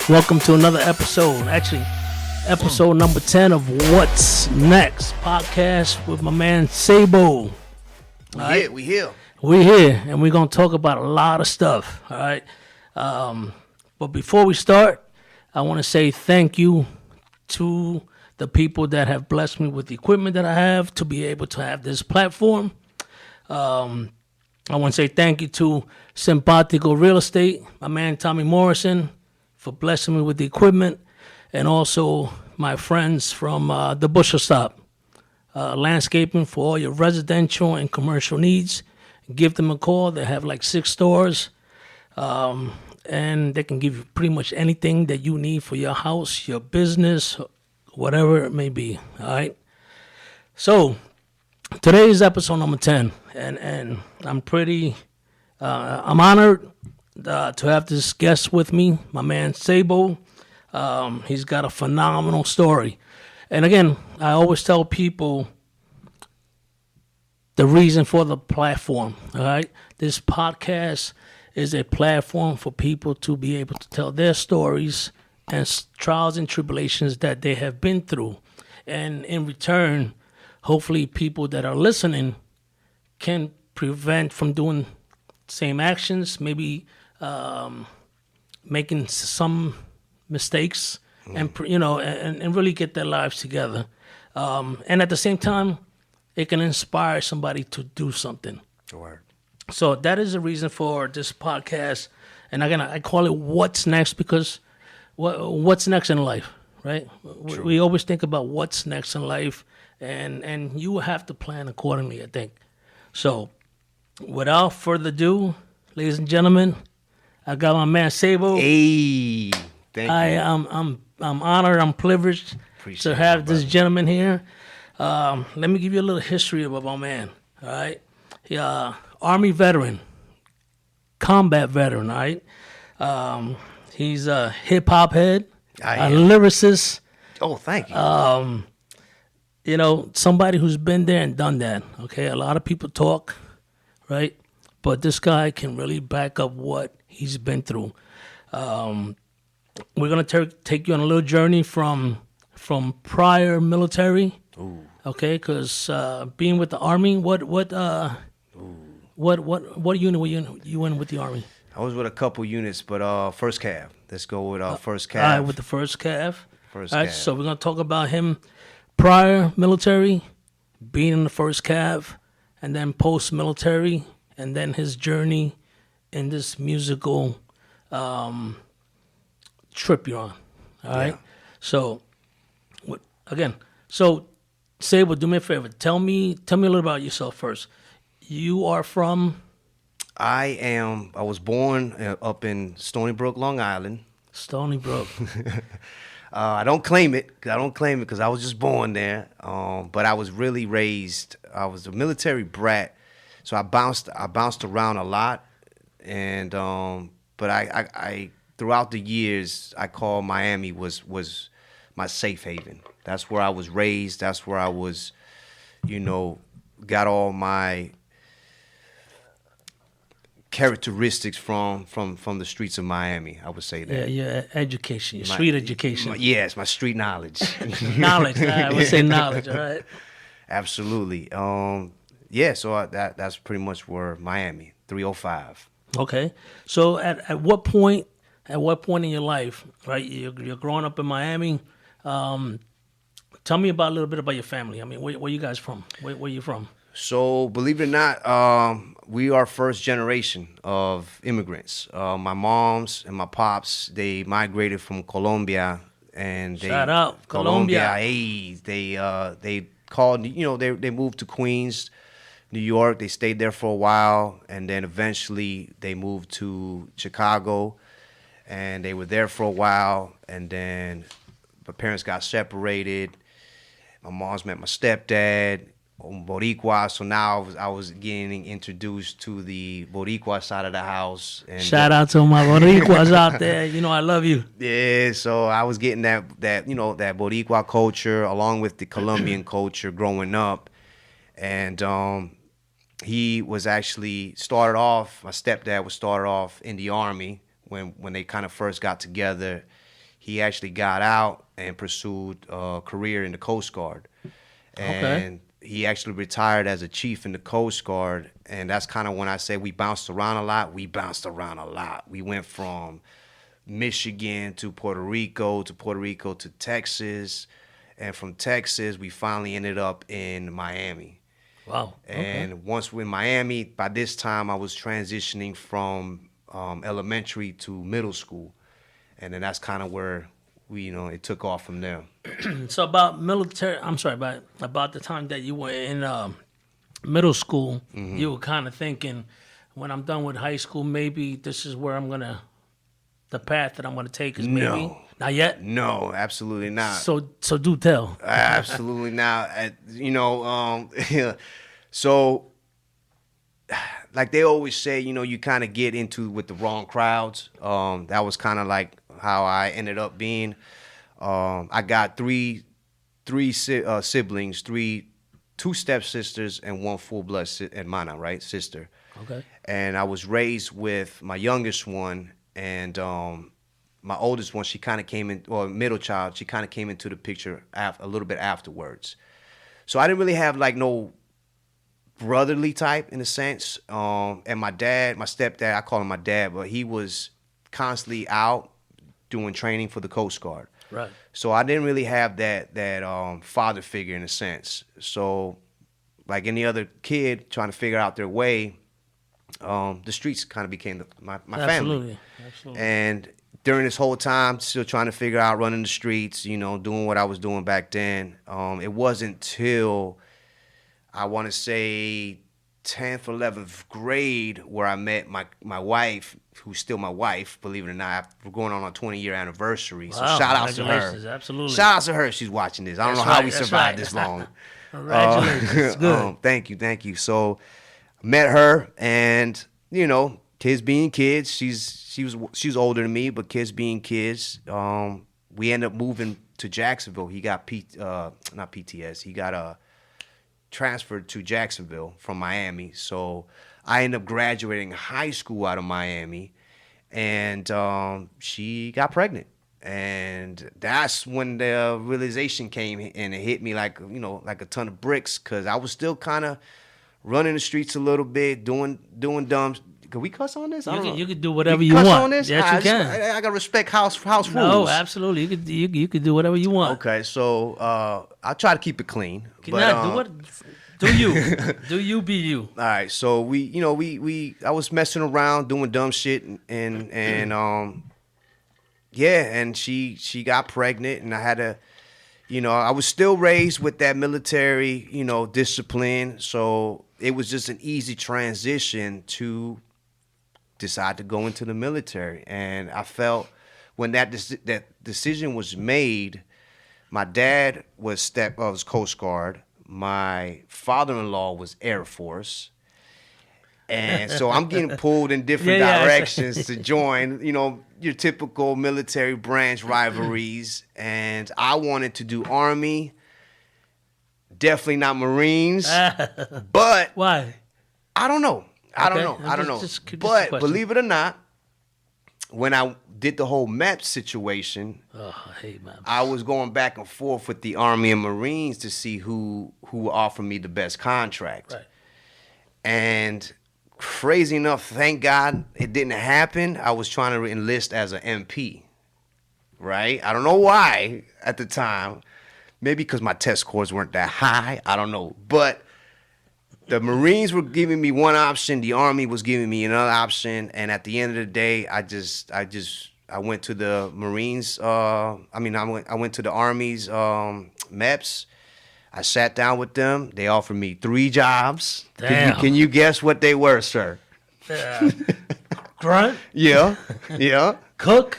Welcome to another episode. Actually, episode number 10 of What's Next podcast with my man Sabo. We here. We're here, and we're going to talk about a lot of stuff. All right. But before we start, I want to say thank you to the people that have blessed me with the equipment that I have to be able to have this platform. I want to say thank you to Simpatico Real Estate, my man Tommy Morrison, for blessing me with the equipment, and also my friends from the Butcher Stop, landscaping for all your residential and commercial needs. Give them a call. They have like 6 stores, and they can give you pretty much anything that you need for your house, your business, whatever it may be. All right. So today is episode number 10, and I'm pretty, I'm honored to have this guest with me, my man Sabo. He's got a phenomenal story. And again, I always tell people the reason for the platform, all right? This podcast is a platform for people to be able to tell their stories and trials and tribulations that they have been through. And in return, hopefully people that are listening can prevent from doing same actions, maybe making some mistakes, and and really get their lives together. And at the same time, it can inspire somebody to do something. Word. So that is the reason for this podcast. And again, I call it What's Next because what's next in life, right? True. We always think about what's next in life, and you have to plan accordingly, I think. So without further ado, ladies and gentlemen, I got my man Sabo. Hey, thank you. I'm honored. I'm privileged to have this gentleman here. Let me give you a little history about my man. All right, he Army veteran, combat veteran. All right, he's a hip hop head, a lyricist. Oh, thank you. Somebody who's been there and done that. Okay, a lot of people talk, right? But this guy can really back up what he's been through. We're gonna take you on a little journey from prior military. Ooh. Okay, because being with the Army, what unit were you in with the Army? I was with a couple units, but first Cav. Let's go with first Cav. All right, with the first Cav. First All right, Cav. so we're gonna talk about him prior military, being in the first Cav, and then post military, and then his journey in this musical trip you're on. All right. So, Sabo, do me a favor. Tell me a little about yourself first. You are from? I was born up in Stony Brook, Long Island. Stony Brook. I don't claim it because I was just born there. But I was really raised. I was a military brat, so I bounced around a lot, and but I throughout the years I call Miami was my safe haven. That's where I was raised. That's where I was, got all my characteristics from the streets of Miami. I would say that. Yeah, your education, your street education. Yes, my street knowledge. Knowledge. I would say knowledge. All right. Absolutely. So that's pretty much where Miami 305. Okay. So at what point in your life, right? You're growing up in Miami. Tell me a little bit about your family. I mean, where you guys from? Where you from? So believe it or not, we are first generation of immigrants. My moms and my pops, they migrated from Colombia, and Shout out Colombia. Hey, they called. They moved to Queens, New York. They stayed there for a while, and then eventually they moved to Chicago, and they were there for a while, and then my parents got separated. My mom's met my stepdad, Boricua, so now I was getting introduced to the Boricua side of the house. And Shout out to my Boricuas out there. I love you. Yeah, so I was getting that Boricua culture along with the Colombian culture growing up. And he was actually my stepdad was started off in the Army when they kind of first got together. he actually got out and pursued a career in the Coast Guard. And he actually retired as a chief in the Coast Guard. And that's kind of when I say we bounced around a lot. We bounced around a lot. We went from Michigan to Puerto Rico to Texas. And from Texas, we finally ended up in Miami. Wow. And once we're in Miami, by this time I was transitioning from elementary to middle school. And then that's kind of where it took off from there. So about the time that you were in middle school, you were kind of thinking, when I'm done with high school, maybe this is where the path that I'm gonna take is maybe. No. Not yet? No, absolutely not. So do tell. Absolutely not. So like they always say, you kind of get into with the wrong crowds. That was kind of like how I ended up being. I got three siblings, two stepsisters and one full-blood hermana, right, sister. Okay. And I was raised with my youngest one and my oldest one. She kind of came in, or middle child. She kind of came into the picture a little bit afterwards. So I didn't really have like no brotherly type in a sense. And my stepdad, I call him my dad, but he was constantly out doing training for the Coast Guard. Right. So I didn't really have that father figure in a sense. So like any other kid trying to figure out their way, the streets kind of became my family. Absolutely. And during this whole time, still trying to figure out running the streets, doing what I was doing back then. It wasn't till I want to say 10th, 11th grade where I met my wife, who's still my wife, believe it or not. We're going on our 20-year anniversary. So shout out to her. Absolutely. Shout out to her if she's watching this. I don't know how we survived this long. Congratulations. Good. Thank you. So met her, and kids being kids. She's older than me, but kids being kids. We ended up moving to Jacksonville. He got not PTS. He got transferred to Jacksonville from Miami. So I ended up graduating high school out of Miami, and she got pregnant. And that's when the realization came and it hit me like a ton of bricks, because I was still kind of running the streets a little bit, doing dumb. Can we cuss on this? You can do whatever you want. Cuss on this? Yes, you can. I gotta respect house rules. No, absolutely. You could do whatever you want. Okay, so I'll try to keep it clean. Do you? Do you be you? All right, so I was messing around doing dumb shit, and she got pregnant, and I had to, I was still raised with that military, discipline, so it was just an easy transition to decide to go into the military. And I felt when that decision was made, my dad was Coast Guard, my father-in-law was Air Force, and so I'm getting pulled in different directions to join, your typical military branch rivalries. And I wanted to do Army, definitely not Marines. But why? I don't know. I don't know. But believe it or not, when I did the whole MEP situation, I hate MEP. I was going back and forth with the Army and Marines to see who offered me the best contract. Right. And crazy enough, thank God it didn't happen. I was trying to enlist as an MP, right? I don't know why at the time. Maybe because my test scores weren't that high. I don't know. But the Marines were giving me one option. The Army was giving me another option. And at the end of the day, I went to the Marines. I went to the Army's MEPS. I sat down with them. They offered me 3 jobs. Damn. Can you guess what they were, sir? Grunt? Yeah. Cook?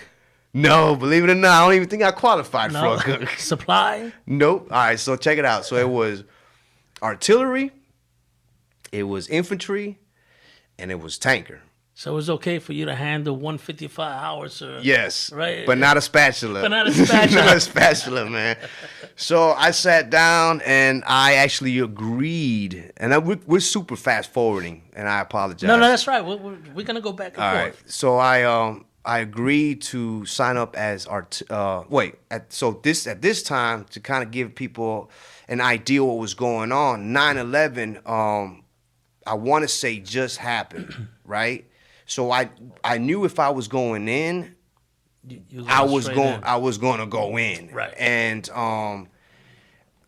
No, believe it or not, I don't even think I qualified for a cook. Supply? Nope. All right, so check it out. So it was artillery, it was infantry, and it was tanker. So it was okay for you to handle 155 howitzer. Yes, right. But not a spatula. Not a spatula, man. So I sat down and I actually agreed. And we're super fast forwarding, and I apologize. No, that's right. We're gonna go back and forth. All right. So I agreed to sign up as at this time, to kind of give people an idea what was going on. 9/11, I want to say just happened, right? So I knew if I was going in, You I go was straight going in. I was going to go in, Right. And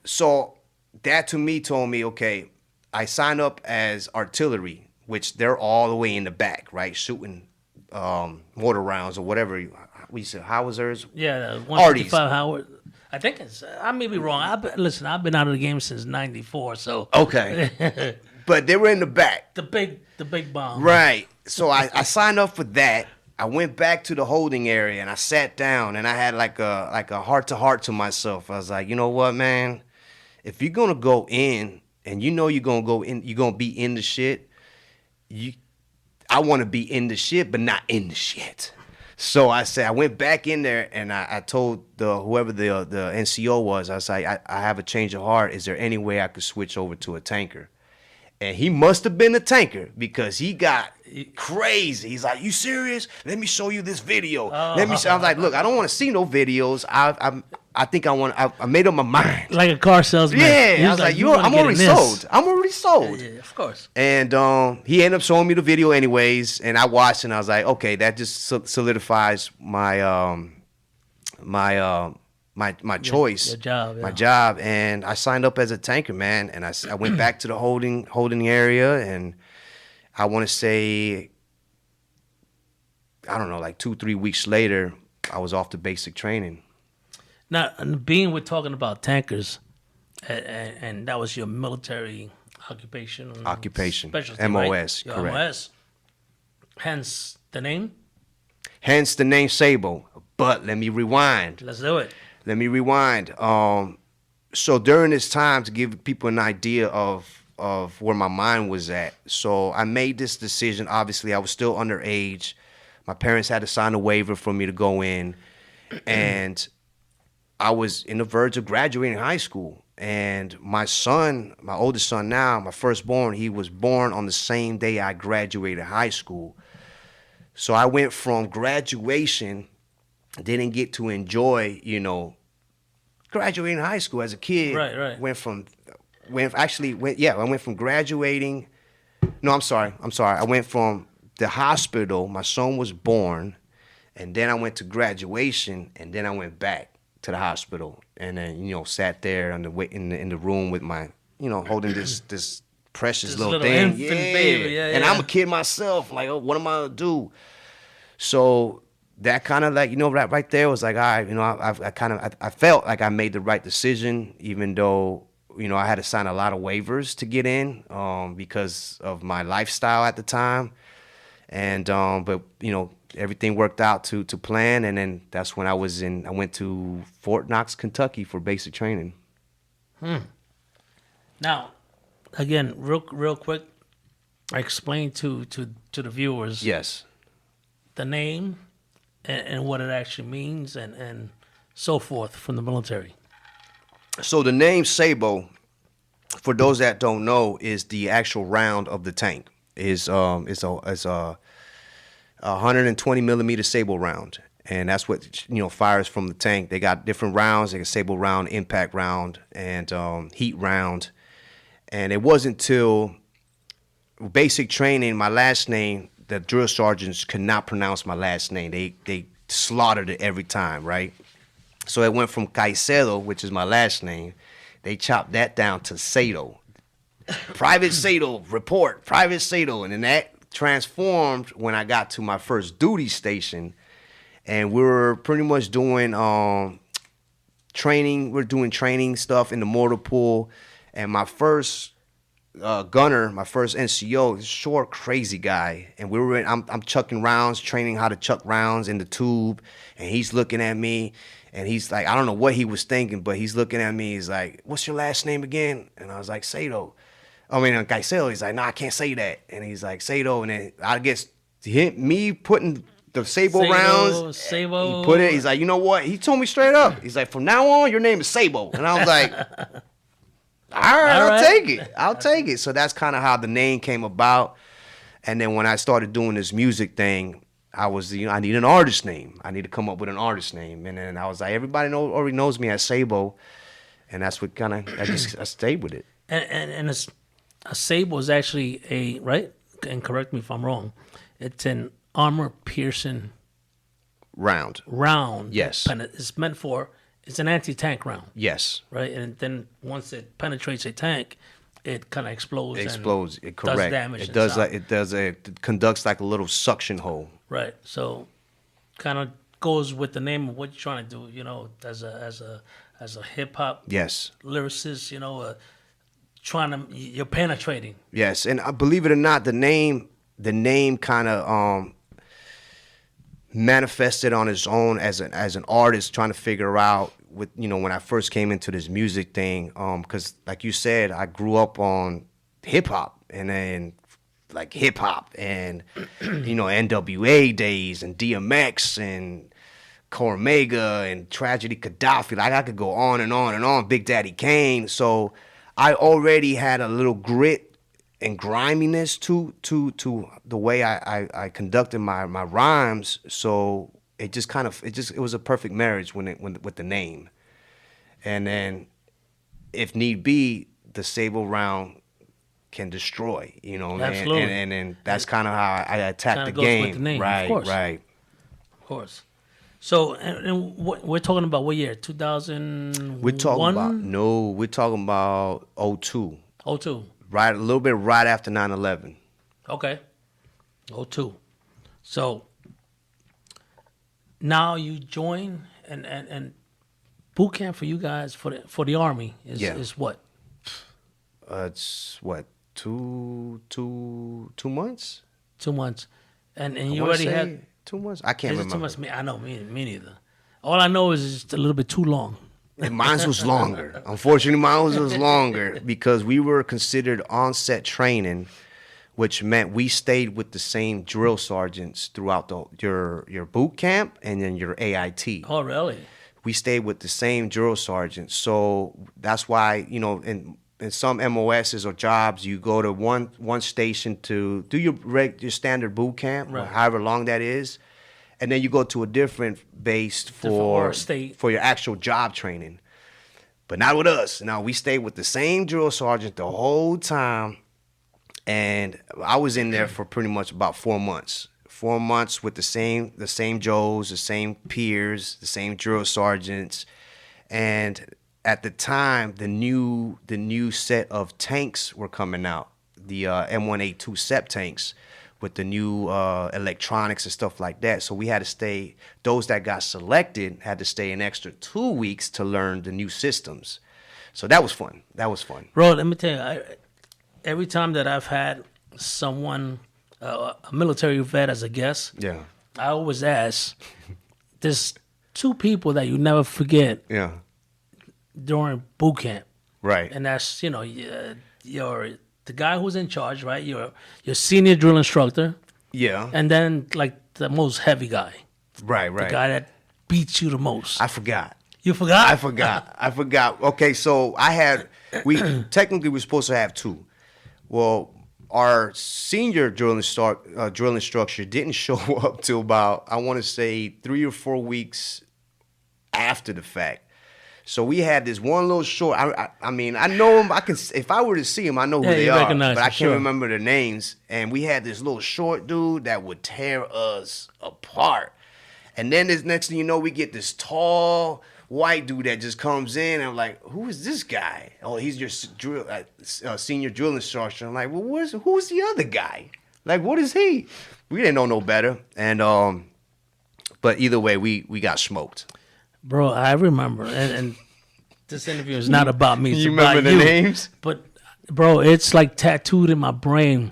so that to me told me, okay, I signed up as artillery, which they're all the way in the back, right, shooting mortar rounds or whatever we said, howitzers. Yeah, Arties. 155 Howard. I think it's. I may be wrong. Listen, I've been out of the game since '94, so Okay, but they were in the back, the big bomb. right? So I signed up for that. I went back to the holding area and I sat down and I had like a heart to heart to myself. I was like, you know what, man? If you're gonna go in and you know you're gonna go in, you're gonna be in the shit. I want to be in the shit, but not in the shit. So I said, I went back in there and I told whoever the NCO was, I was like, I have a change of heart. Is there any way I could switch over to a tanker? And he must have been a tanker because he got crazy. He's like, you serious? Let me show you this video. Let me. I was like, look, I don't want to see no videos. I think I made up my mind. Like a car salesman. Yeah, He I was like, "You wanna I'm get already in this." sold. I'm already sold. Yeah, of course. And he ended up showing me the video anyways, and I watched and I was like, okay, that just solidifies my my choice, your job, my yeah. job, and I signed up as a tanker, man, and I went back to the holding area, and I want to say, I don't know, like 2-3 weeks later, I was off to basic training. Now, and being we're talking about tankers, and that was your military occupation. Specialty, MOS, right? Your correct. MOS. Hence the name. Hence the name Sabo. But let me rewind. Let's do it. Let me rewind. So during this time, to give people an idea of where my mind was at, so I made this decision. Obviously, I was still underage. My parents had to sign a waiver for me to go in, and I was in the verge of graduating high school. And my son, my oldest son now, my firstborn, he was born on the same day I graduated high school. So I went from graduation, didn't get to enjoy, graduating high school as a kid. Right. I went from graduating. No, I'm sorry. I went from the hospital. My son was born, and then I went to graduation, and then I went back to the hospital, and then sat there in the room with my holding this precious This little little thing. infant baby. Yeah, And yeah. I'm a kid myself. Like, oh, what am I gonna do? So that kind of like right there was like, all right, I felt like I made the right decision, even though I had to sign a lot of waivers to get in because of my lifestyle at the time, and but everything worked out to plan, and then that's when I went to Fort Knox, Kentucky for basic training. Now, again, real quick, explain to the viewers Yes. the name and what it actually means and so forth from the military. So the name Sabo, for those that don't know, is the actual round of the tank. It's a 120 millimeter Sabo round, and that's what fires from the tank. They got different rounds, like a Sabo round, impact round, and heat round. And it wasn't till basic training, my last name, the drill sergeants could not pronounce my last name. They slaughtered it every time, right? So it went from Caicedo, which is my last name. They chopped that down to Sato. Private Sato, report, Private Sato. And then that transformed when I got to my first duty station. And we were pretty much doing training. We're doing training stuff in the mortar pool. And my first gunner, my first NCO, this short, crazy guy, and I'm chucking rounds, training how to chuck rounds in the tube, and he's looking at me, and he's like, I don't know what he was thinking, but he's looking at me. He's like, "What's your last name again?" And I was like, "Sato." Caicedo. He's like, "No, I can't say that." And he's like, "Sato," and then I guess me putting the Sabo rounds, Sabo. he put it. He's like, "You know what?" He told me straight up. He's like, "From now on, your name is Sabo," and I was like. All right, I'll take it. So that's kind of how the name came about. And then when I started doing this music thing, I was, I need an artist name. I need to come up with an artist name. And then I was like, everybody already knows me as Sabo. And that's what kind of, I stayed with it. And a Sabo is actually right? And correct me if I'm wrong. It's an armor-piercing Round. Yes. It's meant for, it's an anti-tank round. Yes. Right? And then once it penetrates a tank, it kind of explodes. It does damage. It conducts like a little suction hole. Right. So kind of goes with the name of what you're trying to do, as a hip hop lyricist, you're penetrating. Yes, and believe it or not, the name kind of manifested on its own as an artist trying to figure out when I first came into this music thing, because like you said, I grew up on hip hop and then like hip hop and NWA days and DMX and Cormega and Tragedy Gaddafi. Like I could go on and on and on. Big Daddy Kane. So I already had a little grit and griminess to the way I conducted my rhymes. So it was a perfect marriage with the name. And then if need be, the Sabo round can destroy, Absolutely. And that's kind of how I attack the goes game. with the name, right, of course. right. Of course. So, and we're talking about what year? 2001? We're talking about 02. 02. Right, a little bit right after 9/11. Okay. 02. So now you join and boot camp for you guys for the Army is what? It's what, two months? 2 months. And you already had 2 months? I can't remember. 2 months? I know, me neither. All I know is it's a little bit too long. And mine was longer. Unfortunately, mine was longer because we were considered on-set training, which meant we stayed with the same drill sergeants throughout your boot camp and then your AIT. Oh, really? We stayed with the same drill sergeants. So that's why, in some MOSs or jobs, you go to one station to do your standard boot camp, right, or however long that is. And then you go to a different base for your actual job training. But not with us. Now, we stayed with the same drill sergeant the whole time. And I was in there for pretty much about 4 months. 4 months with the same Joes, the same peers, the same drill sergeants. And at the time, the new set of tanks were coming out. The M1A2 SEP tanks, with the new electronics and stuff like that. So we had to stay, those that got selected had to stay an extra 2 weeks to learn the new systems. So that was fun. Bro, let me tell you, every time that I've had someone, a military vet as a guest, yeah, I always ask, there's two people that you never forget during boot camp. Right. And that's, the guy who's in charge, right? Your senior drill instructor. Yeah. And then like the most heavy guy. Right. The guy that beats you the most. I forgot. You forgot? I forgot. Okay, so we technically were supposed to have two. Well, our senior drill instructor didn't show up till about, I want to say, 3 or 4 weeks after the fact. So we had this one little short. I mean, I know him. If I were to see him, I know who they are, but I can't remember their names. And we had this little short dude that would tear us apart. And then this next thing you know, we get this tall white dude that just comes in. And I'm like, who is this guy? Oh, he's your senior drill instructor. I'm like, well, who's the other guy? Like, what is he? We didn't know no better. And but either way, we got smoked. Bro, I remember, and this interview is not about me. It's you about remember the names? But, bro, it's like tattooed in my brain.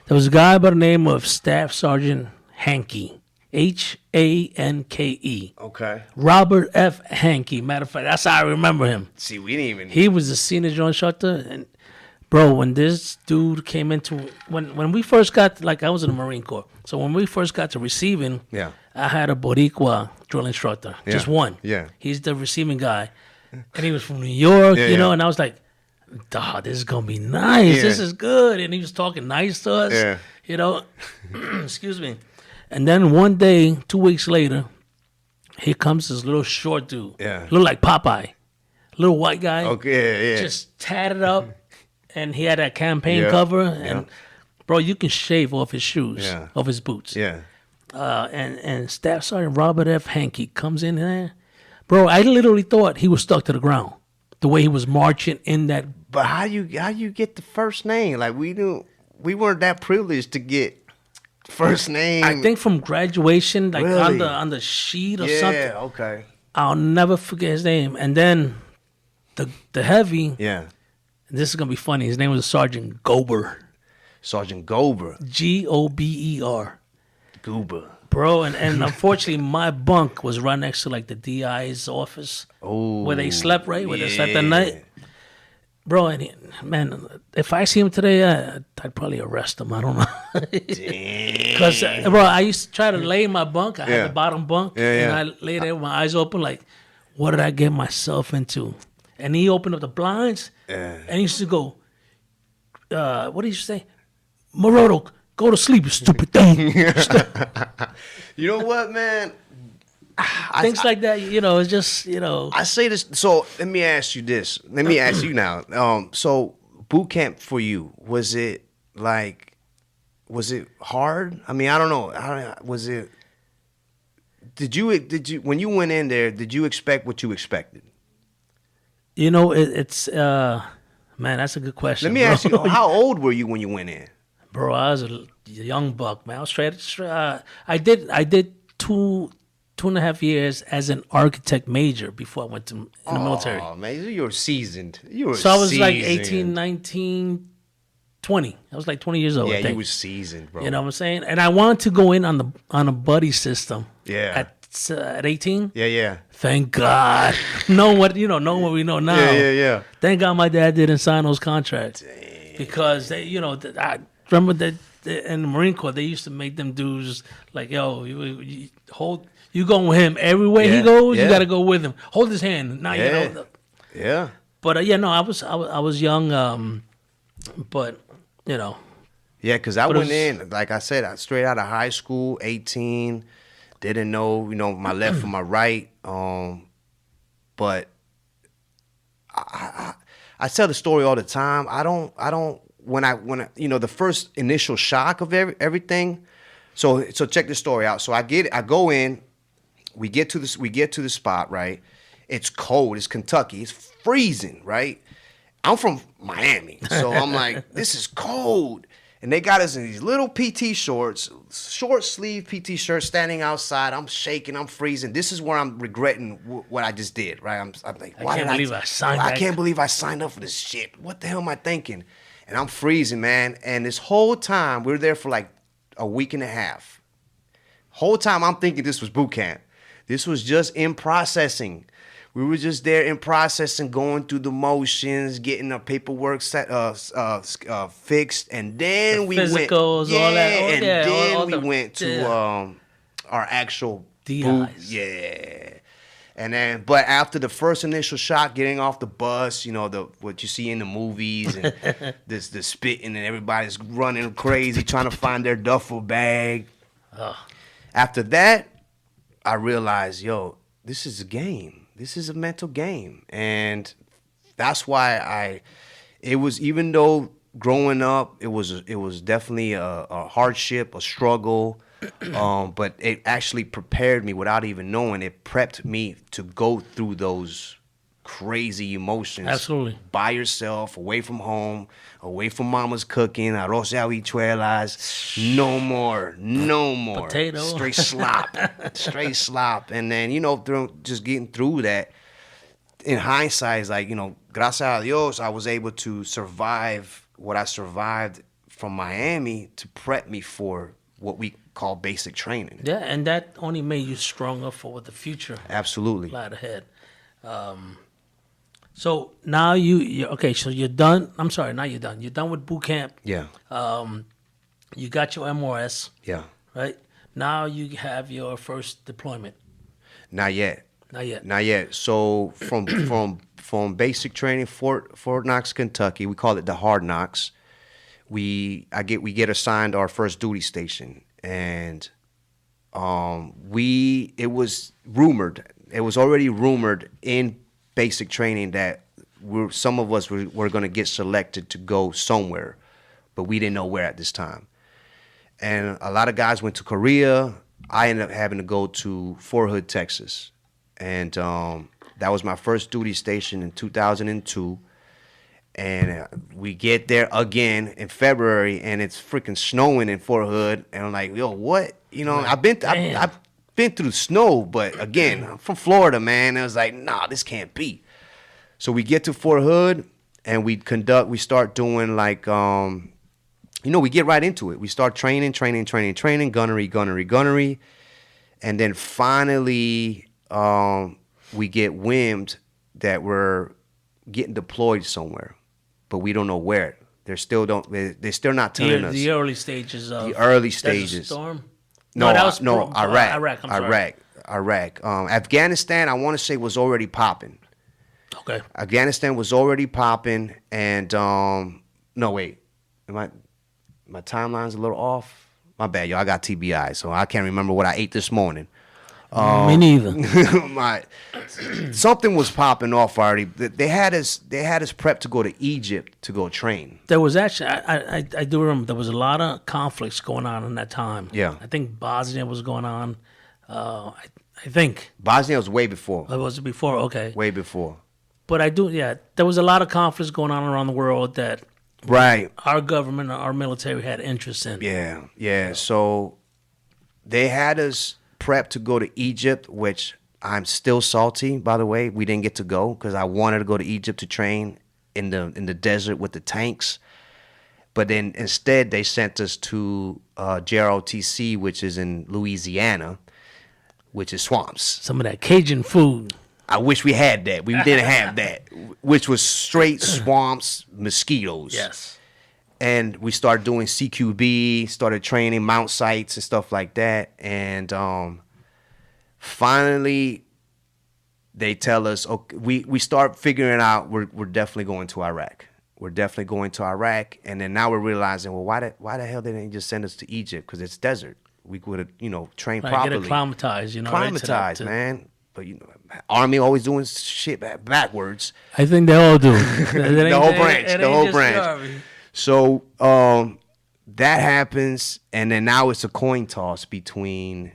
There was a guy by the name of Staff Sergeant Hankey, Hanke. Okay. Robert F. Hankey. Matter of fact, that's how I remember him. See, we didn't even. He was a senior drill instructor, and bro, when this dude came into when we first got, like, I was in the Marine Corps, so when we first got to receiving, yeah, I had a Boricua drill instructor, just one. Yeah, he's the receiving guy, and he was from New York, and I was like, "Dawg, this is gonna be nice. This is good." And he was talking nice to us, excuse me. And then one day, 2 weeks later, here comes this little short dude. Yeah. Look like Popeye. Little white guy. Okay, yeah. Just tatted up. And he had that campaign Yeah, cover. yeah. And, bro, you can shave off his shoes, Yeah. off his boots. Yeah. And Staff Sergeant Robert F. Hankey comes in there. Bro, I literally thought he was stuck to the ground. The way he was marching in that. But how you get the first name? Like we weren't that privileged to get first name. I think from graduation, like Really? on the sheet or yeah, something. okay. I'll never forget his name. And then the heavy, Yeah. this is going to be funny. His name was Sergeant Gober. Sergeant Gober. Gober. Goober. Bro, and unfortunately, my bunk was right next to like the DI's office. Oh. Where they slept, right? Where they slept at night. Bro, and man, if I see him today, I'd probably arrest him. I don't know. Because, bro, I used to try to lay in my bunk. I had the bottom bunk. And I lay there with my eyes open like, what did I get myself into? And he opened up the blinds. And he used to go, what did you say? Maroto, go to sleep, you stupid thing. You know what, man? Things like that, it's just, I say this. So let me ask you this. Let me ask you now. So boot camp for you, was it hard? I mean, I don't know. Was it? Did you when you went in there? Did you expect what you expected? It's man, that's a good question. Let me ask you. How old were you when you went in? Bro, I was a young buck, man. I was straight. I did 2.5 years as an architect major before I went in the military. Oh, man, you were seasoned. So I was like 18, 19, 20. I was like 20 years old, I Yeah, think. you were seasoned, bro. You know what I'm saying? And I wanted to go in on a buddy system. Yeah. At 18. Yeah. Thank God. Knowing what we know now. Yeah. Thank God my dad didn't sign those contracts. Because I remember that in the Marine Corps they used to make them dudes like, yo, you going with him everywhere he goes. You got to go with him. Hold his hand. Now you know. Yeah. But no, I was young. But Yeah, because I went in, like I said, straight out of high school, 18, didn't know, my left from my right. But I tell the story all the time. I don't, when I the first initial shock of everything. So check this story out. So I go in, we get to the spot, right? It's cold. It's Kentucky. It's freezing, right? I'm from Miami, so I'm like, this is cold. And they got us in these little PT shorts, short sleeve PT shirts, standing outside. I'm shaking, I'm freezing. This is where I'm regretting what I just did, right? I'm like, I can't believe I signed up for this shit. What the hell am I thinking? And I'm freezing, man. And this whole time, we were there for like a week and a half. Whole time I'm thinking this was boot camp. This was just in processing. We were just there in processing, going through the motions, getting our paperwork set, fixed, and then we went. Physicals, all that. And then we went to our actual DIs. boot. Yeah. And then, but after the first initial shock, getting off the bus, what you see in the movies, and the spitting, and everybody's running crazy trying to find their duffel bag. After that, I realized, this is a game. This is a mental game. And that's why it was, even though growing up, it was definitely a hardship, a struggle, but it actually prepared me without even knowing. It prepped me to go through those crazy emotions. Absolutely. By yourself, away from home, away from mama's cooking, arroz y habichuelas. No more. Potato. Straight slop. And then, just getting through that, in hindsight, it's like, gracias a Dios, I was able to survive what I survived from Miami to prep me for what we call basic training. Yeah, and that only made you stronger for the future. Absolutely. Light ahead. So now you're okay. So you're done. I'm sorry, not you're done. You're done with boot camp. Yeah. You got your MOS. Yeah. Right. Now you have your first deployment. Not yet. Not yet. So from basic training, Fort Knox, Kentucky, we call it the Hard Knocks. We get assigned our first duty station, and it was rumored. It was already rumored in basic training that some of us were going to get selected to go somewhere, but we didn't know where at this time. And a lot of guys went to Korea. I ended up having to go to Fort Hood, Texas, and that was my first duty station in 2002. And we get there again in February, and it's freaking snowing in Fort Hood. And I'm like, yo, what? You know, I've been through snow, but again, I'm from Florida, man. And I was like, nah, this can't be. So we get to Fort Hood, and we start doing like, we get right into it. We start training, gunnery. And then finally, we get whimmed that we're getting deployed somewhere, but we don't know where. They're still not telling us. The early stages of the early Desert stages. Storm? Iraq. Iraq, I'm sorry. Iraq. Afghanistan, I want to say, was already popping. Okay. Afghanistan was already popping, and no, wait. My timeline's a little off. My bad, yo. I got TBI, so I can't remember what I ate this morning. Me neither. Something was popping off already. They had us prepped to go to Egypt to go train. There was actually, I do remember, there was a lot of conflicts going on in that time. Yeah. I think Bosnia was going on. I think. Bosnia was way before. It was before, okay. Way before. But there was a lot of conflicts going on around the world that Right. our government, our military had interest in. Yeah. So they had us prepped to go to Egypt, which I'm still salty, by the way. We didn't get to go because I wanted to go to Egypt to train in the desert with the tanks. But then instead they sent us to JROTC, which is in Louisiana, which is swamps. Some of that Cajun food. I wish we had that. We didn't have that, which was straight swamps, mosquitoes. Yes. And we started doing CQB, started training mount sites and stuff like that. And finally, they tell us, okay, we start figuring out we're definitely going to Iraq. We're definitely going to Iraq. And then now we're realizing, well, why the hell didn't they just send us to Egypt? Because it's desert. We would have, trained properly. Get acclimatized, Acclimatized, man. But Army always doing shit backwards. I think they all do. The whole branch. So that happens, and then now it's a coin toss between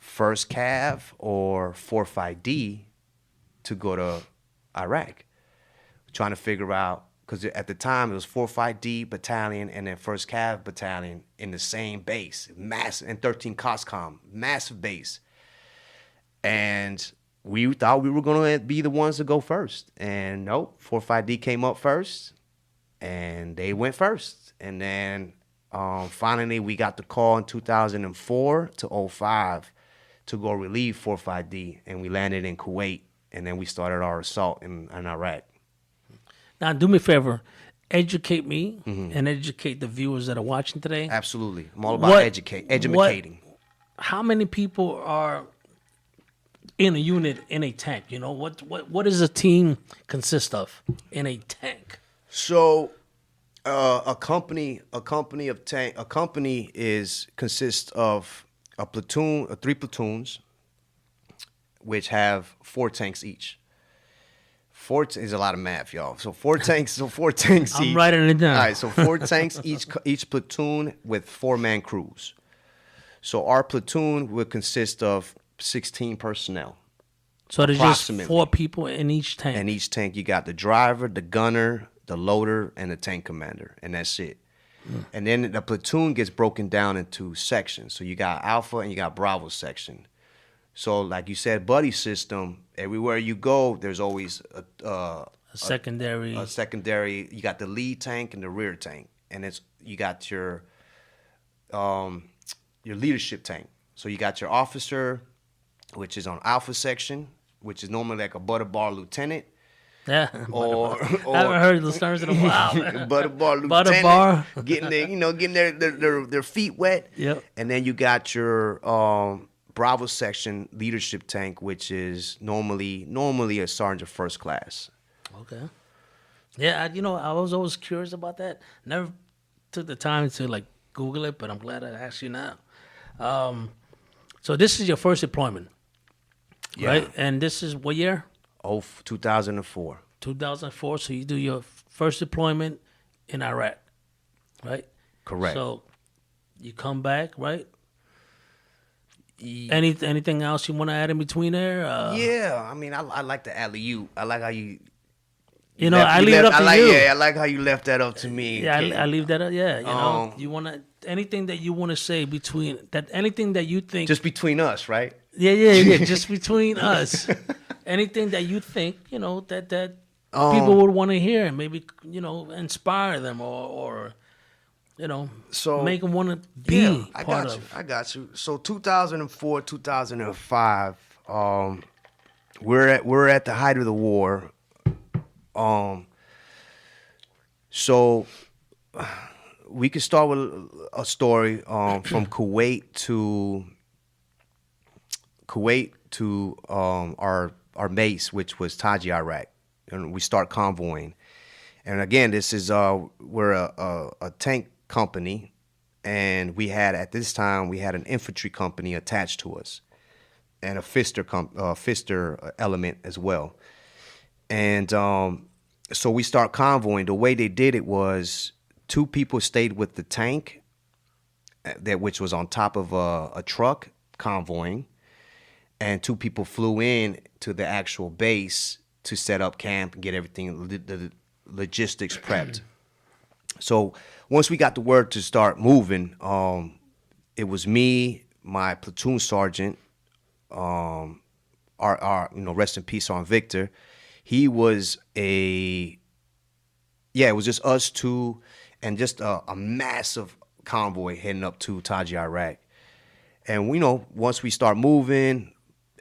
1st Cav or 4-5D to go to Iraq. Trying to figure out, because at the time it was 4-5D battalion and then 1st Cav battalion in the same base, massive, and 13 COSCOM, massive base. And we thought we were going to be the ones to go first. And nope, 4-5D came up first, and they went first. And then finally we got the call in 2004 to 05 to go relieve 4-5D, and we landed in Kuwait, and then we started our assault in Iraq. Now, do me a favor. Educate me and educate the viewers that are watching today. Absolutely. I'm all about educating. How many people are in a unit in a tank? What does a team consist of in a tank? So a company consists of a platoon, 3 platoons, which have 4 tanks each. 4 is a lot of math, y'all. So 4 tanks. So 4 tanks each. I'm writing it down. All right. So 4 tanks each platoon with 4-man crews. So our platoon would consist of 16 personnel. So there's just 4 people in each tank. In each tank, you got the driver, the gunner, the loader, and the tank commander, and that's it. And then the platoon gets broken down into sections. So you got Alpha and you got Bravo section. So like you said, buddy system, everywhere you go, there's always a secondary. A secondary. You got the lead tank and the rear tank. And you got your leadership tank. So you got your officer, which is on Alpha section, which is normally like a butter bar lieutenant. Yeah. Or I haven't heard those terms in a while. Butter bar lieutenant. Butter bar. getting their feet wet. Yep. And then you got your Bravo section leadership tank, which is normally a sergeant first class. Okay. Yeah, I was always curious about that. Never took the time to Google it, but I'm glad I asked you now. So this is your first deployment, Yeah. right? And this is what year? 2004. 2004. So you do your first deployment in Iraq, right? Correct. So you come back, right? Anything else you want to add in between there? Yeah, I mean, I like the alley-oop. I like how you. You know, I leave it up to you. Yeah, I like how you left that up to me. Yeah, I leave that up. Yeah, you know, Um, you want to anything that you want to say between that, anything that you think. just between us, right? Yeah. Just between us, anything that you think, you know, that people would want to hear, and maybe, you know, inspire them or you know, So make them want to be yeah, part of. I got you. So 2004, 2005, we're at the height of the war. So we could start with a story from Kuwait to our base, which was Taji, Iraq, and we start convoying. And again, this is we're a tank company, and at this time we had an infantry company attached to us, and a Fister element as well. And so we start convoying. The way they did it was 2 people stayed with the tank, which was on top of a truck convoying, and 2 people flew in to the actual base to set up camp and get everything, the logistics prepped. So once we got the word to start moving, it was me, my platoon sergeant, our rest in peace on Victor. He was it was just us 2 and just a massive convoy heading up to Taji, Iraq. And we know once we start moving,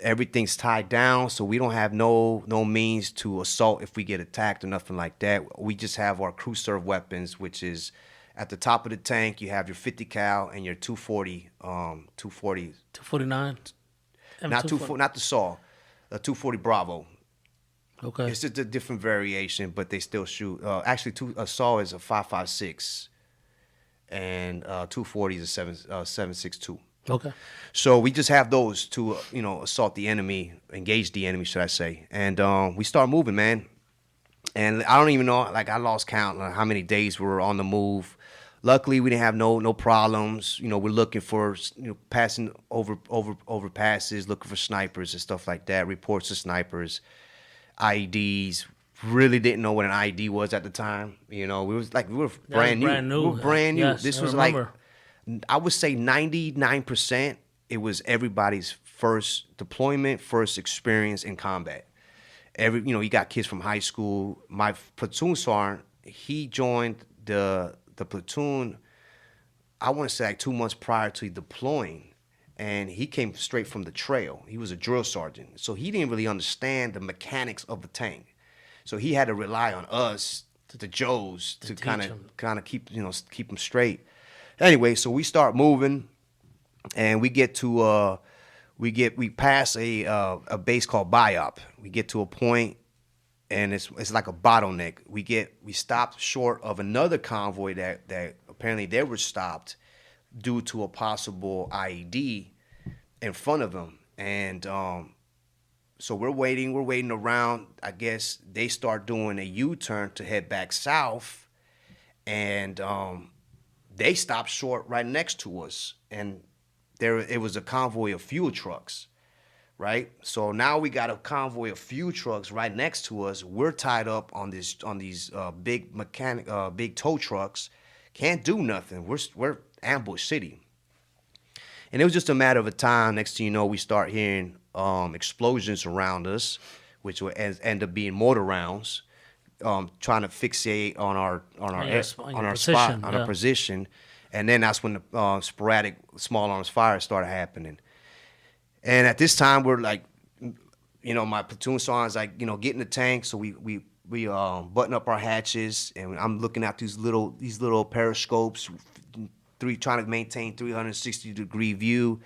everything's tied down, so we don't have no means to assault if we get attacked or nothing like that. We just have our crew serve weapons, which is at the top of the tank. You have your 50 cal and your 240, 249. not the SAW, 240 Bravo. Okay. It's just a different variation, but they still shoot. Actually, a SAW is a 5.56, and 240 is a 7.62. Okay. So we just have those to, assault the enemy, engage the enemy, should I say. And we start moving, man. And I don't even know, I lost count on how many days we were on the move. Luckily, we didn't have no problems. We're looking for, passing over passes, looking for snipers and stuff like that, reports of snipers, IEDs. Really didn't know what an IED was at the time. We were brand new. We were brand new. Yes, This I was remember. I would say 99%, it was everybody's first deployment, first experience in combat. You got kids from high school. My platoon sergeant, he joined the platoon, I want to say 2 months prior to deploying, and he came straight from the trail. He was a drill sergeant, so he didn't really understand the mechanics of the tank. So he had to rely on us, the Joes, to kind of keep him straight. Anyway, so we start moving, and we get to we pass a base called Biop. We get to a point, and it's like a bottleneck. We stopped short of another convoy that apparently they were stopped due to a possible IED in front of them, and so we're waiting around. I guess they start doing a U-turn to head back south, and they stopped short right next to us, and it was a convoy of fuel trucks, right? So now we got a convoy of fuel trucks right next to us. We're tied up on these big tow trucks, can't do nothing. We're ambush city, and it was just a matter of a time. Next thing you know, we start hearing explosions around us, which will end up being mortar rounds. Trying to fixate on our spot, on our position, and then that's when the sporadic small arms fire started happening. And at this time, we're like, my platoon sergeant's like, get in the tank. So we button up our hatches, and I'm looking at these little periscopes, trying to maintain 360-degree view.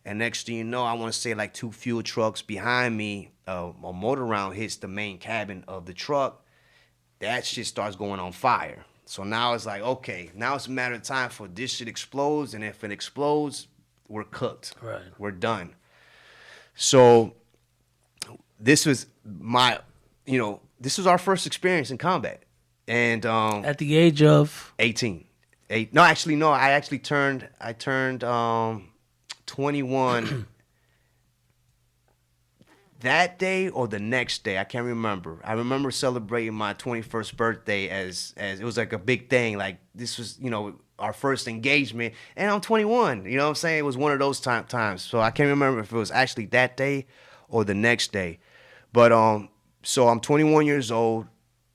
And next thing you know, I want to say 2 fuel trucks behind me, a mortar round hits the main cabin of the truck. That shit starts going on fire. So now it's like, okay, now it's a matter of time for this shit explodes, and if it explodes, we're cooked. Right. We're done. So this was this was our first experience in combat. And At the age of 18. No, actually, no. I turned 21 that day or the next day. I can't remember. I remember celebrating my 21st birthday as it was like a big thing. Like this was, our first engagement, and I'm 21. You know what I'm saying? It was one of those times. So I can't remember if it was actually that day or the next day. But so I'm 21 years old.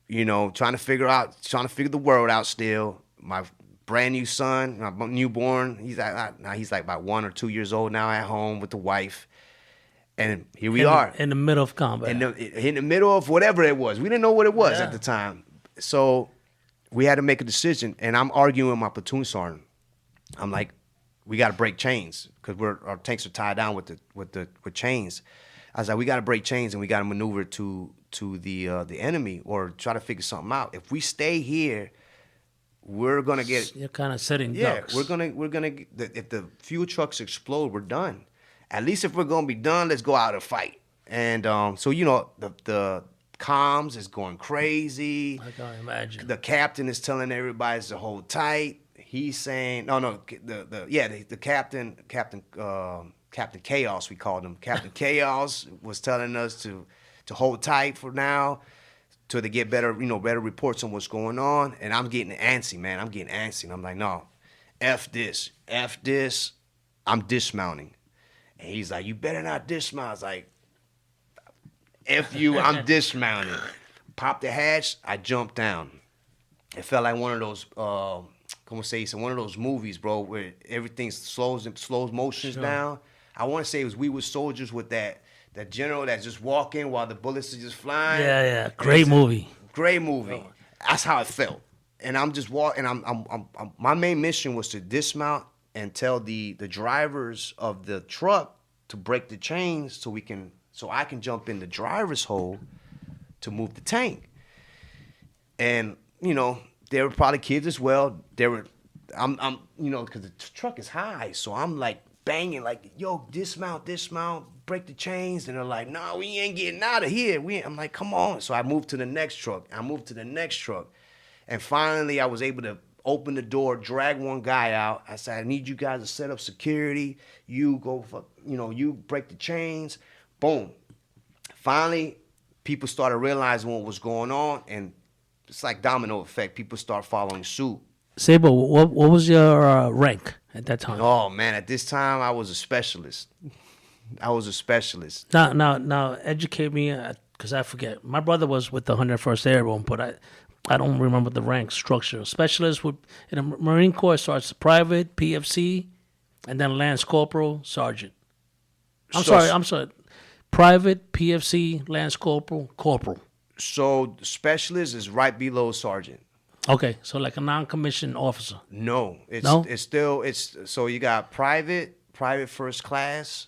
Trying to figure the world out still. My brand new son, my newborn, he's like about 1 or 2 years old now at home with the wife. And here we are. In the middle of combat. In the middle of whatever it was. We didn't know what it was at the time. So we had to make a decision. And I'm arguing with my platoon sergeant. I'm like, we got to break chains because our tanks are tied down with chains. I was like, we got to break chains and we got to maneuver to the enemy or try to figure something out. If we stay here, we're gonna get. You're kind of setting ducks. We're gonna. If the fuel trucks explode, we're done. At least if we're gonna be done, let's go out and fight. And so the comms is going crazy. I can imagine. The captain is telling everybody to hold tight. He's saying the Captain Chaos, we called him. Captain Chaos was telling us to hold tight for now till they get better reports on what's going on. And I'm getting antsy, man. And I'm like, no, F this, I'm dismounting. And he's like, you better not dismount. I was like, F you, I'm dismounting. Pop the hatch, I jumped down. It felt like one of those, one of those movies, bro, where everything slows motions down. I want to say it was We Were Soldiers with that general that's just walking while the bullets are just flying. Yeah. Great movie. Great movie. That's how it felt. And I'm just walking. I'm my main mission was to dismount and tell the drivers of the truck to break the chains so I can jump in the driver's hole to move the tank. And there were probably kids as well. I'm because the truck is high, so I'm like banging like, yo, dismount, break the chains. And they're like, no, we ain't getting out of here. I'm like, come on. So I moved to the next truck. And finally I was able to open the door, drag one guy out. I said, I need you guys to set up security. You go you break the chains. Boom. Finally, people started realizing what was going on, and it's like domino effect. People start following suit. Sabo, what was your rank at that time? Oh man, at this time I was a specialist. Now, educate me, because I forget. My brother was with the 101st Airborne, but I don't remember the rank structure. Specialist in the Marine Corps starts private, PFC, and then Lance Corporal, Sergeant. I'm sorry. Private, PFC, Lance Corporal, Corporal. So specialist is right below sergeant. Okay, so like a non-commissioned officer. No, it's so you got private first class,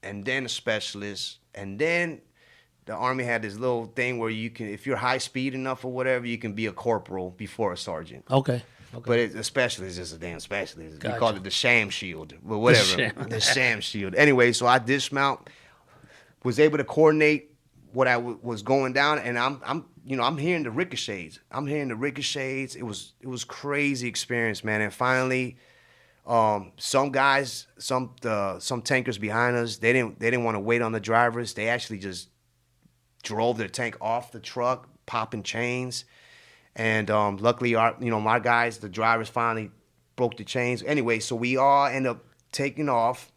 and then a specialist, and then the Army had this little thing where you can, if you're high speed enough or whatever, you can be a corporal before a sergeant. Okay. But a specialist is a damn specialist. Gotcha. We call it the sham shield, but whatever. The sham shield. Anyway, so I dismount, was able to coordinate what I was going down, and I'm hearing the ricochets. It was crazy experience, man. And finally, some guys, some tankers behind us, they didn't want to wait on the drivers. They actually just drove their tank off the truck, popping chains. And luckily, my guys, the drivers, finally broke the chains. Anyway, so we all end up taking off,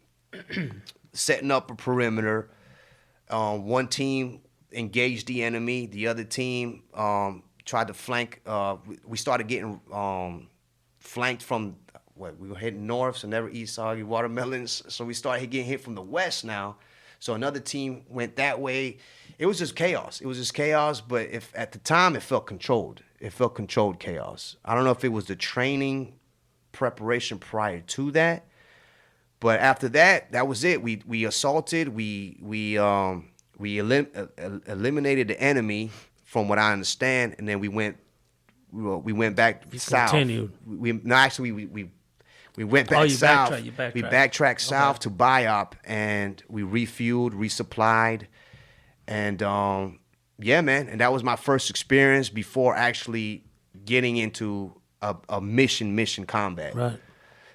setting up a perimeter. One team engaged the enemy. The other team tried to flank. We started getting flanked from we were heading north, so never eat soggy watermelons. So we started getting hit from the west now. So another team went that way. It was just chaos. But at the time, it felt controlled. It felt controlled chaos. I don't know if it was the training preparation prior to that, but after that, that was it. We assaulted. We eliminated the enemy, from what I understand, and then we went back south. Continued. We We went Oh, back you south. backtracked, you backtracked. We backtracked south to Biop, and we refueled, resupplied, and yeah, man. And that was my first experience before actually getting into a mission combat. Right.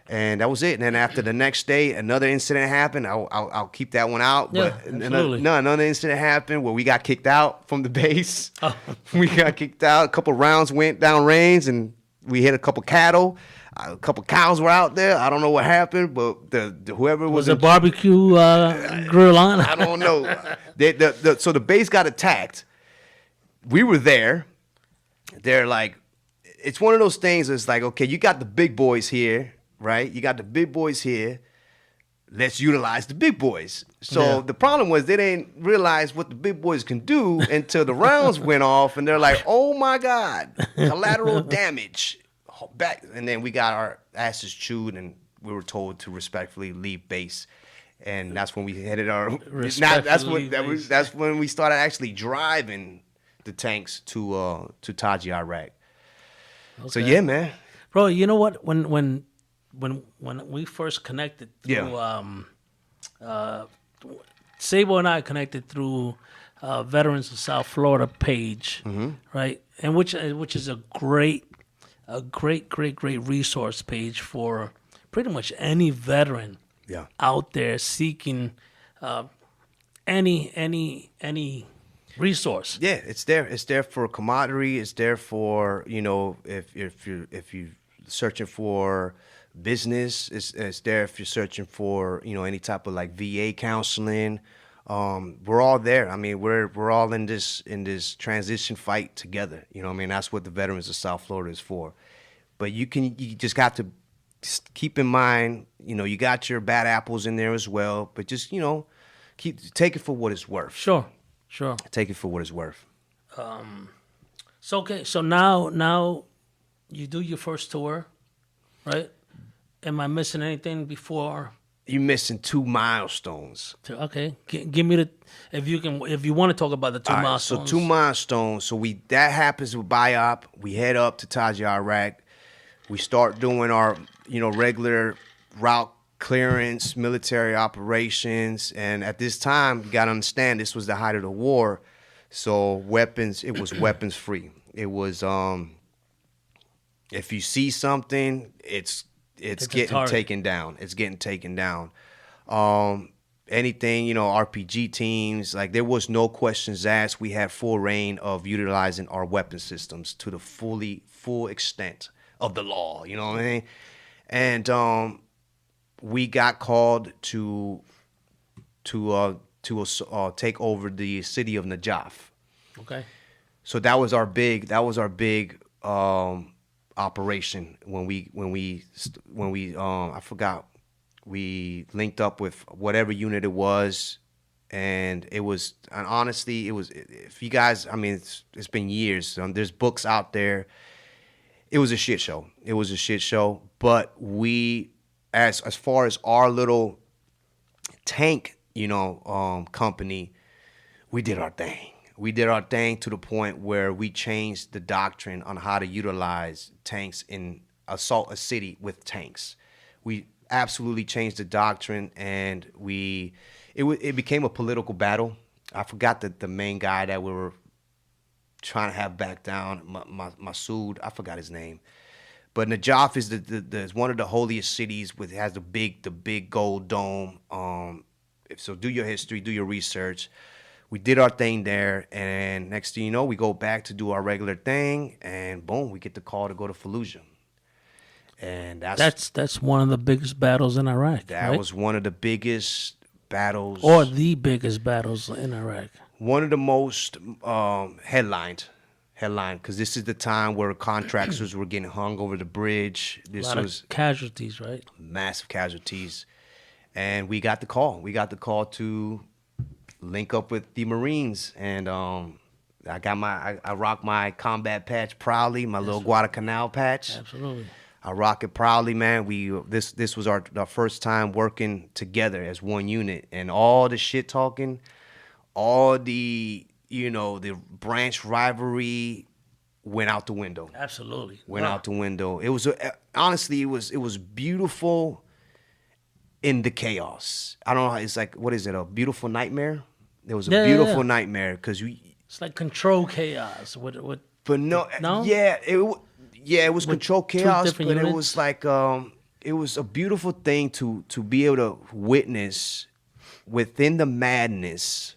And that was it. And then after the next day, another incident happened. I'll keep that one out. Yeah, But absolutely. another incident happened where we got kicked out from the base. Oh. We got kicked out. A couple rounds went down range, and we hit a couple cattle. A couple cows were out there. I don't know what happened, but whoever Was was a in, barbecue grill on? I don't know. So the base got attacked. We were there. They're like, it's one of those things. It's like, okay, you got the big boys here, right? You got the big boys here. Let's utilize the big boys. So Yeah. the problem was they didn't realize what the big boys can do until the rounds went off, and they're like, "Oh my God, collateral damage!" Back, and then we got our asses chewed, and we were told to respectfully leave base. And that's when we headed our. That's when we started actually driving the tanks to Taji, Iraq. So Okay. yeah, man. Bro, you know what? When we first connected through Sabo and I connected through Veterans of South Florida page, right? And which is a great resource page for pretty much any veteran Yeah. out there seeking any resource. Yeah, it's there. It's there for camaraderie. It's there for, if you're searching for business. It's there if you're searching for, any type of like VA counseling. We're all there. I mean, we're all in this transition fight together. You know what I mean? That's what the Veterans of South Florida is for. But you just got to just keep in mind, you got your bad apples in there as well, but just, take it for what it's worth. Sure. Take it for what it's worth. So okay, so now you do your first tour, right? Am I missing anything before? You're missing 2 milestones. Okay, give me if you want to talk about the two All right, milestones. So 2 milestones. So that happens with BIOP. We head up to Taji, Iraq. We start doing our, regular route clearance, military operations. And at this time, you got to understand, this was the height of the war. So it was weapons free. It was, if you see something, it's getting taken down. It's getting taken down. Anything, RPG teams, like there was no questions asked. We had full reign of utilizing our weapon systems to the full extent of the law. You know what I mean? And we got called to take over the city of Najaf. Okay. So that was our big operation when we I forgot, we linked up with whatever unit it was, and honestly, if you guys, I mean, it's been years. There's books out there. It was a shit show. But we, as far as our little tank, company, we did our thing. We did our thing to the point where we changed the doctrine on how to utilize tanks and assault a city with tanks. We absolutely changed the doctrine, and it became a political battle. I forgot the main guy that we were trying to have back down, Masood. I forgot his name. But Najaf is one of the holiest cities. Has the big gold dome. So do your history, do your research. We did our thing there, and next thing you know, we go back to do our regular thing, and boom, we get the call to go to Fallujah. And That's one of the biggest battles in Iraq. That right? was one of the biggest battles. Or the biggest battles in Iraq. One of the most headlined, because this is the time where contractors were getting hung over the bridge. This A lot was of casualties, right? massive casualties. And we got the call. We got the call to link up with the Marines, and I rock my combat patch proudly, my little Guadalcanal patch. Absolutely. I rock it proudly, man. This was our first time working together as one unit, and all the shit talking, all the the branch rivalry went out the window. Absolutely. Went out the window. It was honestly, it was beautiful in the chaos. I don't know. It's like, what is it? A beautiful nightmare. It was a beautiful nightmare because it's like control chaos. What? But no. Yeah, it was control chaos, but units? it was like it was a beautiful thing to be able to witness within the madness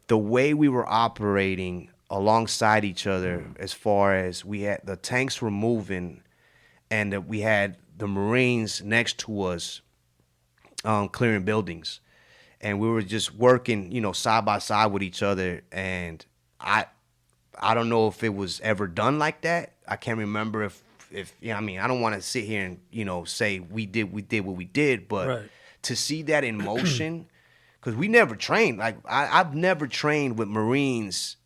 the way we were operating alongside each other, as far as we had the tanks were moving and that we had the Marines next to us clearing buildings, and we were just working, side by side with each other. And I don't know if it was ever done like that. I can't remember if I don't want to sit here and say we did what we did, but right. To see that in motion, because we never trained. Like I've never trained with Marines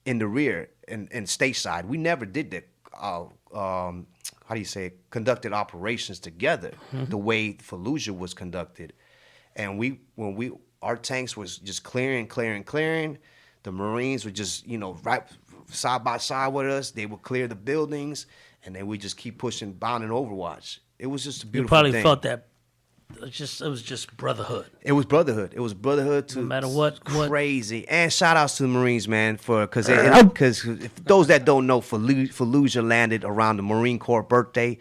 in the rear and stateside. We never did that. How do you say it? Conducted operations together the way Fallujah was conducted, and our tanks was just clearing. The Marines were just right side by side with us. They would clear the buildings, and then we just keep pushing, bounding Overwatch. It was just a beautiful You probably thing. felt that. It was just brotherhood. It was brotherhood. It was brotherhood to no matter what. Crazy. And shout outs to the Marines, man, because those that don't know, Fallujah landed around the Marine Corps birthday,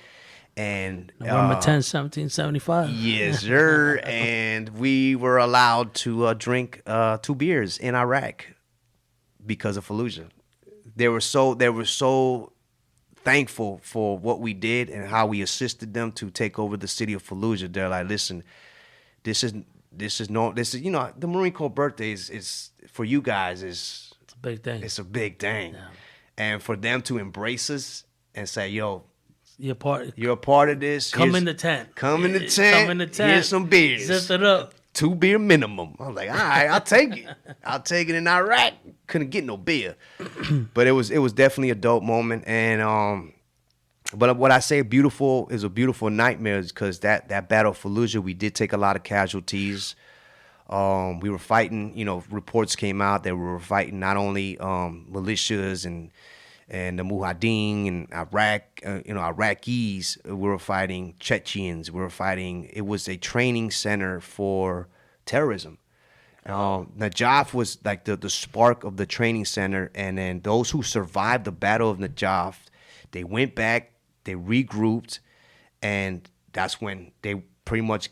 and November 10th, 1775. Yes, sir. And we were allowed to drink 2 beers in Iraq because of Fallujah. They were so thankful for what we did and how we assisted them to take over the city of Fallujah. They're like, listen, this is the Marine Corps birthday is for you guys It's a big thing. It's a big thing. Yeah. And for them to embrace us and say, yo, you're a part of this. Come in the tent. Come in the tent. Here's some beers. Zip it up. 2 beer minimum. I was like, all right, I'll take it. I'll take it in Iraq. Couldn't get no beer. But it was definitely a dope moment. And but what I say beautiful is a beautiful nightmare is because that Battle of Fallujah, we did take a lot of casualties. We were fighting, reports came out that we were fighting not only militias and the Mujahideen and Iraq, Iraqis. We were fighting Chechens. We were fighting. It was a training center for terrorism. Najaf was like the spark of the training center, and then those who survived the Battle of Najaf, they went back, they regrouped, and that's when they pretty much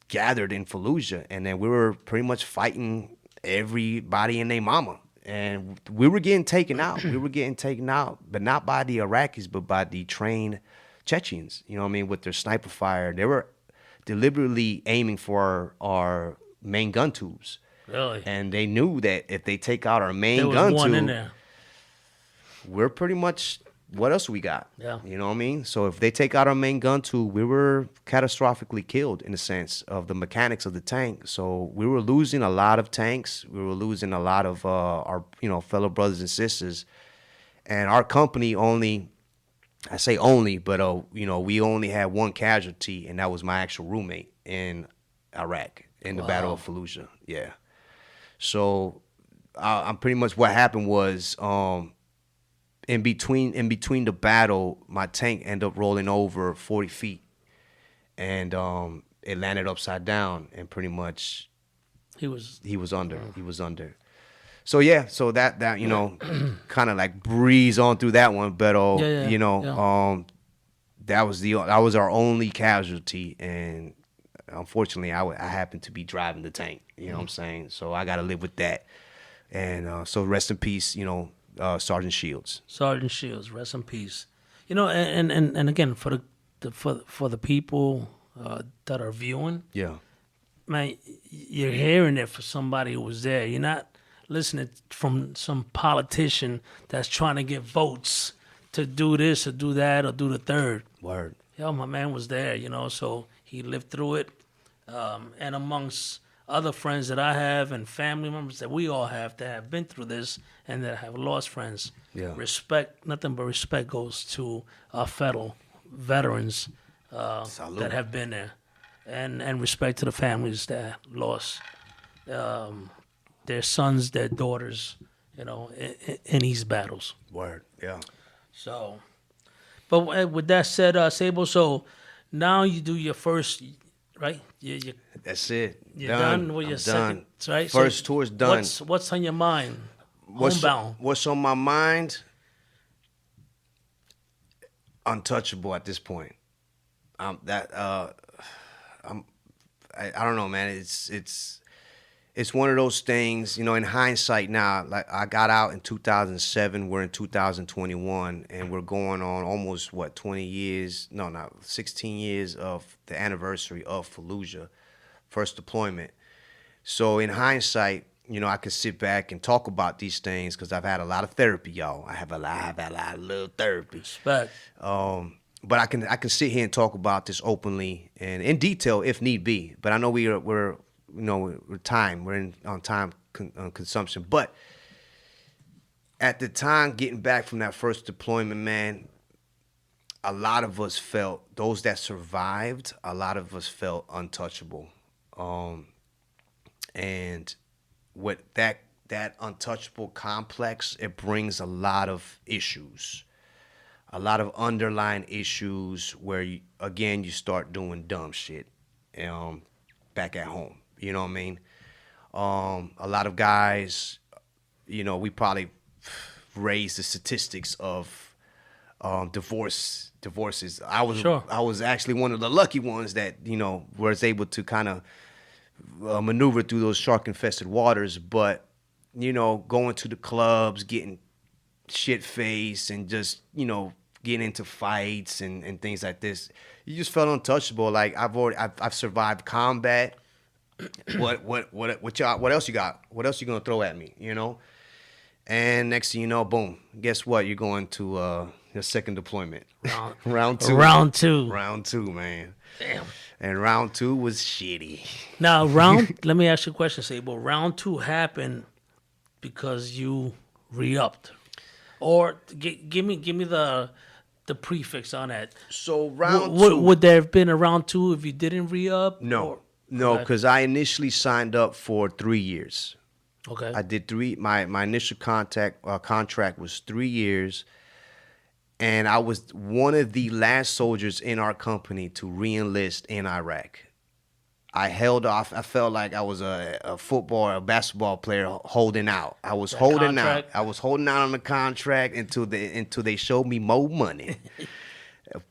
gathered in Fallujah, and then we were pretty much fighting everybody and their mama. And we were getting taken out. But not by the Iraqis, but by the trained Chechens, with their sniper fire. They were deliberately aiming for our main gun tubes. Really? And they knew that if they take out our main there gun was one tube, in there. we're pretty much, what else we got? Yeah. You know what I mean? So if they take out our main gun tube, we were catastrophically killed in the sense of the mechanics of the tank. So we were losing a lot of tanks. We were losing a lot of our fellow brothers and sisters. And our company only, I say only, but we only had one casualty, and that was my actual roommate in Iraq in the Battle of Fallujah. Yeah. So I'm pretty much what happened was in between the battle, my tank ended up rolling over 40 feet, and it landed upside down, and pretty much he was under. He was under. So yeah, so that kind of like breeze on through that one, but that was our only casualty, and unfortunately, I happened to be driving the tank. You know what I'm saying? So I got to live with that. And so rest in peace, Sergeant Shields. Sergeant Shields, rest in peace. And again, for the people that are viewing, Yeah. man, you're hearing it for somebody who was there. You're not listening from some politician that's trying to get votes to do this or do that or do the third. Word. Yo, my man was there, so he lived through it. And amongst other friends that I have and family members that we all have that have been through this and that have lost friends, respect, nothing but respect goes to our fellow veterans that have been there. And respect to the families that lost their sons, their daughters, in these battles. Word. Yeah. So, but with that said, Sabo, so now you do your first, right? That's it. You're done with I'm your done. second, right? First tour's done. What's on your mind? Homebound. What's on my mind? Untouchable at this point. That I don't know, man. It's one of those things, you know, in hindsight now, like I got out in 2007, we're in 2021, and we're going on almost, 20 years, no, not 16 years of the anniversary of Fallujah, first deployment. So in hindsight, you know, I could sit back and talk about these things because I've had a lot of therapy, y'all. I've had a lot of little therapy. Respect. But I can sit here and talk about this openly and in detail if need be. But I know we're on time consumption. But at the time, getting back from that first deployment, man, a lot of us felt, those that survived, a lot of us felt untouchable. And with that untouchable complex, it brings a lot of issues. A lot of underlying issues where, you start doing dumb shit back at home. You know what I mean? A lot of guys, you know, we probably raised the statistics of divorces. Sure. I was actually one of the lucky ones that, you know, was able to kind of maneuver through those shark-infested waters. But, you know, going to the clubs, getting shit-faced and just, you know, getting into fights and things like this, you just felt untouchable. Like I've survived combat. What else you got? What else you gonna throw at me? You know? And next thing you know, boom. Guess what? You're going to your second deployment. Round two. Round two. Round two, man. Damn. And round two was shitty. Now, let me ask you a question, Sable. Round two happened because you re-upped. Or give me the prefix on that. So round two. Would there have been a round two if you didn't re-up? No, Okay. because I initially signed up for 3 years. Okay. I did my initial contract was 3 years, and I was one of the last soldiers in our company to re-enlist in Iraq. I held off. I felt like I was a football or a basketball player holding out. I was holding out. I was holding out on the contract until they showed me more money.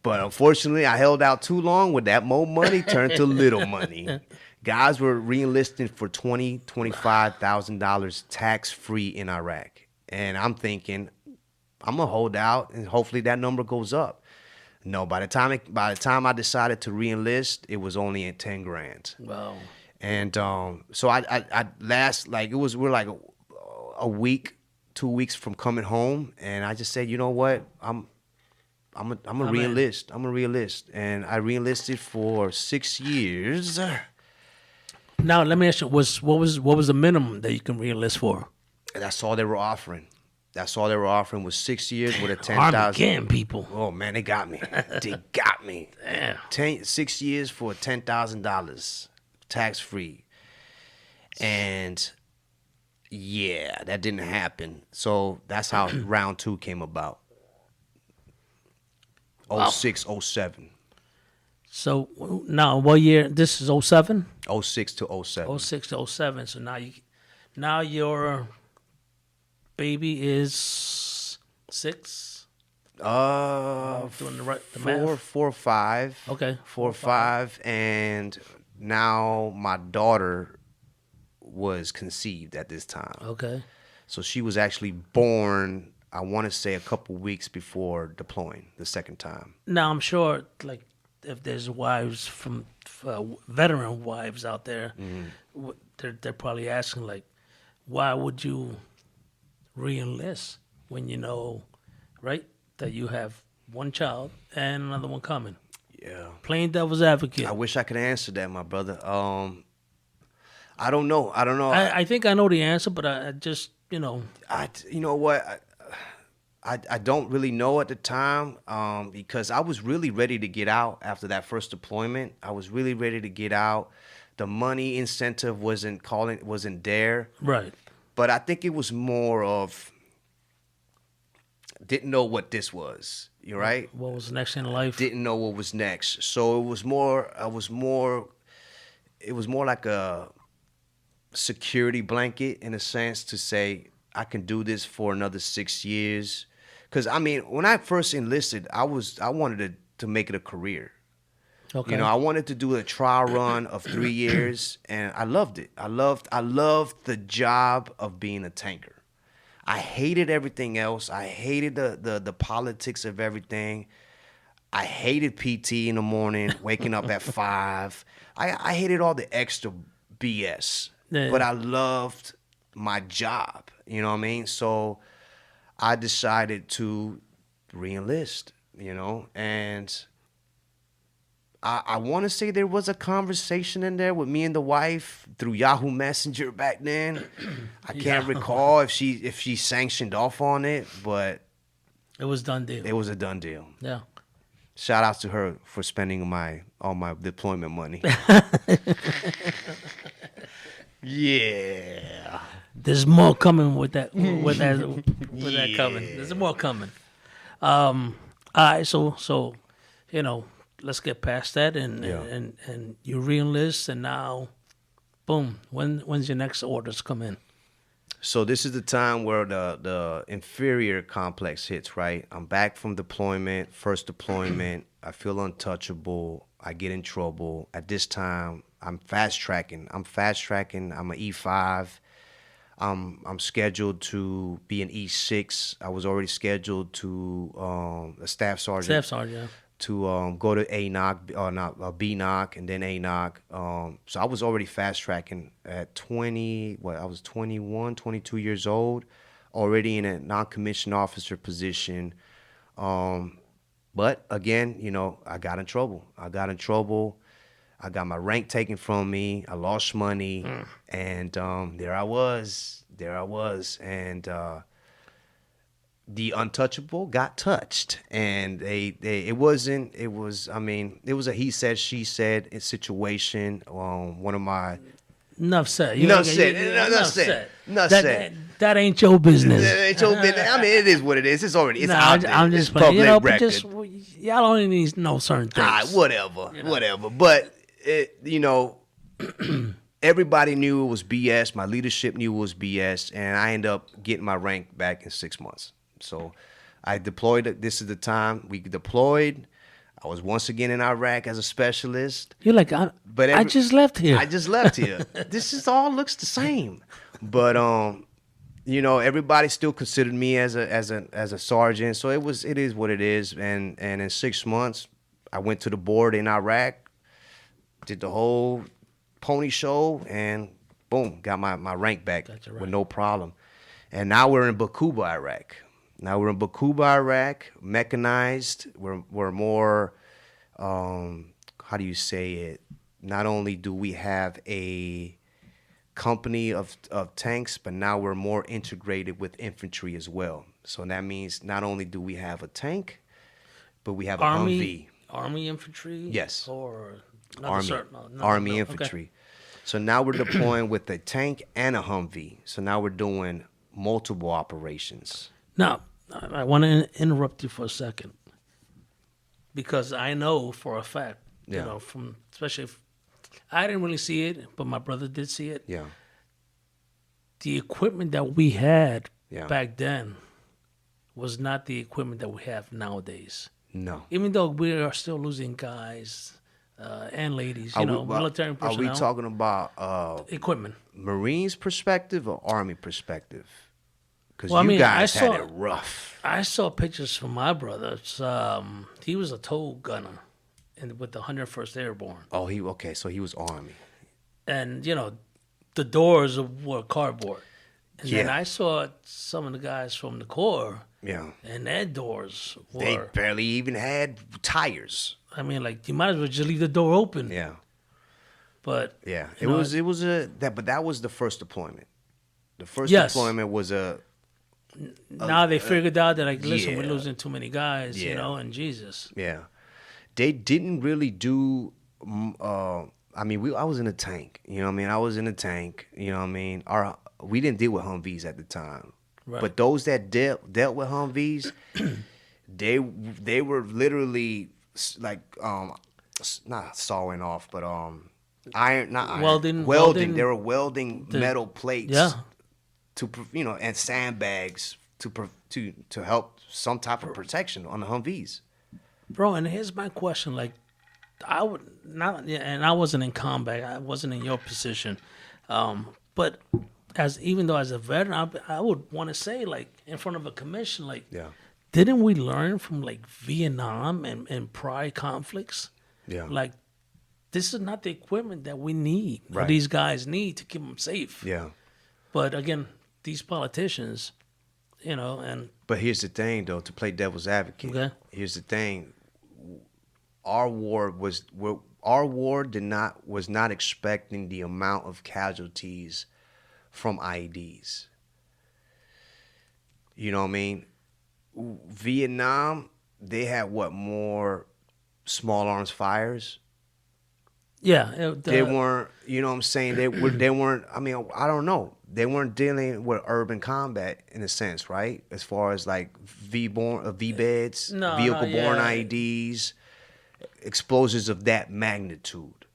But unfortunately, I held out too long. With that more money turned to little money. Guys were re-enlisting for $25,000 tax-free in Iraq. And I'm thinking, I'm gonna hold out and hopefully that number goes up. No, by the time I decided to re-enlist, it was only at 10 grand. Wow. And so I last, like, we're like a week, 2 weeks from coming home, and I just said, you know what, I'm gonna re-enlist. I'm gonna re-enlist, and I re-enlisted for 6 years. Now let me ask you, what was the minimum that you can re-enlist for? And that's all they were offering. That's all they were offering was 6 years with a Army 10,000. getting people. Oh man, they got me. They got me. Damn. 6 years for $10,000, tax free, and yeah, that didn't happen. So that's how round two came about. Wow. 06, 07. So now what year? This is 07? 06 to 07. 06 to 07. So now your baby is 6. Doing the math. 4 or 5. Okay. 4 or 5, and now my daughter was conceived at this time. Okay. So she was actually born, I want to say, a couple weeks before deploying the second time. Now I'm sure, like, if there's wives from veteran wives out there, they're probably asking, like, why would you re-enlist when you know, right, that you have one child and another one coming? Yeah. Plain devil's advocate. I wish I could answer that, my brother. I don't know. I think I know the answer, but I just, you know. You know what? I don't really know at the time because I was really ready to get out after that first deployment. I was really ready to get out. The money incentive wasn't there. Right. But I think it was more of, didn't know what this was. You're right. What was next in life? Didn't know what was next. So it was more. It was more like a security blanket in a sense to say I can do this for another 6 years. Because I mean, when I first enlisted, I wanted to make it a career. Okay. You know, I wanted to do a trial run of 3 years, and I loved it. I loved the job of being a tanker. I hated everything else. I hated the politics of everything. I hated PT in the morning, waking up at 5. I hated all the extra BS. Yeah. But I loved my job. You know what I mean? So I decided to re-enlist, you know, and I want to say there was a conversation in there with me and the wife through Yahoo Messenger back then. I can't recall if she sanctioned off on it, but it was done deal. it was a done deal. Yeah. Shout out to her for spending all my deployment money. Yeah. There's more coming with that. With that coming. There's more coming. All right. So, you know, let's get past that, and you re-enlist, and now, boom. When's your next orders come in? So this is the time where the inferior complex hits, right? I'm back from deployment, first deployment. I feel untouchable. I get in trouble. At this time, I'm fast tracking. I'm an E5. I'm scheduled to be an E6. I was already scheduled to a staff sergeant. To go to B-knock and then A-knock. So I was already fast tracking at 20, I was 21, 22 years old, already in a non-commissioned officer position. But again, you know, I got in trouble. I got my rank taken from me. I lost money. And there I was. And the untouchable got touched, and it was a he said she said situation. One of my Enough said. That ain't your business. That ain't your business. I mean, it is what it is. It's already out there. I'm just it's public record. Just, y'all only need to know certain things. Whatever. But you know, everybody knew it was BS. My leadership knew it was BS, and I ended up getting my rank back in 6 months. So I deployed. This is the time we deployed. I was once again in Iraq as a specialist. You're like, I just left here. This is all looks the same. But you know, everybody still considered me as a sergeant. So it is what it is. And in 6 months, I went to the board in Iraq, did the whole pony show, and boom, got my rank back with no problem. And now we're in Bakuba, Iraq. Mechanized. We're more, how do you say it? Not only do we have a company of tanks, but now we're more integrated with infantry as well. So that means not only do we have a tank, but we have a Humvee. Army infantry? Yes. Or Army infantry. Okay. So now we're deploying with a tank and a Humvee. So now we're doing multiple operations. Now, I want to interrupt you for a second, because I know for a fact, you know, especially if I didn't really see it, but my brother did see it. Yeah. The equipment that we had back then was not the equipment that we have nowadays. No. Even though we are still losing guys and ladies, military personnel. Are we talking about equipment? Marines perspective or Army perspective? Because you guys had it rough. I saw pictures from my brother. He was a tow gunner with the 101st Airborne. Oh, so he was Army. And, you know, the doors were cardboard. And then I saw some of the guys from the Corps. Yeah. And their doors were... They barely even had tires. I mean, like, you might as well just leave the door open. Yeah. But... Yeah. But that was the first deployment. The first deployment was a... Now they figured out that, like, listen, we're losing too many guys, you know, and Jesus. Yeah. They didn't really do... I was in a tank. You know what I mean? I was in a tank. You know what I mean? We didn't deal with Humvees at the time. Right. But those that dealt with Humvees, they were literally like not sawing off, but iron, not iron, welding. They were welding metal plates. Yeah. To and sandbags to help some type of protection on the Humvees. Bro, and here's my question: like, I would not, yeah, and I wasn't in combat. I wasn't in your position, but even though as a veteran, I would want to say, like, in front of a commission, like, Yeah. didn't we learn from like Vietnam and prior conflicts? Yeah. Like, this is not the equipment that we need, or Right. these guys need to keep them safe. Yeah. But again, these politicians, and But here's the thing, though, to play devil's advocate. Okay. Here's the thing: our war was not expecting the amount of casualties from IEDs. You know what I mean? Vietnam, they had more small arms fires. yeah, They weren't, you know what I'm saying? They weren't, I mean, I don't know. They weren't dealing with urban combat in a sense, right? As far as like V-beds, vehicle-borne IEDs, explosions of that magnitude.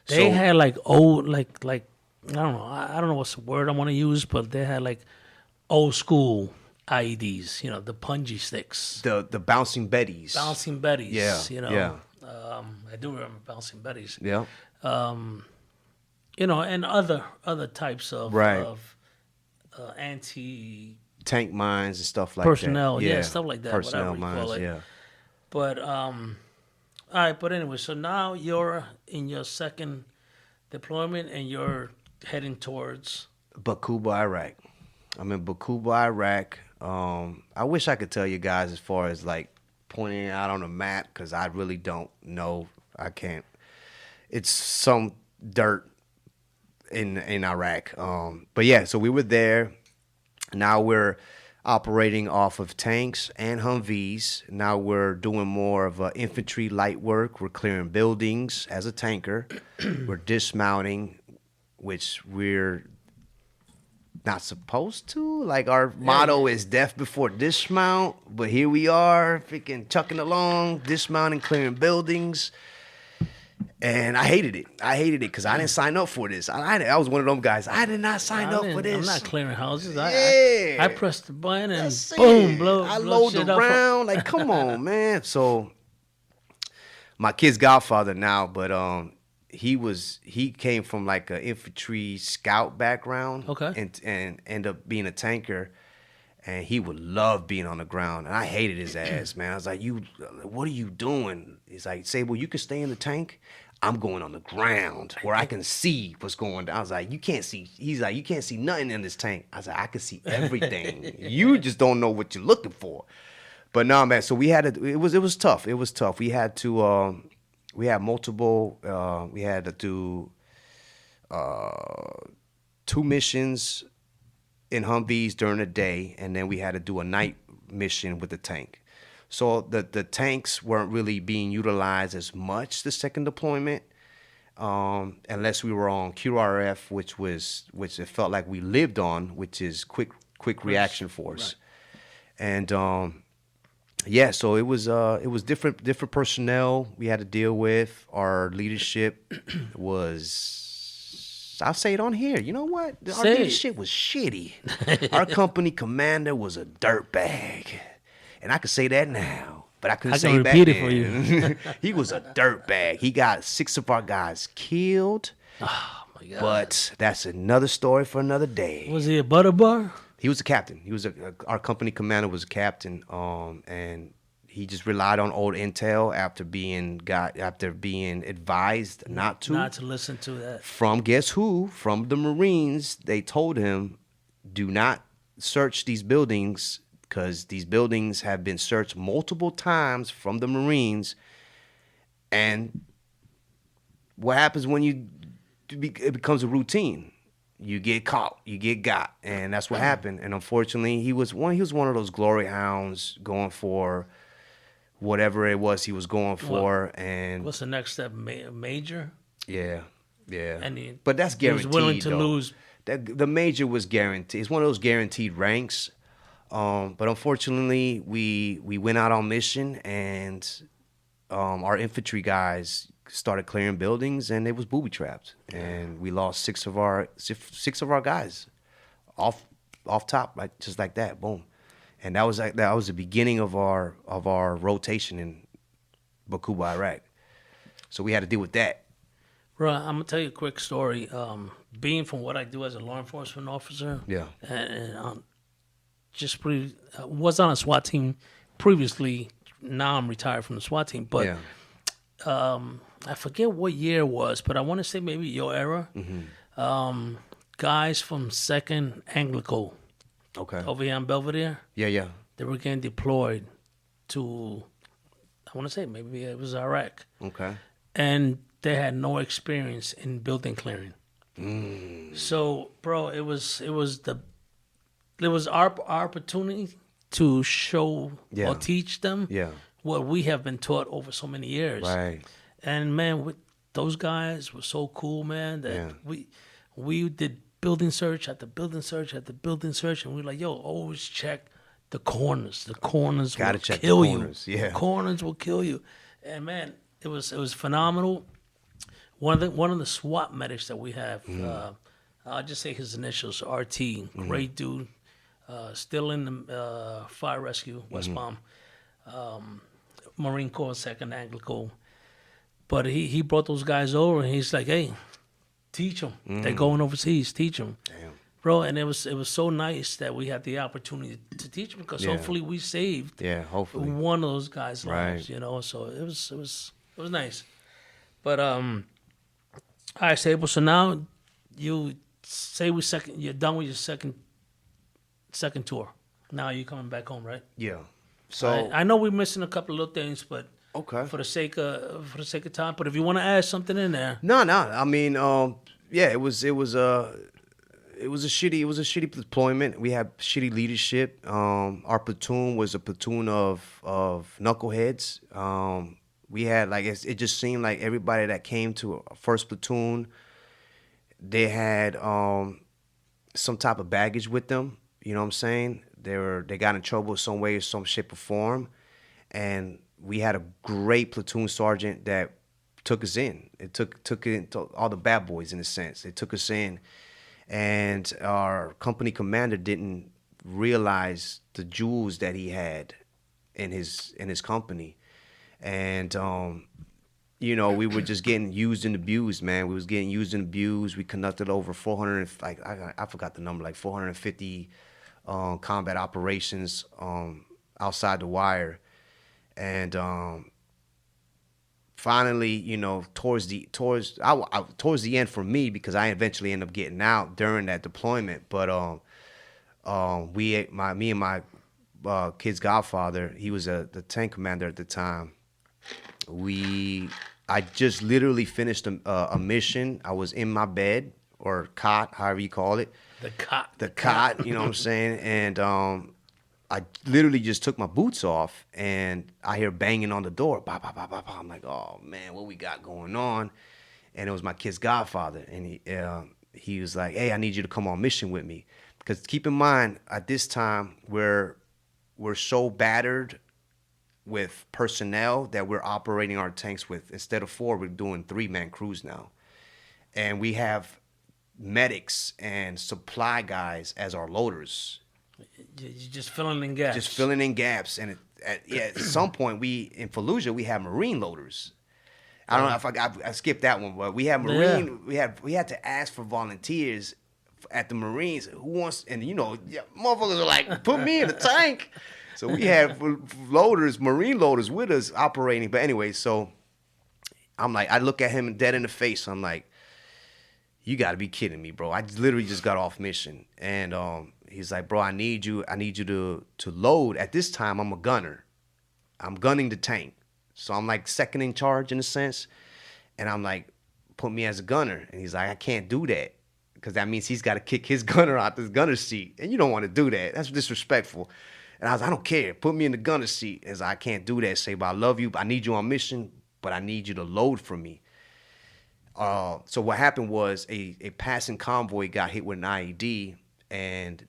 They had like old, like I don't know, I don't know what's the word I want to use, but they had like old school IEDs, the punji sticks, the bouncing Bettys. bouncing betties. Yeah, yeah. I do remember bouncing betties. Yeah. And other types of Right. anti Tank mines and stuff like personnel, that. yeah, stuff like that, Personnel whatever you call mines, it. yeah. But all right, but anyway, so now you're in your second deployment and you're heading towards Bakuba, Iraq. I'm in Bakuba, Iraq. I wish I could tell you guys as far as like pointing it out on a map, because I really don't know. I can't. It's some dirt in Iraq. But yeah, so we were there. Now we're operating off of tanks and Humvees. Now we're doing more of infantry light work. We're clearing buildings as a tanker. We're dismounting, which we're not supposed to. Like, our motto is death before dismount, but here we are, freaking chucking along, dismounting, clearing buildings. And I hated it. Because I didn't sign up for this. I was one of them guys. I did not sign up for this. I'm not clearing houses. Yeah. I pressed the button and That's boom, it. blow. I blow load shit the up. round. Like, come on, man. So my kid's godfather now, but he came from like an infantry scout background. Okay. And ended up being a tanker. And he would love being on the ground. And I hated his ass, man. I was like, what are you doing? He's like, Sable, you can stay in the tank. I'm going on the ground where I can see what's going on. I was like, you can't see. He's like, you can't see nothing in this tank. I was like, I can see everything. You just don't know what you're looking for. But no, man. So we had to, it was tough. It was tough. We had to, we had multiple, we had to do 2 missions in Humvees during the day, and then we had to do a night mission with the tank. So the tanks weren't really being utilized as much the second deployment, unless we were on QRF, which it felt like we lived on, which is quick reaction force. Right. And yeah, so it was different personnel we had to deal with. Our leadership was, I'll say it on here. You know what? Our leadership was shitty. Our company commander was a dirtbag. And I can say that now, but I couldn't say it back then. I can repeat it for you. He was a dirtbag. He got 6 of our guys killed. Oh, my God. But that's another story for another day. Was he a butter bar? He was a captain. Our company commander was a captain. And he just relied on old intel after being advised not to listen to that. From guess who? From the Marines. They told him, do not search these buildings, because these buildings have been searched multiple times from the Marines. And what happens when it becomes a routine? You get caught, you get got, and that's what happened. And unfortunately, he was one of those glory hounds going for whatever it was he was going for. And what's the next step? Major? Yeah. And but that's guaranteed. He was willing to though. lose. The major was guaranteed. It's one of those guaranteed ranks. But unfortunately, we went out on mission, and our infantry guys started clearing buildings, and it was booby trapped, and we lost six of our guys off top, like just like that, boom. And that was the beginning of our rotation in Bakuba, Iraq. So we had to deal with that. Bro, I'm gonna tell you a quick story. Being from what I do as a law enforcement officer, Yeah. and was on a SWAT team previously. Now I'm retired from the SWAT team, but Yeah. I forget what year it was, but I want to say maybe your era. Guys from Second Anglico Okay. over here in Belvedere, Yeah. they were getting deployed to, I want to say maybe it was Iraq, Okay. and they had no experience in building clearing. So, bro, it was our opportunity to show Yeah. or teach them Yeah. what we have been taught over so many years. Right. And man, those guys were so cool, man, that Yeah. we did building search after building search after building search, and we were like, yo, always check the corners. The corners Gotta will check the kill corners, you. yeah. The corners will kill you. And man, it was phenomenal. One of the SWAT medics that we have, I'll just say his initials, RT, great dude, still in the fire rescue, West Palm, Marine Corps, Second Anglico. But he brought those guys over, and he's like, hey, teach them. They're going overseas, teach them. Damn. Bro, and it was so nice that we had the opportunity to teach them, because Yeah. hopefully we saved Yeah. Hopefully. one of those guys' lives, Right. you know. So it was nice. But all right, Sable. So now you say you're done with your second tour. Now you're coming back home, right? Yeah. So I know we're missing a couple of little things, but okay. for the sake of time. But if you want to add something in there, No. I mean, yeah, it was a shitty deployment. We had shitty leadership. Our platoon was a platoon of knuckleheads. We had it just seemed like everybody that came to a first platoon, they had some type of baggage with them. You know what I'm saying? They got in trouble some way, some shape or form, and we had a great platoon sergeant that took us in. It took in all the bad boys in a sense. They took us in, and our company commander didn't realize the jewels that he had in his company, and we were just getting used and abused, man. We was getting used and abused. We conducted over 400, I forgot the number, like 450 combat operations outside the wire, and finally, towards the end for me, because I eventually ended up getting out during that deployment. But me and my kid's godfather, he was the tank commander at the time. I just literally finished a mission. I was in my bed or cot, however you call it. The cot, you know what I'm saying? And I literally just took my boots off, and I hear banging on the door. Bah, bah, bah, bah, bah. I'm like, oh, man, what we got going on? And it was my kid's godfather. And he was like, hey, I need you to come on mission with me. Because keep in mind, at this time, we're so battered with personnel that we're operating our tanks with. Instead of 4, we're doing 3-man crews now. And we have medics and supply guys as our loaders. you're just filling in gaps. Just filling in gaps. And at some point, in Fallujah, we have Marine loaders. I don't know if I skipped that one, but we have Marine. Yeah. We had to ask for volunteers at the Marines. Who wants? And motherfuckers are like, put me in the tank. So we had Marine loaders with us operating. But anyway, so I'm like, I look at him dead in the face. I'm like, you got to be kidding me, bro. I literally just got off mission. And he's like, bro, I need you to load. At this time, I'm a gunner. I'm gunning the tank. So I'm like second in charge in a sense. And I'm like, put me as a gunner. And he's like, I can't do that, because that means he's got to kick his gunner out this gunner seat. And you don't want to do that. That's disrespectful. And I was like, I don't care. Put me in the gunner seat. He's like, I can't do that. Say, but I love you. I need you on mission, but I need you to load for me. So what happened was a passing convoy got hit with an IED, and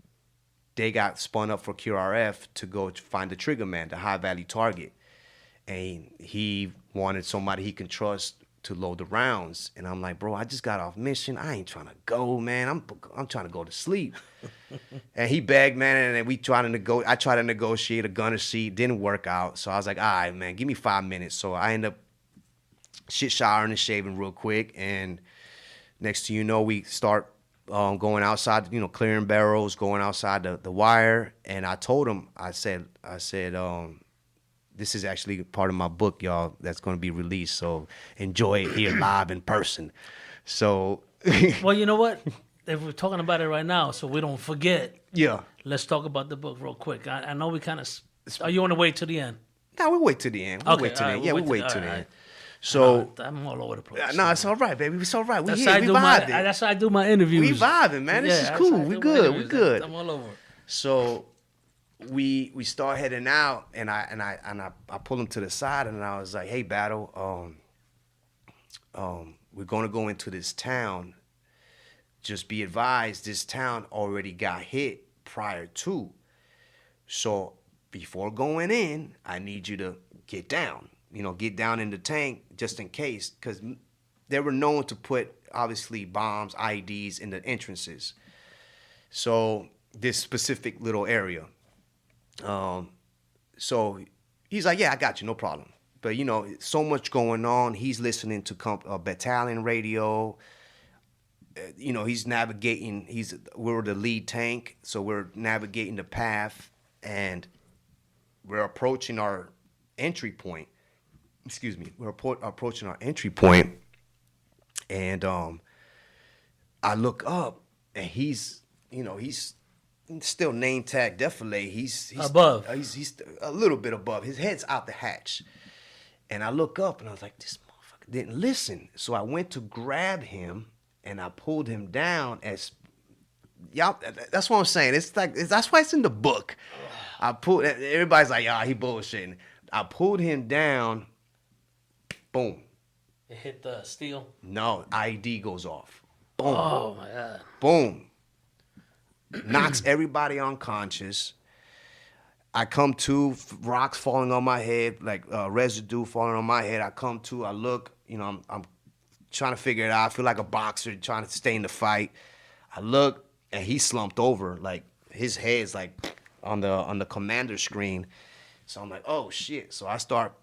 they got spun up for QRF to go to find the trigger man, the high value target. And he wanted somebody he can trust to load the rounds. And I'm like, bro, I just got off mission. I ain't trying to go, man. I'm trying to go to sleep. And he begged, man, and then I tried to negotiate a gunner seat. Didn't work out. So I was like, all right, man, give me 5 minutes. So I end up showering and shaving real quick. And next thing you know, we start going outside, clearing barrels, going outside the wire. And I told him, I said, this is actually part of my book, y'all, that's going to be released. So enjoy it here live in person. So. Well, you know what? If we're talking about it right now, so we don't forget. Yeah. Let's talk about the book real quick. I know we kind of. Are you want to wait till the end? No, we'll wait till the end. We'll wait till the end. Yeah, we'll wait till the end. So I'm all over the place. No, it's all right, baby. It's all right. We That's here. how We vibing. that's how I do my interviews. We vibing, man. This is cool. We good. We good. I'm all over. So we start heading out, and I pull him to the side, and I was like, "Hey, Battle, we're gonna go into this town. Just be advised, this town already got hit prior to. So before going in, I need you to get down. Get down in the tank just in case, because they were known to put obviously bombs, IEDs in the entrances. So this specific little area." So he's like, "Yeah, I got you, no problem." But so much going on. He's listening to battalion radio. He's navigating. We're the lead tank, so we're navigating the path, and we're approaching our entry point. Excuse me. We're approaching our entry point, and I look up, and he's still name tag defilade. He's above. He's a little bit above. His head's out the hatch, and I look up, and I was like, "This motherfucker didn't listen." So I went to grab him. And I pulled him down as y'all. That's what I'm saying. That's why it's in the book. Everybody's like, he bullshitting. I pulled him down. Boom. It hit the steel. No, IED goes off. Boom. Oh my God. Boom. Knocks everybody unconscious. I come to, rocks falling on my head, like residue falling on my head. I come to. I look. I'm trying to figure it out. I feel like a boxer trying to stay in the fight. I look, and he's slumped over. Like, his head's like on the commander screen. So I'm like, oh shit. So I start,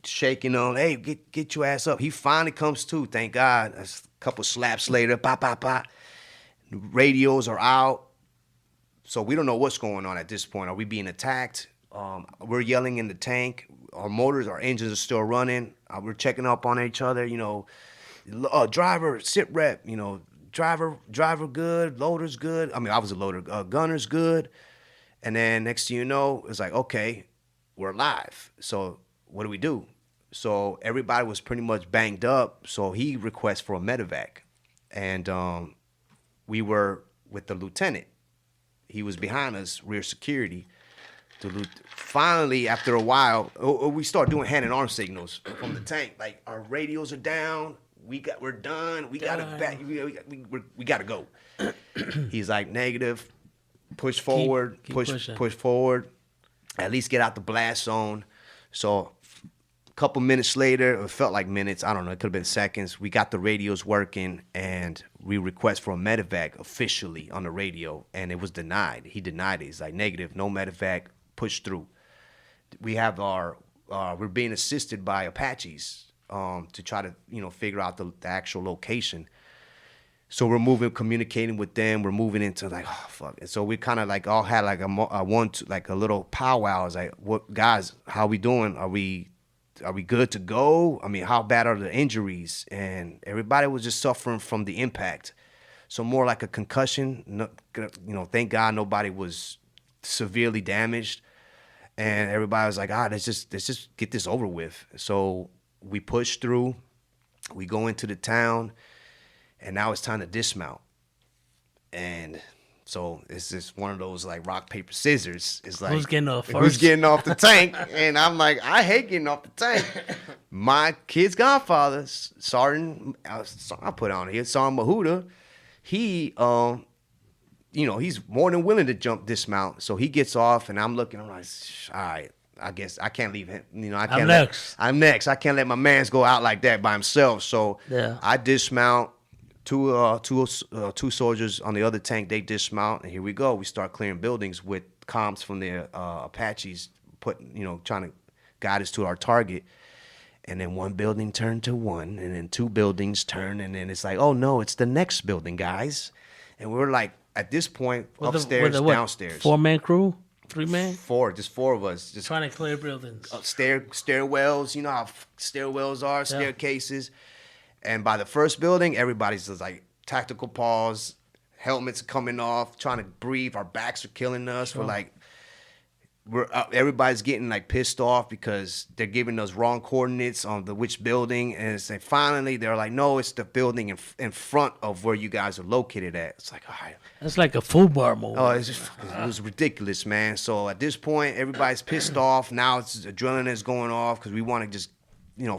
shaking him. Hey, get your ass up. He finally comes to, thank God. A couple slaps later, pop, pop, pop. Radios are out. So we don't know what's going on at this point. Are we being attacked? We're yelling in the tank. Our engines are still running. We're checking up on each other. Driver, sit rep. Driver good. Loader's good. I mean, I was a loader. Gunner's good. And then next thing you know, it's like, okay, we're live. So what do we do? So everybody was pretty much banged up. So he requests for a medevac, and we were with the lieutenant. He was behind us, rear security. Finally, after a while, we start doing hand and arm signals from the tank. Like, our radios are down. We're done. We gotta back. We gotta go. He's like, negative. Push forward. Push forward. At least get out the blast zone. So a couple minutes later, it felt like minutes. I don't know. It could have been seconds. We got the radios working, and we request for a medevac officially on the radio, and it was denied. He denied it. He's like, negative, no medevac. Push through. We have we're being assisted by Apaches to try to figure out the actual location. So we're communicating with them. We're moving into like, oh fuck. And so we kind of like all had like a little powwow. I was like, what guys? How we doing? Are we good to go? I mean, how bad are the injuries? And everybody was just suffering from the impact. So more like a concussion. No, thank God nobody was severely damaged. And everybody was like, let's just get this over with. So we push through. We go into the town, and now it's time to dismount. And so it's just one of those like rock, paper, scissors. It's like, who's getting off first? Who's getting off the tank? And I'm like, I hate getting off the tank. My kid's godfather, Sergeant, I'll put on here, Sergeant Mahuda, he he's more than willing to dismount. So he gets off, and I'm looking. I'm like, all right, I guess I can't leave him. I can't. I'm next. I can't let my man's go out like that by himself. So I dismount. Two soldiers on the other tank. They dismount, and here we go. We start clearing buildings with comms from the Apaches, trying to guide us to our target. And then one building turned to one, and then two buildings turned, and then it's like, oh no, it's the next building, guys. And we're like, at this point, upstairs, downstairs. 4-man crew? 3-man? Just four of us. Just trying to clear buildings. Stairwells, you know how stairwells are, staircases. And by the first building, everybody's just like tactical pause, helmets coming off, trying to breathe. Our backs are killing us. Sure. Everybody's getting like pissed off because they're giving us wrong coordinates on which building, and finally they're like, no, it's the building in front of where you guys are located at. It's like, all right, that's like a football movie. Oh, it was ridiculous, man. So at this point, everybody's pissed off. Now it's adrenaline is going off because we want to just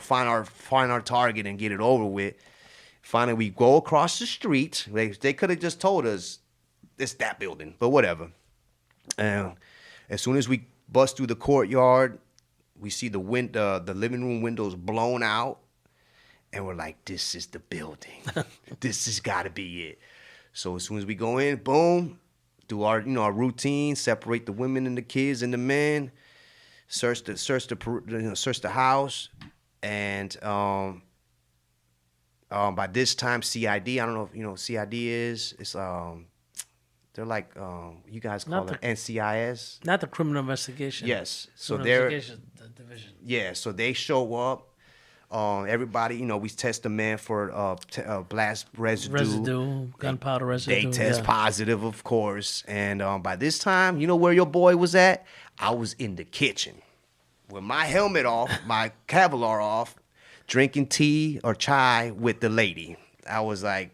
find our target and get it over with. Finally, we go across the street. They could have just told us it's that building, but whatever. And as soon as we bust through the courtyard, we see the living room windows blown out, and we're like, this is the building. This has got to be it. So as soon as we go in, boom, do our routine, separate the women and the kids and the men, search the house, and by this time, CID, I don't know if you know what CID is. It's they're like you guys call it NCIS. Not the criminal investigation. Yes. So division. Yeah. So they show up. Everybody, we test the man for blast residue, gunpowder residue. They test positive, of course. And by this time, you know where your boy was at? I was in the kitchen with my helmet off, my Kevlar off, drinking tea or chai with the lady. I was like,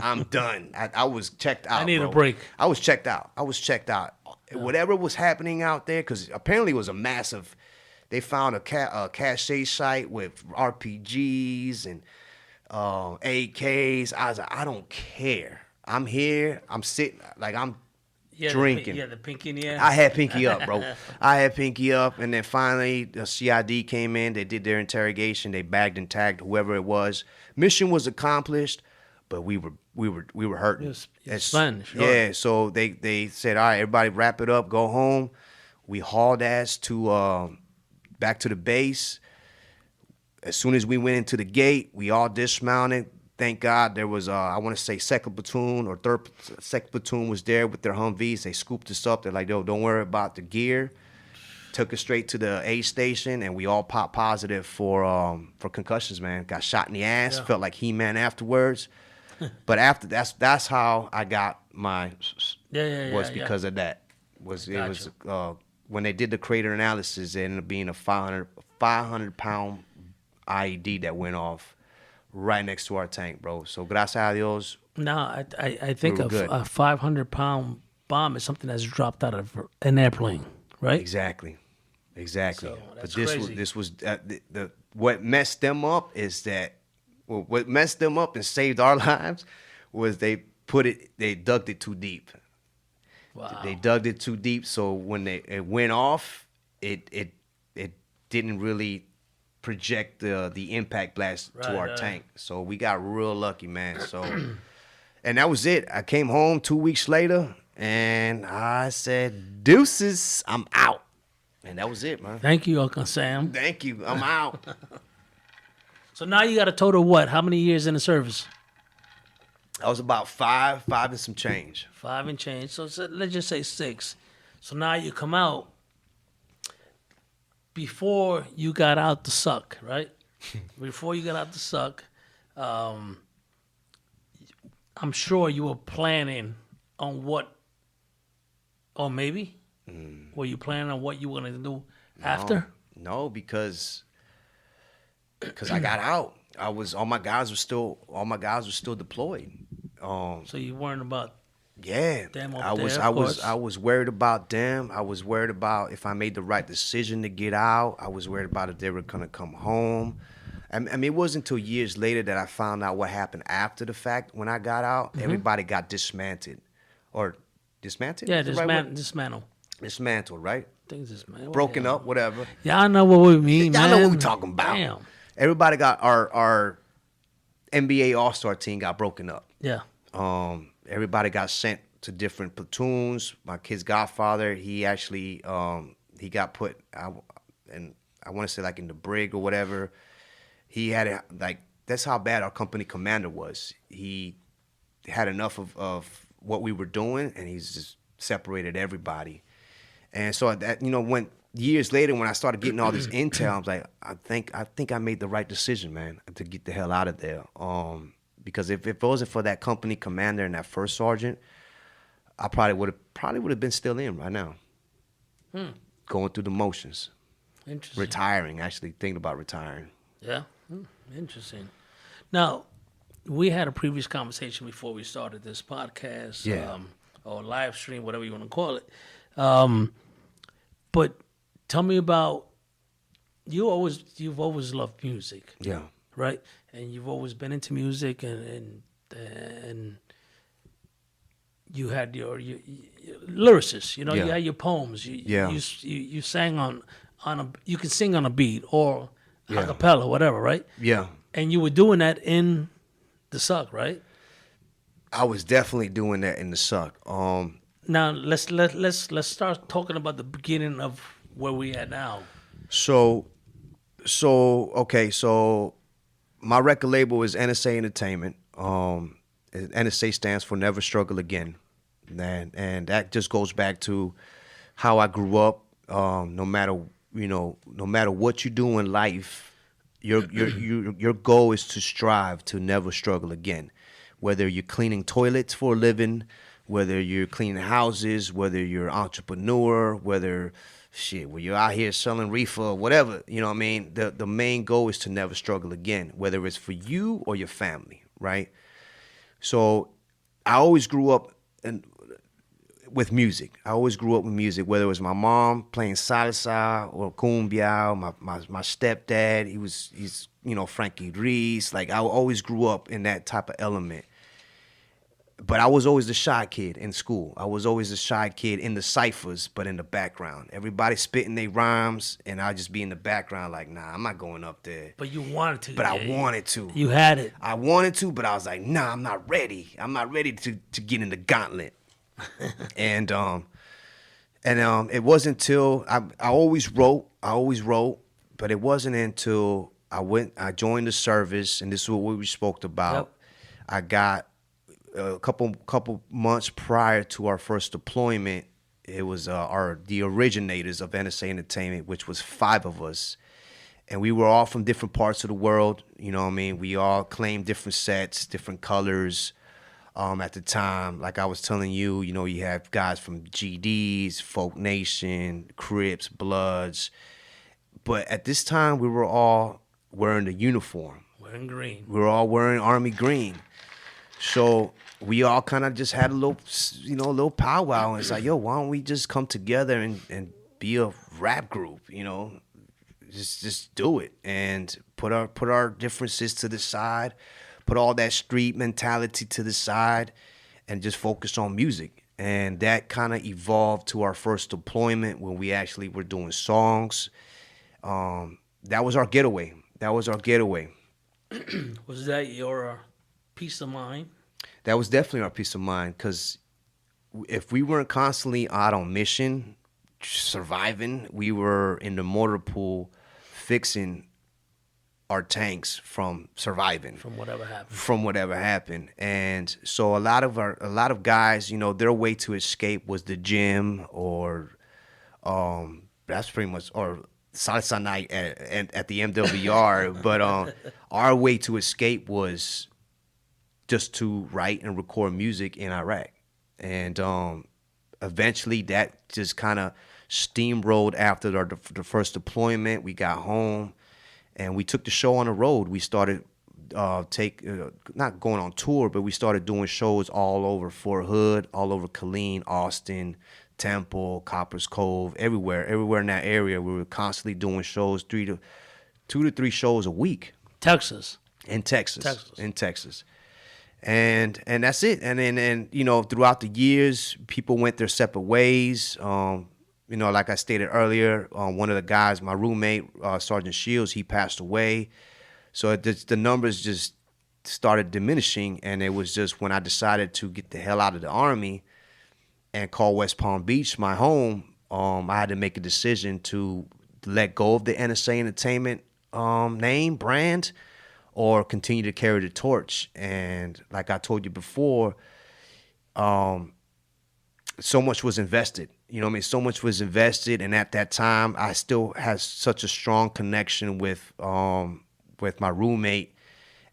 I'm done. I was checked out. I need a break. I was checked out. Whatever was happening out there, because apparently it was a massive. They found a cache site with RPGs and AKs. I was like, I don't care. I'm here. I'm sitting like I'm drinking. The pinky in the air. I had pinky up, bro. And then finally the CID came in. They did their interrogation. They bagged and tagged whoever it was. Mission was accomplished, but we were hurting. It's fun. Sure. Yeah. So they said, all right, everybody, wrap it up, go home. We hauled ass to back to the base. As soon as we went into the gate, we all dismounted. Thank God there was, I want to say, second platoon was there with their Humvees. They scooped us up. They're like, yo, don't worry about the gear. Took us straight to the aid station, and we all popped positive for concussions, man. Got shot in the ass. Yeah. Felt like He-Man afterwards. But after that's how I got my because of that. It was when they did the crater analysis, it ended up being a 500-pound IED that went off right next to our tank, bro. So gracias a Dios. No, I think a 500-pound bomb is something that's dropped out of an airplane, right? Exactly. So, but this was what messed them up is that what messed them up and saved our lives was they dug it too deep. Wow. They dug it too deep, so when it went off, it didn't really project the impact blast to our tank. So we got real lucky, man. So and that was it. I came home 2 weeks later and I said, deuces, I'm out. And that was it, man. Thank you, Uncle Sam. Thank you. I'm out. So now you got a total of what? How many years in the service? I was about five and some change. 5 and change. So let's just say 6. So now you come out before you got out the suck, right? Before you got out the suck, I'm sure you were planning on what, or maybe, were you planning on what you were going to do after? No, because I got out. All my guys were still deployed. So you weren't about them up I was worried about them. I was worried about if I made the right decision to get out. I was worried about if they were gonna come home. I mean, it wasn't until years later that I found out what happened after the fact. When I got out, everybody got dismantled, or dismantled. Yeah, Is the right word? dismantle. Dismantled, right? Things dismantle. Broken up, whatever. Yeah, I know what we mean, Y'all man. know what we're talking about. Damn. Everybody got our NBA All-Star team got broken up. Yeah. Everybody got sent to different platoons. My kid's godfather, he actually he got put and I want to say like in the brig or whatever. He had it like that's how bad our company commander was. He had enough of what we were doing, and he's just separated everybody. And so that when years later, when I started getting all this intel, I was like, I think I made the right decision, man, to get the hell out of there. Because if it wasn't for that company commander and that first sergeant, I probably would have been still in right now, going through the motions, Interesting. retiring. Actually, thinking about retiring. Yeah. Interesting. Now, we had a previous conversation before we started this podcast, Yeah. or live stream, whatever you want to call it. But tell me about you've always loved music, Yeah. right? And you've always been into music, and you had your lyricists, you Yeah. had your poems. Yeah. You sang on you can sing on a beat or Yeah. a cappella, whatever, right? Yeah. And you were doing that in the suck, right? I was definitely doing that in the suck. Now let's start talking about the beginning of where we at now. So my record label is NSA-Entertainment. NSA stands for Never Struggle Again, and that just goes back to how I grew up. No matter what you do in life, your goal is to strive to never struggle again. Whether you're cleaning toilets for a living, whether you're cleaning houses, whether you're an entrepreneur, whether you're out here selling reefer or whatever, you know what I mean? The main goal is to never struggle again, whether it's for you or your family, right? So I always grew up with music. I always grew up with music, whether it was my mom playing salsa or cumbia, my stepdad, he's Frankie Reese. Like I always grew up in that type of element. But I was always the shy kid in school. I was always the shy kid in the ciphers, but in the background. Everybody spitting their rhymes, and I'd just be in the background like, nah, I'm not going up there. But you wanted to. But I wanted to. You had it. I wanted to, but I was like, nah, I'm not ready. I'm not ready to get in the gauntlet. and it wasn't until I always wrote, but it wasn't until I joined the service, and this is what we spoke about. Yep. I got a couple months prior to our first deployment. It was the originators of NSA-Entertainment, which was 5 of us. And we were all from different parts of the world. You know what I mean? We all claimed different sets, different colors. At the time, like I was telling you, you have guys from GDs, Folk Nation, Crips, Bloods. But at this time, we were all wearing the uniform. Wearing green. We were all wearing Army green. So we all kind of just had a little powwow. And it's like, yo, why don't we just come together and be a rap group, Just do it and put our differences to the side. Put all that street mentality to the side and just focus on music. And that kind of evolved to our first deployment when we actually were doing songs. That was our getaway. Was that your peace of mind? That was definitely our peace of mind, because if we weren't constantly out on mission, surviving, we were in the motor pool fixing our tanks from surviving, from whatever happened. And so a lot of guys, their way to escape was the gym, or that's pretty much, or salsa night at the MWR. But our way to escape was just to write and record music in Iraq. And eventually that just kind of steamrolled after the first deployment. We got home. And we took the show on the road. We started not going on tour, but we started doing shows all over Fort Hood, all over Killeen, Austin, Temple, Coppers Cove, everywhere in that area. We were constantly doing shows, 2 to 3 shows a week. Texas. In Texas. and that's it. And then throughout the years, people went their separate ways. Like I stated earlier, one of the guys, my roommate, Sergeant Shields, he passed away. So the numbers just started diminishing, and it was just when I decided to get the hell out of the Army and call West Palm Beach my home. I had to make a decision to let go of the NSA Entertainment name, brand, or continue to carry the torch. And like I told you before, so much was invested. So much was invested, and at that time, I still had such a strong connection with my roommate,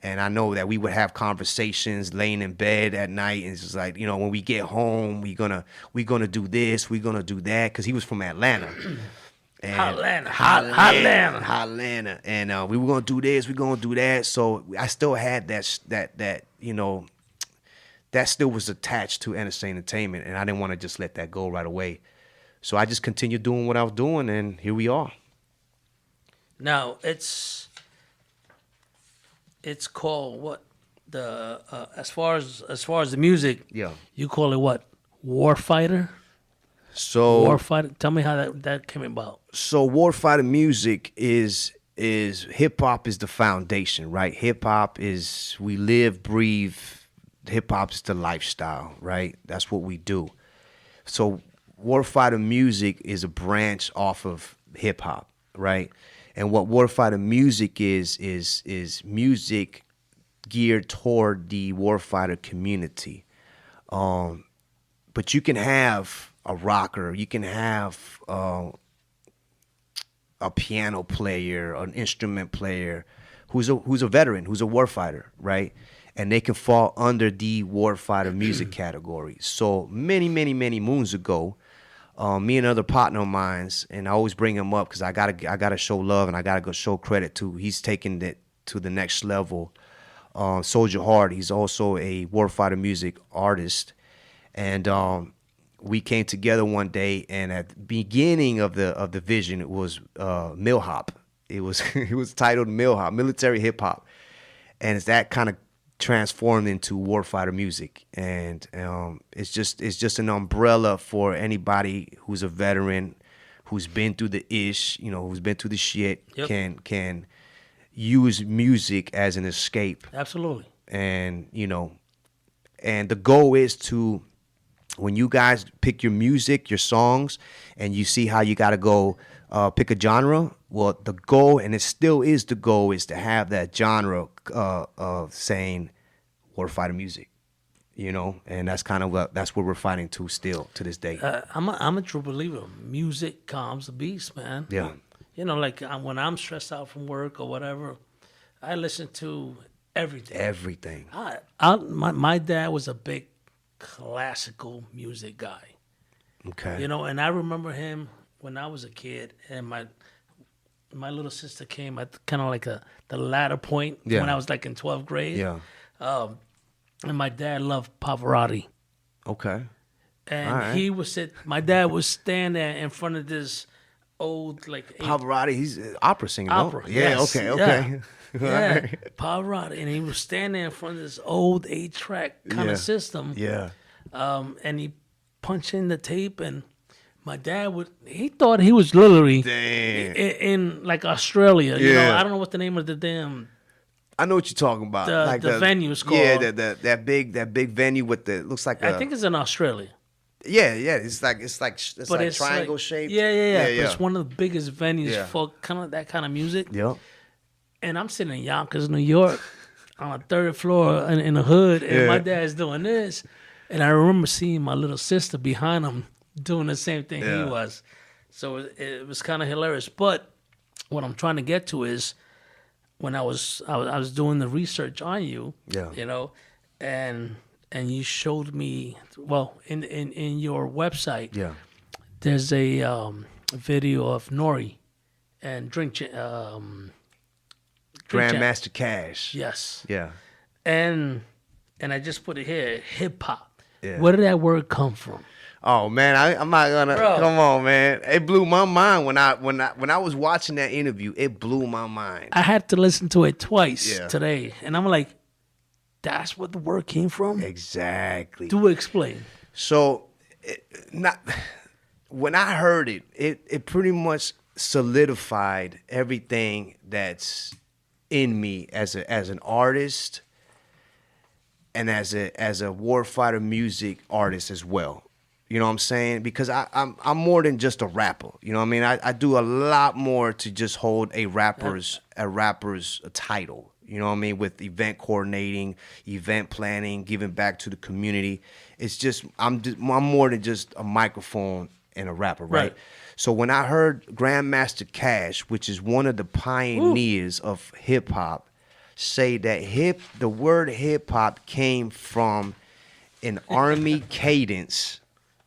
and I know that we would have conversations laying in bed at night, and it's just like, when we get home, we're gonna do this, we're gonna do that, because he was from Atlanta. And Atlanta, and we were gonna do this, we're gonna do that. So I still had that still was attached to NSA Entertainment, and I didn't want to just let that go right away. So I just continued doing what I was doing, and here we are. Now it's called what, the as far as the music? Yeah. You call it what? Warfighter. So Warfighter. Tell me how that came about. So Warfighter Music is hip hop is the foundation, right? Hip hop is, we live, breathe. Hip hop is the lifestyle, right? That's what we do. So Warfighter Music is a branch off of hip hop, right? And what Warfighter Music is music geared toward the warfighter community. But you can have a rocker, you can have a piano player, an instrument player who's a veteran, who's a warfighter, right? And they can fall under the Warfighter Music category. So many moons ago, me and another partner of mine, and I always bring him up because I gotta show love and I gotta go show credit to. He's taking it to the next level. Soldier Hard. He's also a Warfighter Music artist, and we came together one day. And at the beginning of the vision, it was Mill Hop. It was titled Mill Hop, military hip hop, and it's that kind of transformed into Warfighter Music, and it's just an umbrella for anybody who's a veteran, who's been through the who's been through the shit. Yep. Can use music as an escape. Absolutely. And and the goal is to, when you guys pick your music, your songs, and you see how you got to go pick a genre. Well, the goal, and it still is the goal, is to have that genre of saying Warfighter Music, and that's kind of that's what we're fighting to still to this day. I'm a true believer. Music calms the beast, man. Yeah. Like when I'm stressed out from work or whatever, I listen to everything. Everything. My dad was a big classical music guy. Okay. And I remember him when I was a kid, and my little sister came at kind of like the latter point when I was like in 12th grade. Yeah. And my dad loved Pavarotti. Okay. And he would my dad would stand there in front of this old, like... Pavarotti, he's an opera singer, Opera, no? Yeah, yes. okay. Yeah, Pavarotti. And he would stand there in front of this old 8-track kind of system. Yeah. And he punched in the tape, and my dad he thought he was literally in like Australia. Yeah. I don't know what the name of the damn... I know what you're talking about. The venue's called. Yeah, that big venue with the, looks like I think it's in Australia. Yeah, it's like triangle shape. Yeah. But it's one of the biggest venues for kind of that kind of music. Yep. And I'm sitting in Yonkers, New York, on a 3rd floor in the hood, and my dad's doing this. And I remember seeing my little sister behind him doing the same thing he was. So it was kind of hilarious. But what I'm trying to get to is, when I was doing the research on you, and you showed me, in your website, there's a video of Nori and Grandmaster Cash. Yes. Yeah. And I just put it here, hip hop. Yeah. Where did that word come from? Oh man, I'm not gonna. Bro. Come on, man. It blew my mind when I was watching that interview. It blew my mind. I had to listen to it twice today, and I'm like, that's where the word came from? Exactly. Do explain. So, when I heard it, it pretty much solidified everything that's in me as an artist and as a Warfighter music artist as well. You know what I'm saying? Because I'm more than just a rapper. You know what I mean? I do a lot more to just hold a rapper's title. You know what I mean? With event coordinating, event planning, giving back to the community. It's just I'm more than just a microphone and a rapper, right? So when I heard Grandmaster Cash, which is one of the pioneers of hip hop, say that the word hip hop came from an Army cadence,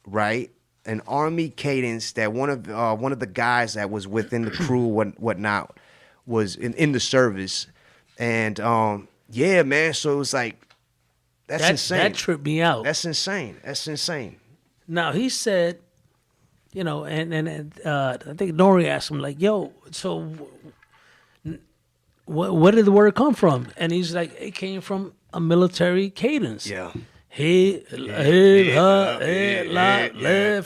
right? An Army cadence that one of the guys that was within the crew, whatnot, was in the service, and yeah, man. So it was like that's insane. That tripped me out. That's insane. That's insane. Now he said, you know, and I think Nori asked him like, "Yo, so where did the word come from?" And he's like, "It came from a military cadence." Yeah. Hip, left,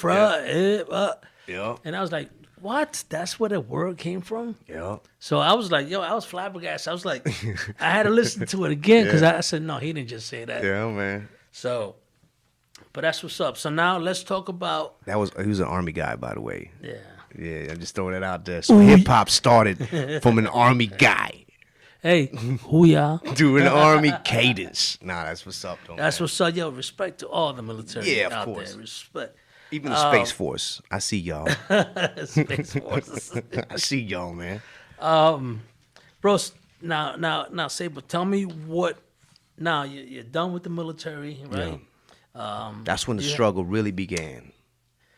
right, hip, Yeah. And I was like, what? That's where the word came from? Yeah. So I was like, yo, I was flabbergasted. I was like, I had to listen to it again because I said, no, he didn't just say that. Yeah, man. So, but that's what's up. So now let's talk about. He was an Army guy, by the way. Yeah. Yeah, I'm just throwing that out there. So hip hop started from an Army guy. Hey, who y'all? Doing Army cadence. Nah, that's what's up, though. That's what's up. Yo, respect to all the military Yeah, of out course. there. Respect. Even the Space Force. I see y'all. Space Forces. I see y'all, man. Bro, now, Sabo, tell me what. Now you're done with the military, right? Yeah. That's when the struggle really began.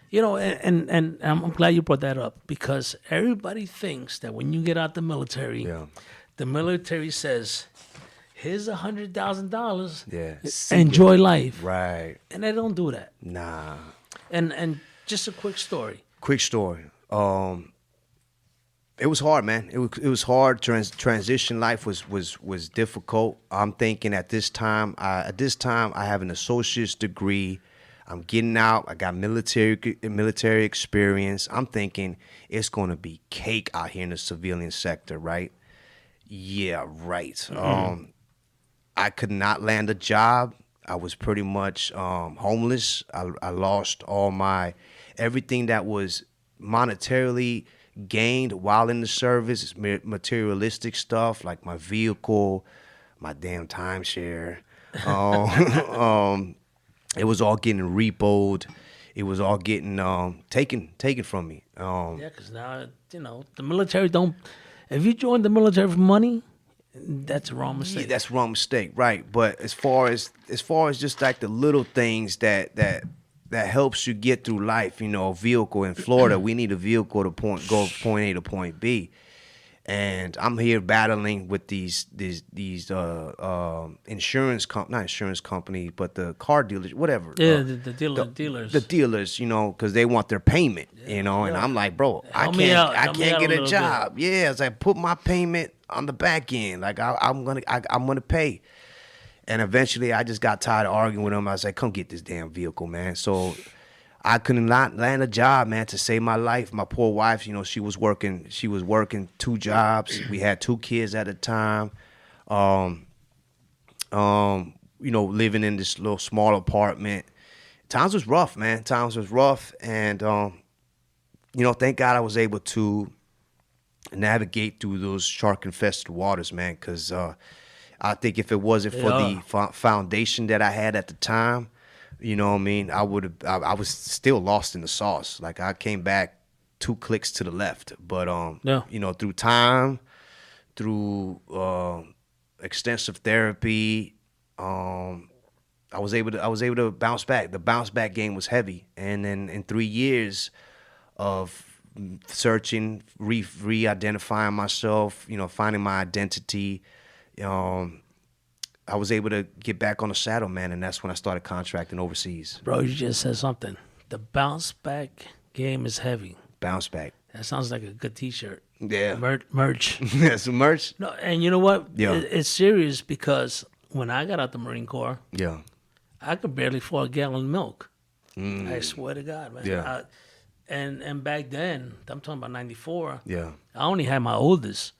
You know, and I'm glad you brought that up because everybody thinks that when you get out the military, the military says, "Here's $100,000. Yeah, Enjoy life." Right. And they don't do that. Nah. And just a quick story. Quick story. It was hard, man. It was hard. Transition life was difficult. I'm thinking at this time I have an associate's degree. I'm getting out. I got military experience. I'm thinking it's going to be cake out here in the civilian sector, right? Yeah, right. Mm-hmm. I could not land a job. I was pretty much homeless. I lost everything that was monetarily gained while in the service, materialistic stuff like my vehicle, my damn timeshare. It was all getting repoed. It was all getting taken from me. Yeah, because now, you know, the military don't. If you join the military for money, that's a wrong mistake. Yeah, that's a wrong mistake, right? But as far as just like the little things that helps you get through life, you know, a vehicle in Florida, we need a vehicle to go from point A to point B. And I'm here battling with these not insurance company, but the car dealers, whatever. Yeah, the dealers. The dealers, you know, because they want their payment, you know. And I'm like, bro, I can't get a job. Yeah, it's like put my payment on the back end. Like I'm gonna pay. And eventually, I just got tired of arguing with them. I was like, come get this damn vehicle, man. So I could not land a job, man, to save my life. My poor wife, you know, she was working 2 jobs. We had 2 kids at the time. You know, living in this little small apartment. Times was rough, man. Times was rough. And, you know, thank God I was able to navigate through those shark-infested waters, man, because I think if it wasn't for the foundation that I had at the time, you know what I mean, I was still lost in the sauce. Like I came back 2 clicks to the left. But you know, through time, through extensive therapy, I was able to bounce back. The bounce back game was heavy. And then in 3 years of searching, re-identifying myself, you know, finding my identity, I was able to get back on the saddle, man, and that's when I started contracting overseas. Bro, you just said something. The bounce back game is heavy. Bounce back. That sounds like a good T-shirt. Yeah. Merch. Yeah, some merch. No, and you know what? Yeah. It's serious because when I got out the Marine Corps, Yeah. I could barely afford a gallon of milk. I swear to God, man. Yeah. And back then, I'm talking about 94, Yeah. I only had my oldest.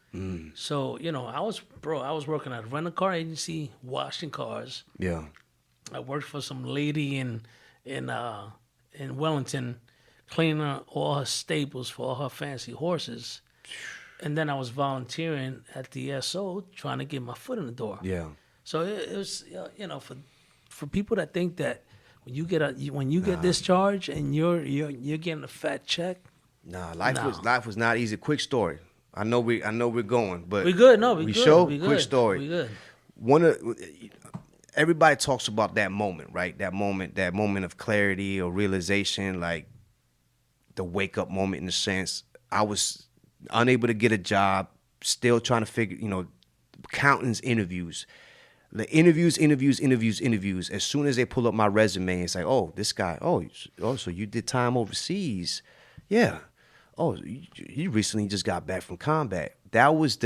So, I was working at a rental car agency, washing cars. Yeah. I worked for some lady in Wellington, cleaning all her stables for all her fancy horses. And then I was volunteering at the SO, trying to get my foot in the door. Yeah. So it was, for people that think that when you get discharged and you're getting a fat check. Nah, life was not easy. Quick story. I know we're going, but We good. No, we good. Show We good. quick story. We good. Everybody talks about that moment, right? That moment of clarity or realization, like the wake up moment in a sense. I was unable to get a job, still trying to figure, counting interviews. The interviews. As soon as they pull up my resume, it's like, oh, this guy, so you did time overseas. Yeah. Oh, you recently just got back from combat. That was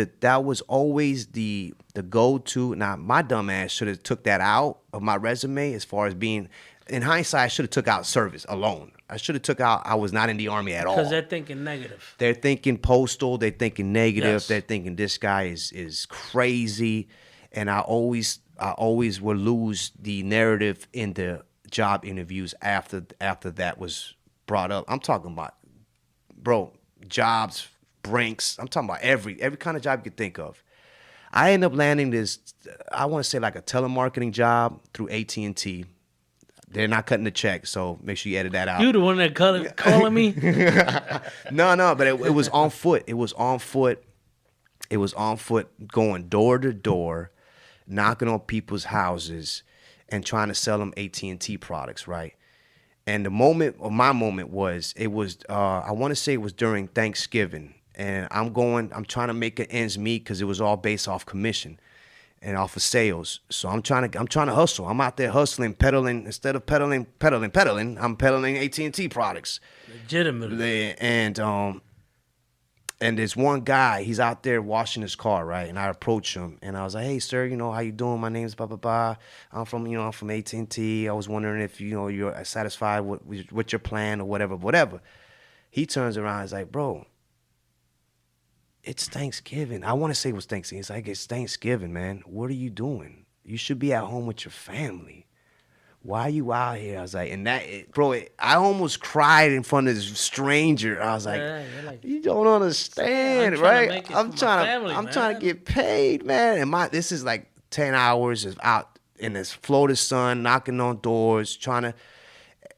always the go-to. Now, my dumb ass should have took that out of my resume as far as being, in hindsight, I should have took out service alone. I should have took out I was not in the Army at all. Because they're thinking negative. They're thinking postal. They're thinking negative. Yes. They're thinking this guy is crazy. And I always will lose the narrative in the job interviews after that was brought up. I'm talking about, bro, jobs, Brinks. I'm talking about every kind of job you could think of. I end up landing this, I want to say like a telemarketing job through AT&T. They're not cutting the check, so make sure you edit that out. You the one that calling me? No, but it was on foot. It was on foot, going door to door, knocking on people's houses and trying to sell them AT&T products, right? And my moment was, I want to say it was during Thanksgiving. And I'm trying to make it ends meet because it was all based off commission and off of sales. So I'm trying to hustle. I'm out there hustling, peddling. Instead of peddling, I'm peddling AT&T products. Legitimately. And there's one guy, he's out there washing his car, right? And I approach him and I was like, hey, sir, how you doing? My name's blah, blah, blah. I'm from AT&T. I was wondering if, you're satisfied with your plan or whatever. He turns around and is like, bro, it's Thanksgiving. I want to say it was Thanksgiving. He's like, it's Thanksgiving, man. What are you doing? You should be at home with your family. Why are you out here? I was like, I almost cried in front of this stranger. I was like, you don't understand, right? I'm trying to get paid, man. And this is like 10 hours of out in this Florida sun, knocking on doors,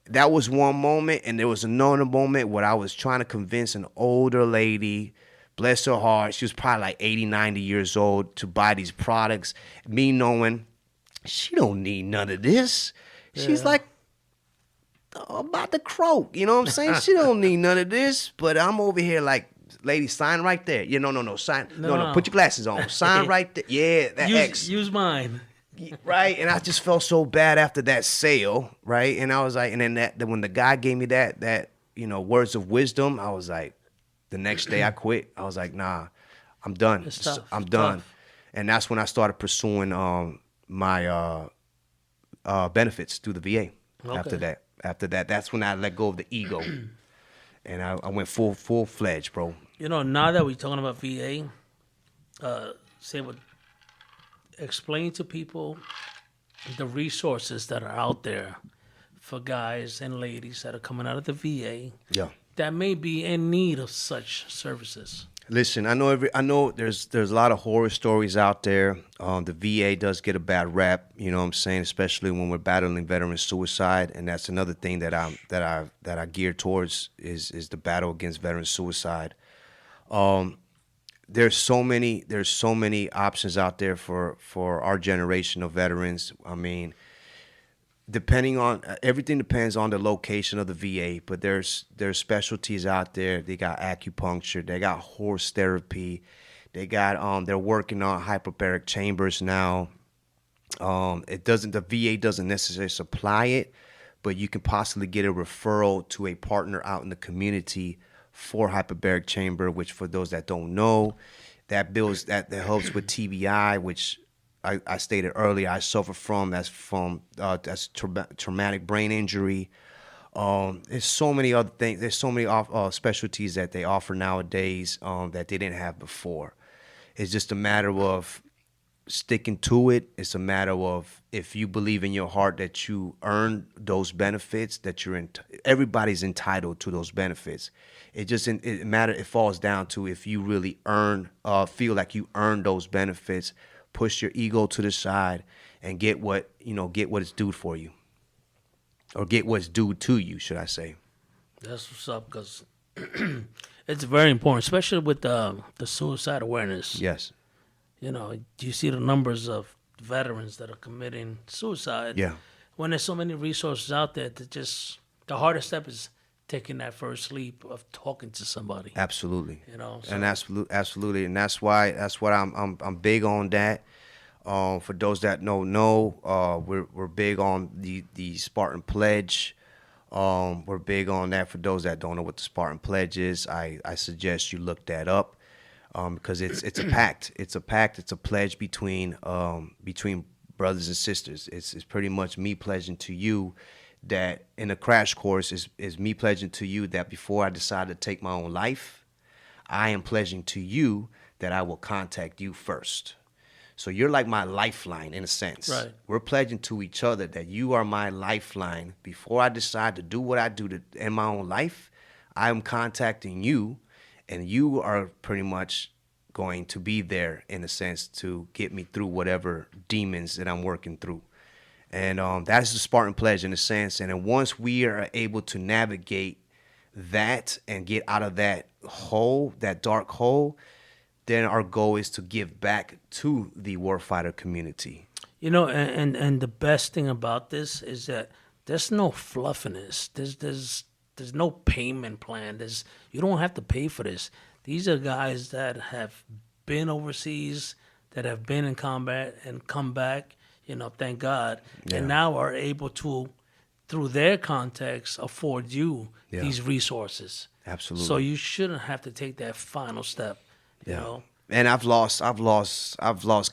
that was one moment. And there was another moment where I was trying to convince an older lady, bless her heart, she was probably like 80, 90 years old, to buy these products. Me knowing she don't need none of this. Yeah. She's like about to croak, you know what I'm saying? She don't need none of this, but I'm over here like, lady, sign right there. Yeah, no, sign. No, put your glasses on. Sign right there. Yeah, that X. Use mine. Right, and I just felt so bad after that sale, right? And I was like, and then when the guy gave me that words of wisdom, I was like, the next day I quit. I was like, nah, I'm done. I'm done. Tough. And that's when I started pursuing my benefits through the VA. Okay. After that, that's when I let go of the ego. And I went full-fledged, bro. Now that we're talking about VA, explain to people the resources that are out there for guys and ladies that are coming out of the VA. Yeah. That may be in need of such services. Listen, I know there's a lot of horror stories out there. The VA does get a bad rap, you know what I'm saying, especially when we're battling veteran suicide, and that's another thing that I gear towards is the battle against veteran suicide. There's so many options out there for our generation of veterans. I mean, everything depends on the location of the VA, but there's specialties out there. They got acupuncture, they got horse therapy, they got they're working on hyperbaric chambers now. The VA doesn't necessarily supply it, but you can possibly get a referral to a partner out in the community for hyperbaric chamber, which for those that don't know, that helps with TBI, which I stated earlier I suffer from. That's traumatic brain injury. There's so many other things. There's so many specialties that they offer nowadays that they didn't have before. It's just a matter of sticking to it. It's a matter of if you believe in your heart that you earn those benefits, that everybody's entitled to those benefits. It falls down to if you really feel like you earn those benefits, push your ego to the side and get what is due for you. Or get what's due to you, should I say. That's what's up, because it's very important, especially with the suicide awareness. Yes. You know, you see the numbers of veterans that are committing suicide. Yeah. When there's so many resources out there, the hardest step is taking that first leap of talking to somebody. Absolutely. You know, and absolutely, and that's what I'm big on that. For those that don't know, we're big on the Spartan Pledge. We're big on that. For those that don't know what the Spartan Pledge is, I suggest you look that up because it's a pact. It's a pact. It's a pledge between brothers and sisters. It's pretty much me pledging to you that in a crash course is me pledging to you that before I decide to take my own life, I am pledging to you that I will contact you first. So you're like my lifeline in a sense. Right. We're pledging to each other that you are my lifeline. Before I decide to do what I do to end my own life, I am contacting you, and you are pretty much going to be there in a sense to get me through whatever demons that I'm working through. And that is the Spartan Pledge in a sense. And then once we are able to navigate that and get out of that hole, that dark hole, then our goal is to give back to the warfighter community. You know, and the best thing about this is that there's no fluffiness. There's no payment plan. You don't have to pay for this. These are guys that have been overseas, that have been in combat and come back, you know, thank God, and now are able to, through their context, afford you these resources. Absolutely. So you shouldn't have to take that final step. You know? And I've lost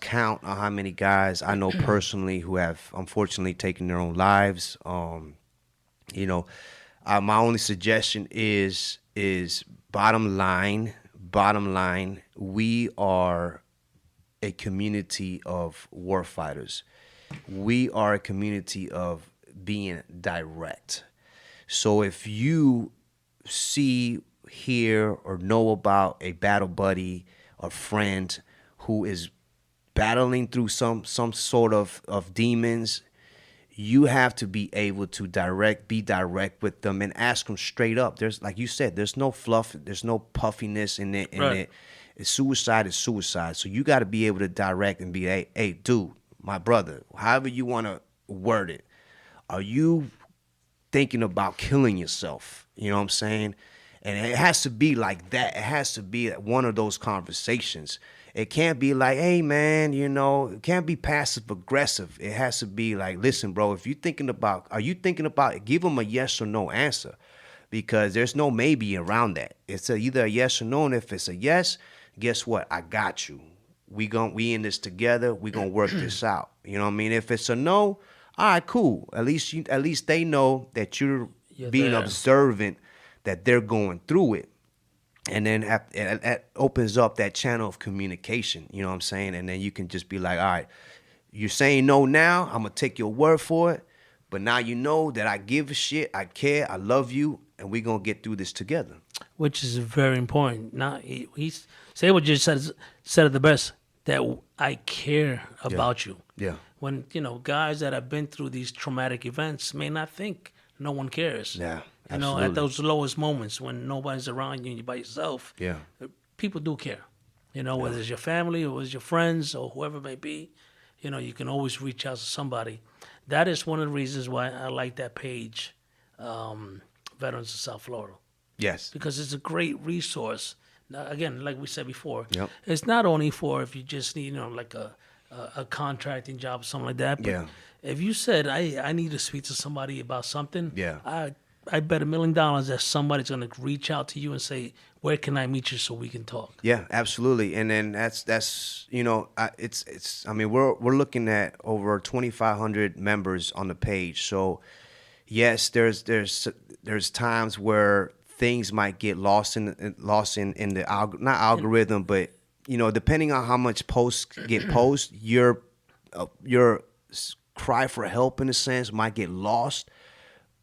count on how many guys I know personally who have unfortunately taken their own lives. You know, my only suggestion is bottom line, we are a community of warfighters. We are a community of being direct. So if you see, hear, or know about a battle buddy or friend who is battling through some sort of demons, you have to be able to be direct with them and ask them straight up. There's, like you said, there's no fluff, there's no puffiness in it. Right. Suicide is suicide. So you got to be able to direct and be, hey, dude, my brother, however you want to word it, are you thinking about killing yourself? You know what I'm saying? And it has to be like that. It has to be one of those conversations. It can't be like, hey, man, you know, it can't be passive aggressive. It has to be like, listen, bro, are you thinking about it? Give them a yes or no answer, because there's no maybe around that. It's either a yes or no. And if it's a yes, guess what? I got you. We in this together. We gonna work this out. You know what I mean? If it's a no, all right, cool. At least they know that you're being there. observant, that they're going through it. And then it opens up that channel of communication, you know what I'm saying? And then you can just be like, all right, you're saying no now, I'm going to take your word for it. But now you know that I give a shit, I care, I love you, and we're going to get through this together. Which is very important. Now, he say what you said it the best, that I care about you. Yeah. When, you know, guys that have been through these traumatic events may not think no one cares. Yeah. You know, at those lowest moments when nobody's around you and you're by yourself, people do care. You know, whether it's your family or it's your friends or whoever it may be, you know, you can always reach out to somebody. That is one of the reasons why I like that page, Veterans of South Florida. Yes. Because it's a great resource. Now, again, like we said before, Yep. It's not only for if you just need, you know, like a contracting job or something like that. But if you said, I need to speak to somebody about something, bet $1 million that somebody's gonna reach out to you and say, "Where can I meet you so we can talk?" Yeah, absolutely. And then that's it's. I mean, we're looking at over 2,500 members on the page. So yes, there's times where things might get lost in the not algorithm, but depending on how much posts get posted, your cry for help in a sense might get lost.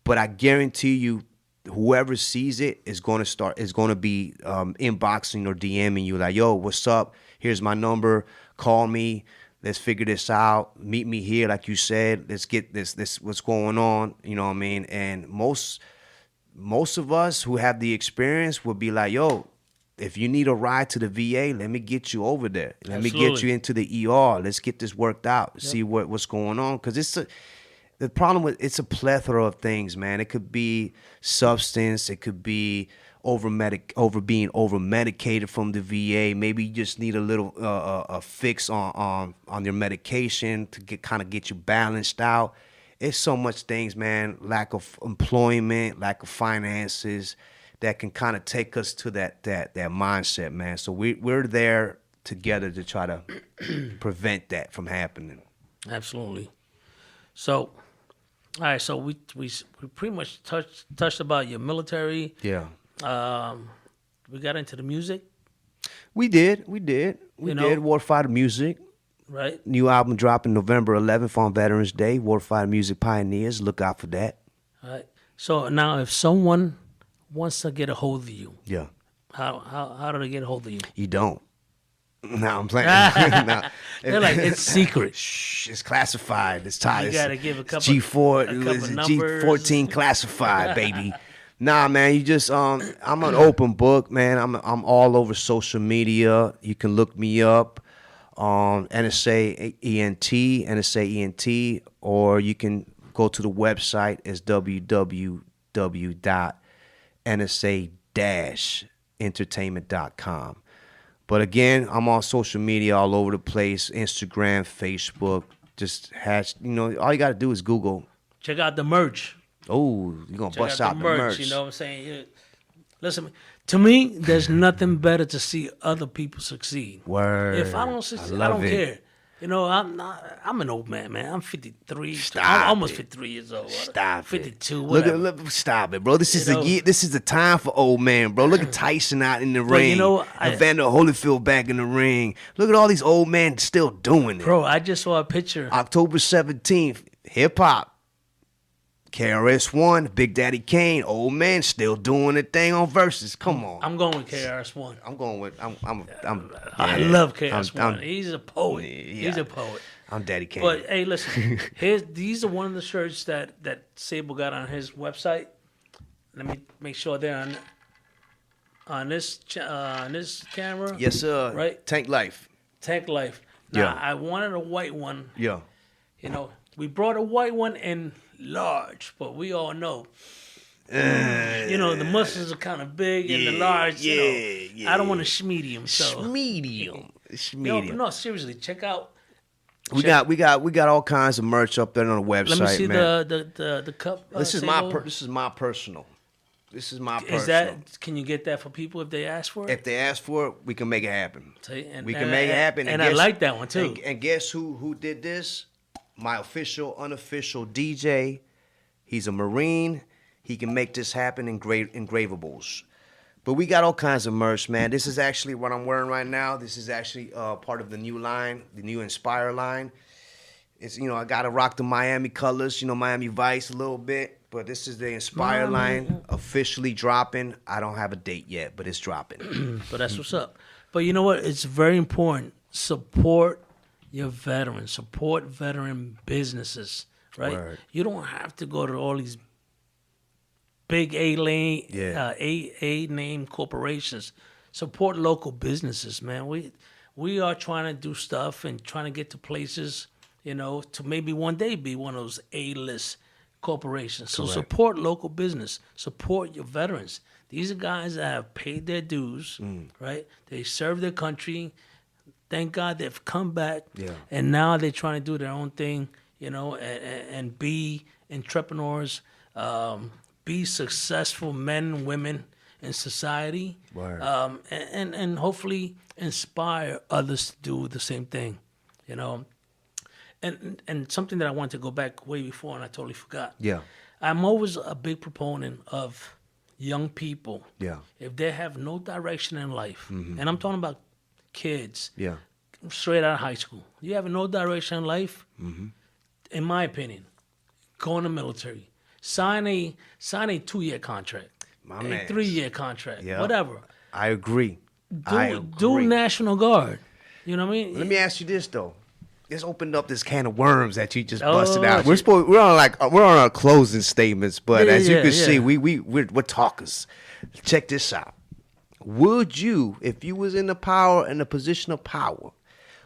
But I guarantee you, whoever sees it is going to be inboxing or DMing you like, "Yo, what's up? Here's my number. Call me. Let's figure this out. Meet me here, like you said. Let's get this what's going on." You know what I mean? And most of us who have the experience would be like, "Yo, if you need a ride to the VA, let me get you over there. Let me get you into the ER. Let's get this worked out. See what's going on." Because the problem with it's a plethora of things, man. It could be substance. It could be being over medicated from the VA. Maybe you just need a little a fix on your medication to get you balanced out. It's so much things, man. Lack of employment, lack of finances, that can kind of take us to that mindset, man. So we're there together to try to prevent that from happening. Absolutely. So, all right. So we pretty much touched about your military. Yeah. We got into the music. We did. Warfighter Music. Right. New album dropping November 11th on Veterans Day. Warfighter Music Pioneers. Look out for that. All right. So now, if someone wants to get a hold of you, Yeah. how do they get a hold of you? You don't. No, I'm playing. No. They're like, it's secret. Shh, it's classified. It's tied. You gotta give a couple G4, numbers. G14 classified, baby. Nah, man, you just I'm an open book, man. I'm all over social media. You can look me up on NSA-ENT, or you can go to the website as www.nsa-entertainment.com. But again, I'm on social media all over the place, Instagram, Facebook, just all you got to do is Google. Check out the merch. Oh, you're going to bust out the merch. You know what I'm saying? Listen, to me, there's nothing better to see other people succeed. Word. If I don't succeed, I don't care. I'm an old man, man. I'm 53. I'm almost 53 years old. Stop 52, it. whatever. Look, stop it, bro. This is the time for old man, bro. Look at Tyson out in the ring. Evander Holyfield back in the ring. Look at all these old men still doing it. Bro, I just saw a picture. October 17th, hip hop. KRS-One, Big Daddy Kane, old man still doing the thing on Versus. Come on. I'm going with KRS-One. I love KRS-One. He's a poet. Yeah. He's a poet. I'm Daddy Kane. But hey, listen, these are one of the shirts that Sabo got on his website. Let me make sure they're on this camera. Yes, sir. Right? Tank Life. Tank Life. Now, Yeah. I wanted a white one. Yeah. We brought a white one in large, but we all know, the muscles are kind of big and the large. I don't want a schmedium. So Schmedium. No, seriously, check out. We got all kinds of merch up there on the website. Let me see man. the cup. This is my personal. Can you get that for people if they ask for it? If they ask for it, we can make it happen. We can make it happen. And I like that one too. And guess who did this? My unofficial DJ. He's a Marine. He can make this happen. Engravables. But we got all kinds of merch, man. This is actually what I'm wearing right now. This is actually part of the new line, the new Inspire line. It's I gotta rock the Miami colors, Miami Vice a little bit. But this is the Inspire line officially dropping. I don't have a date yet, but it's dropping. But that's what's up. But you know what? It's very important. Support your veterans. Support veteran businesses, right? Word. You don't have to go to all these big A name corporations. Support local businesses, man. We are trying to do stuff and trying to get to places, to maybe one day be one of those A-list corporations. So support local business. Support your veterans. These are guys that have paid their dues, right? They serve their country. Thank God they've come back, and now they're trying to do their own thing, and be entrepreneurs, be successful men and women in society, Word. and hopefully inspire others to do the same thing, you know. And something that I wanted to go back way before, and I totally forgot. Yeah. I'm always a big proponent of young people. Yeah. If they have no direction in life, and I'm talking about kids, Yeah. straight out of high school, you have no direction in life. In my opinion, go in the military, sign a 2-year contract, My a mans. 3-year contract, Yeah. whatever. I agree. Do National Guard. You know what I mean? Let me ask you this though. This opened up this can of worms that you just Oh, busted out. shit. We're on our closing statements, but Yeah, as you yeah, can yeah. see, we're talkers. Check this out. Would you, if you was in the position of power,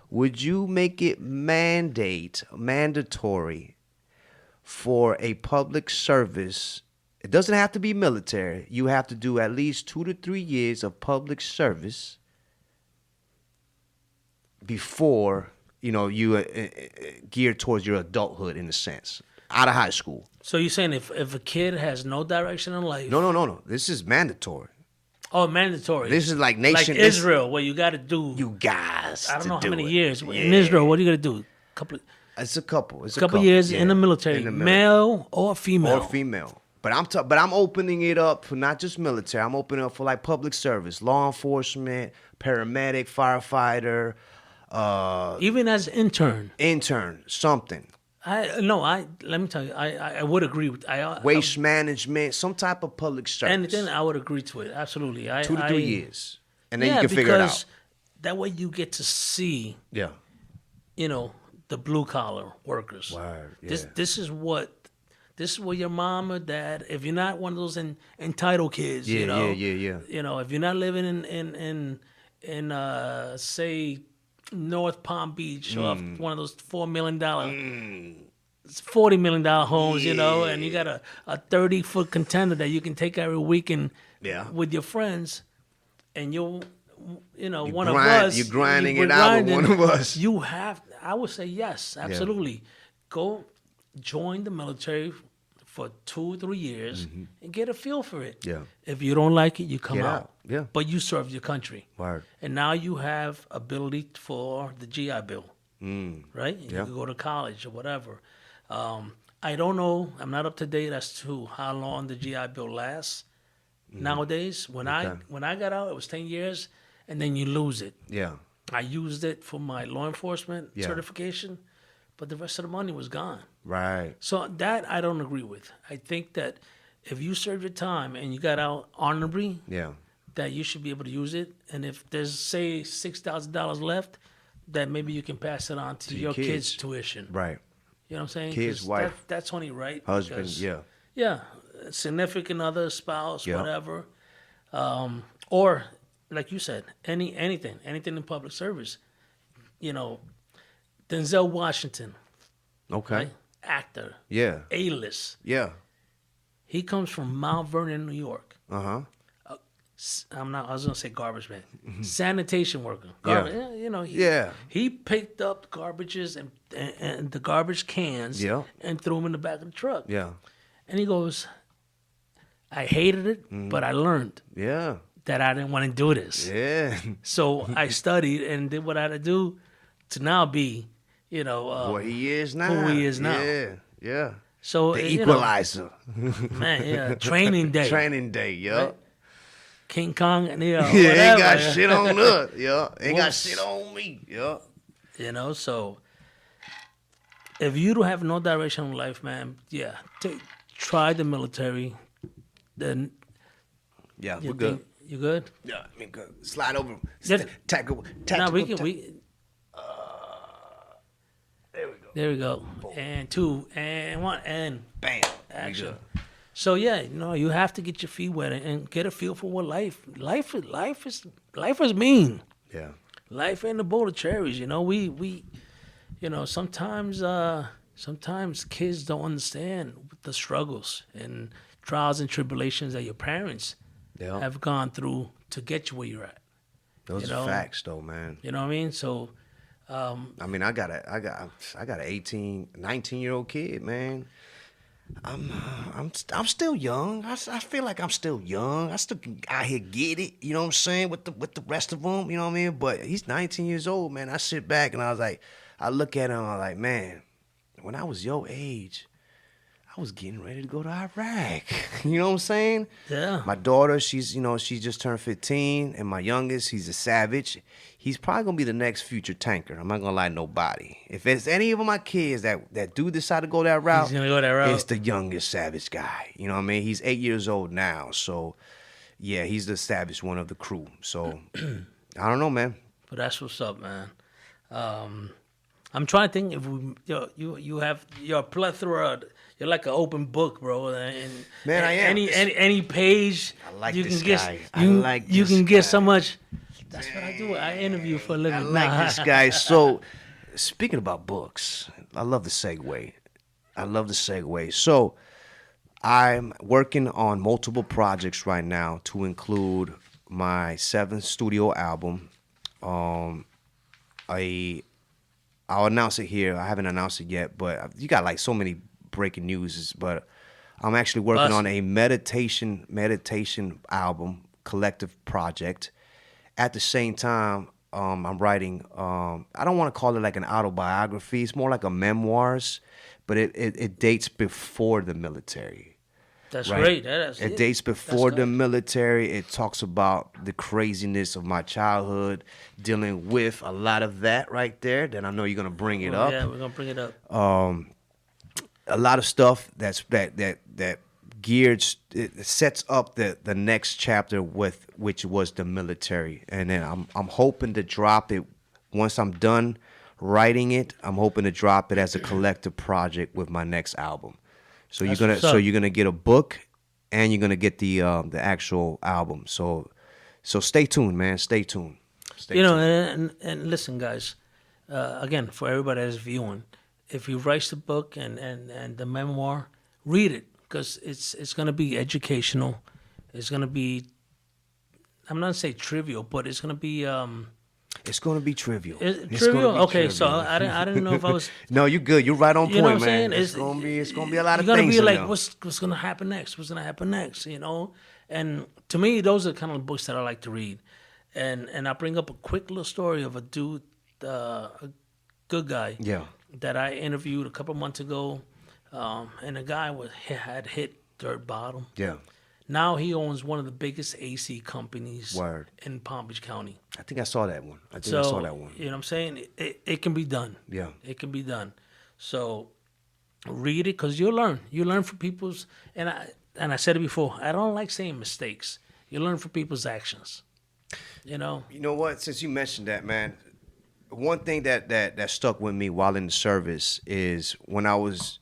would you make it mandatory for a public service? It doesn't have to be military. You have to do at least 2 to 3 years of public service before you geared towards your adulthood, in a sense, out of high school. So you're saying if a kid has no direction in life, No. This is mandatory. oh, mandatory. This is like nation. like Israel, where you got to do. You guys. I don't know to how do many it. years Yeah. in Israel. What are you gonna do? It's a couple. It's a Couple years yeah. in the military, In the military. male or female. Or female. But I'm opening it up for not just military. I'm opening it up for like public service, law enforcement, paramedic, firefighter, Even as intern. intern, something. Let me tell you, I would agree with Waste management, some type of public service. anything. I would agree to it. Absolutely. 2 to 3 years. And then yeah, you can figure it because out. that way you get to see, Yeah. the blue collar workers. Word, This is what your mom or dad. If you're not one of those entitled kids, Yeah. if you're not living in say North Palm Beach or one of those $4 million, $40 million homes, and you got a 30-foot contender that you can take every weekend with your friends, and one of us, You're grinding we're it out with grinding, one of us. I would say yes, absolutely. Go join the military for 2 or 3 years and get a feel for it. Yeah. If you don't like it, you come Get out. out. Yeah. But you serve your country. Word. And now you have ability for the GI Bill, right? You Yeah. can go to college or whatever. I don't know. I'm not up to date as to how long the GI Bill lasts nowadays. When I got out, it was 10 years, and then you lose it. Yeah. I used it for my law enforcement Yeah. certification, but the rest of the money was gone. Right. So that I don't agree with. I think that if you serve your time and you got out honorably, Yeah. that you should be able to use it. And if there's, say, $6,000 left, that maybe you can pass it on to your kids' tuition. Right. You know what I'm saying? Kids, 'Cause wife, that's only right. husband. because- Yeah. Yeah. Significant other, spouse, Yeah. whatever. Or, like you said, anything in public service. Denzel Washington, Okay. right? Actor, Yeah. A-list. Yeah. He comes from Mount Vernon, New York. Uh-huh. I was gonna say garbage man, sanitation worker. Yeah. He picked up garbages and the garbage cans, Yeah. and threw them in the back of the truck. Yeah. And he goes, I hated it, but I learned Yeah. that I didn't want to do this. Yeah. So I studied and did what I had to do to now be, What he is now. who he is now. Yeah. Yeah. So The equalizer. man, yeah, training day, Training day, yo. Right? King Kong, and Yeah, whatever. ain't got shit on us, yo. Ain't got Whoops. shit on me, yo. So if you don't have no direction in life, man, try the military. Then Yeah, you we're good. think- You good? Yeah, I mean, good. Slide over. Just- Tackle. Now we Tactical. can There we go. there we go. And 2 and 1 and Bam. action. We good. So you have to get your feet wet and get a feel for what life is mean. Yeah. Life ain't a bowl of cherries. We sometimes kids don't understand the struggles and trials and tribulations that your parents Yeah. have gone through to get you where you're at. Those are facts, though, man. You know what I mean? So, I mean, I got a 19-year-old kid, man. I'm still young. I feel like I'm still young. I still can out here get it. You know what I'm saying? With the rest of them. You know what I mean? But he's 19 years old, man. I sit back and I was like, I look at him. I'm like, man, when I was your age, I was getting ready to go to Iraq. You know what I'm saying? Yeah. My daughter, she just turned 15, and my youngest, he's a savage. He's probably gonna be the next future tanker. I'm not gonna lie to nobody. If it's any of my kids that do decide to go that route, He's gonna go that route. it's the youngest savage guy. You know what I mean? He's 8 years old now, so yeah, he's the savage one of the crew. So I don't know, man. But that's what's up, man. I'm trying to think if you have your plethora. You're like an open book, bro. And Man, I am. Any page. I like you this can get, guy. You, I like you this can get guy. so much. That's what I do. I interview for a living. I like this guy. So, speaking about books, I love the segue. So, I'm working on multiple projects right now to include my 7th studio album. I'll announce it here. I haven't announced it yet, but you got like so many breaking news. But I'm actually working on a meditation album, collective project. At the same time, I'm writing. I don't want to call it like an autobiography. It's more like a memoirs, but it dates before the military. That's Right. great. It dates before That's the good. military. It talks about the craziness of my childhood, dealing with a lot of that right there. Then I know you're gonna bring it up. Yeah, we're gonna bring it up. A lot of stuff that geared it sets up the next chapter with which was the military, and then I'm hoping to drop it once I'm done writing it. I'm hoping to drop it as a collective project with my next album. So That's you're what's up. gonna get a book, and you're gonna get the actual album. So stay tuned, man. Stay tuned. Stay You know, tuned. and listen, guys. Again, for everybody that's viewing, if he writes the book and the memoir, read it because it's gonna be educational. It's gonna be. I'm not saying trivial, but it's gonna be. It's gonna be trivial. Is It's trivial? gonna be Okay, so trivial. I didn't know if I was. No, you good. You're right on You know point, what I'm man. saying? It's gonna be a lot of you're gonna things. be in like, there. what's gonna happen next? What's gonna happen next? You know, and to me, those are the kind of books that I like to read, and I bring up a quick little story of a dude, a good guy, Yeah. that I interviewed a couple months ago, and the guy had hit dirt bottom. Yeah. Now he owns one of the biggest AC companies Word. in Palm Beach County. I think I saw that one. I So saw that one. you know what I'm saying? It can be done. Yeah. It can be done. So read it because you'll learn. You learn from people's and I said it before. I don't like saying mistakes. You learn from people's actions. You know. You know what? Since you mentioned that, man, one thing that stuck with me while in the service is when I was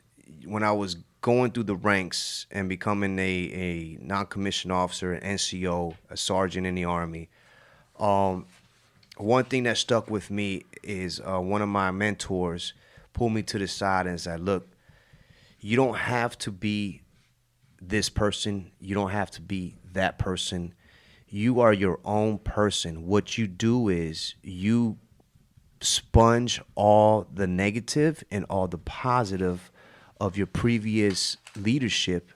going through the ranks and becoming a non-commissioned officer, an NCO, a sergeant in the Army. One thing that stuck with me is one of my mentors pulled me to the side and said, "Look, you don't have to be this person. You don't have to be that person. You are your own person. What you do is you sponge all the negative and all the positive of your previous leadership,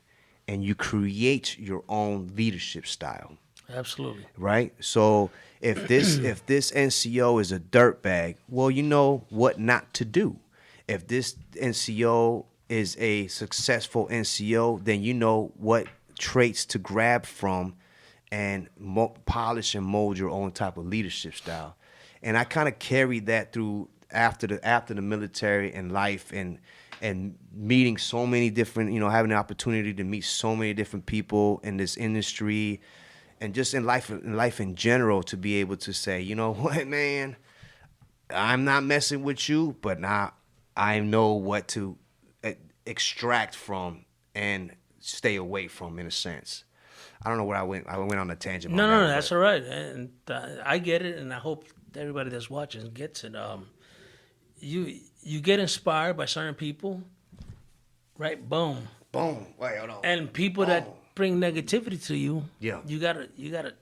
and you create your own leadership style." Absolutely. Right? So if this NCO is a dirtbag, well, you know what not to do. If this NCO is a successful NCO, then you know what traits to grab from and polish and mold your own type of leadership style. And I kind of carried that through after the military and life and meeting so many different, having the opportunity to meet so many different people in this industry and just in life in general, to be able to say, you know what, man, I'm not messing with you, but now I know what to extract from and stay away from, in a sense. I don't know where I went. I went on a tangent. No, that's all right, and I get it, and I hope everybody that's watching gets it. You get inspired by certain people, right? Boom. Boom. Wait, hold on. And people that bring negativity to you, Yeah. you gotta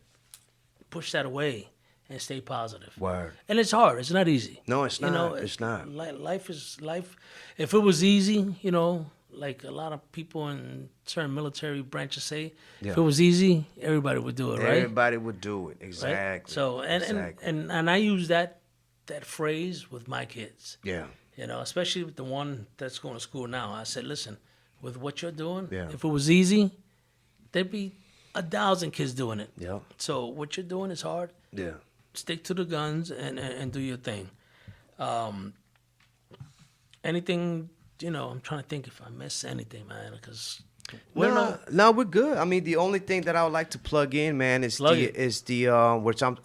push that away and stay positive. Word. And it's hard. It's not easy. No, it's not. You know, It's not. Life is life. If it was easy, like a lot of people in certain military branches say, Yeah. if it was easy, everybody would do it, right? Everybody would do it. Right? Exactly. So Exactly. and I use that phrase with my kids. Yeah. You know, especially with the one that's going to school now. I said, listen, with what you're doing, Yeah. if it was easy, there'd be 1,000 kids doing it. Yeah. So what you're doing is hard. Yeah. Stick to the guns and do your thing. Anything, you know, I'm trying to think if I miss anything, man, because No, we're good. I mean, the only thing that I would like to plug in, man, is Plug the it. is the which I'm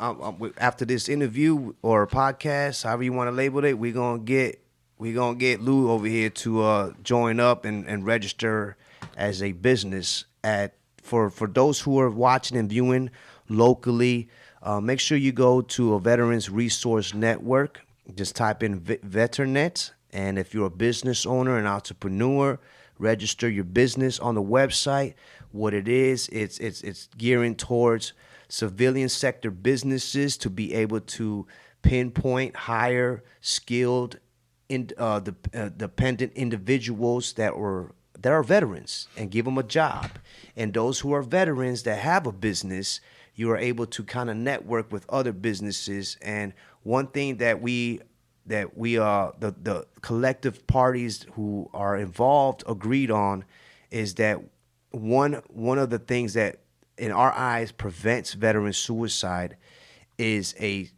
after this interview or podcast, however you want to label it, we're gonna get Lou over here to join up and register as a business for those who are watching and viewing locally. Make sure you go to a Veterans Resource Network. Just type in Veternet, and if you're a business owner, an entrepreneur, register your business on the website. What it is, it's gearing towards civilian sector businesses to be able to pinpoint, hire skilled, dependent individuals that are veterans and give them a job. And those who are veterans that have a business, you are able to kind of network with other businesses. And one thing that the collective parties who are involved agreed on is that one of the things that in our eyes prevents veteran suicide is a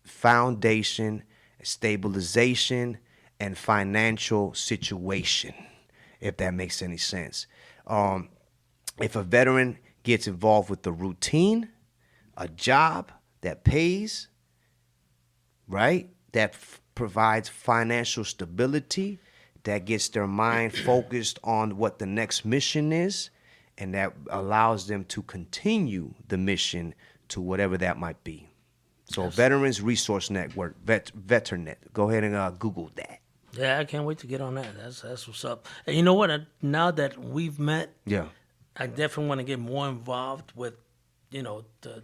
foundation, stabilization, and financial situation, if that makes any sense. If a veteran gets involved with the routine, a job that pays, right, that provides financial stability, that gets their mind focused on what the next mission is, and that allows them to continue the mission to whatever that might be. So Yes. Veterans Resource Network, Veternet. Go ahead and Google that. Yeah, I can't wait to get on that. That's what's up. And you know what? Now that we've met, Yeah. I definitely want to get more involved with, you know, the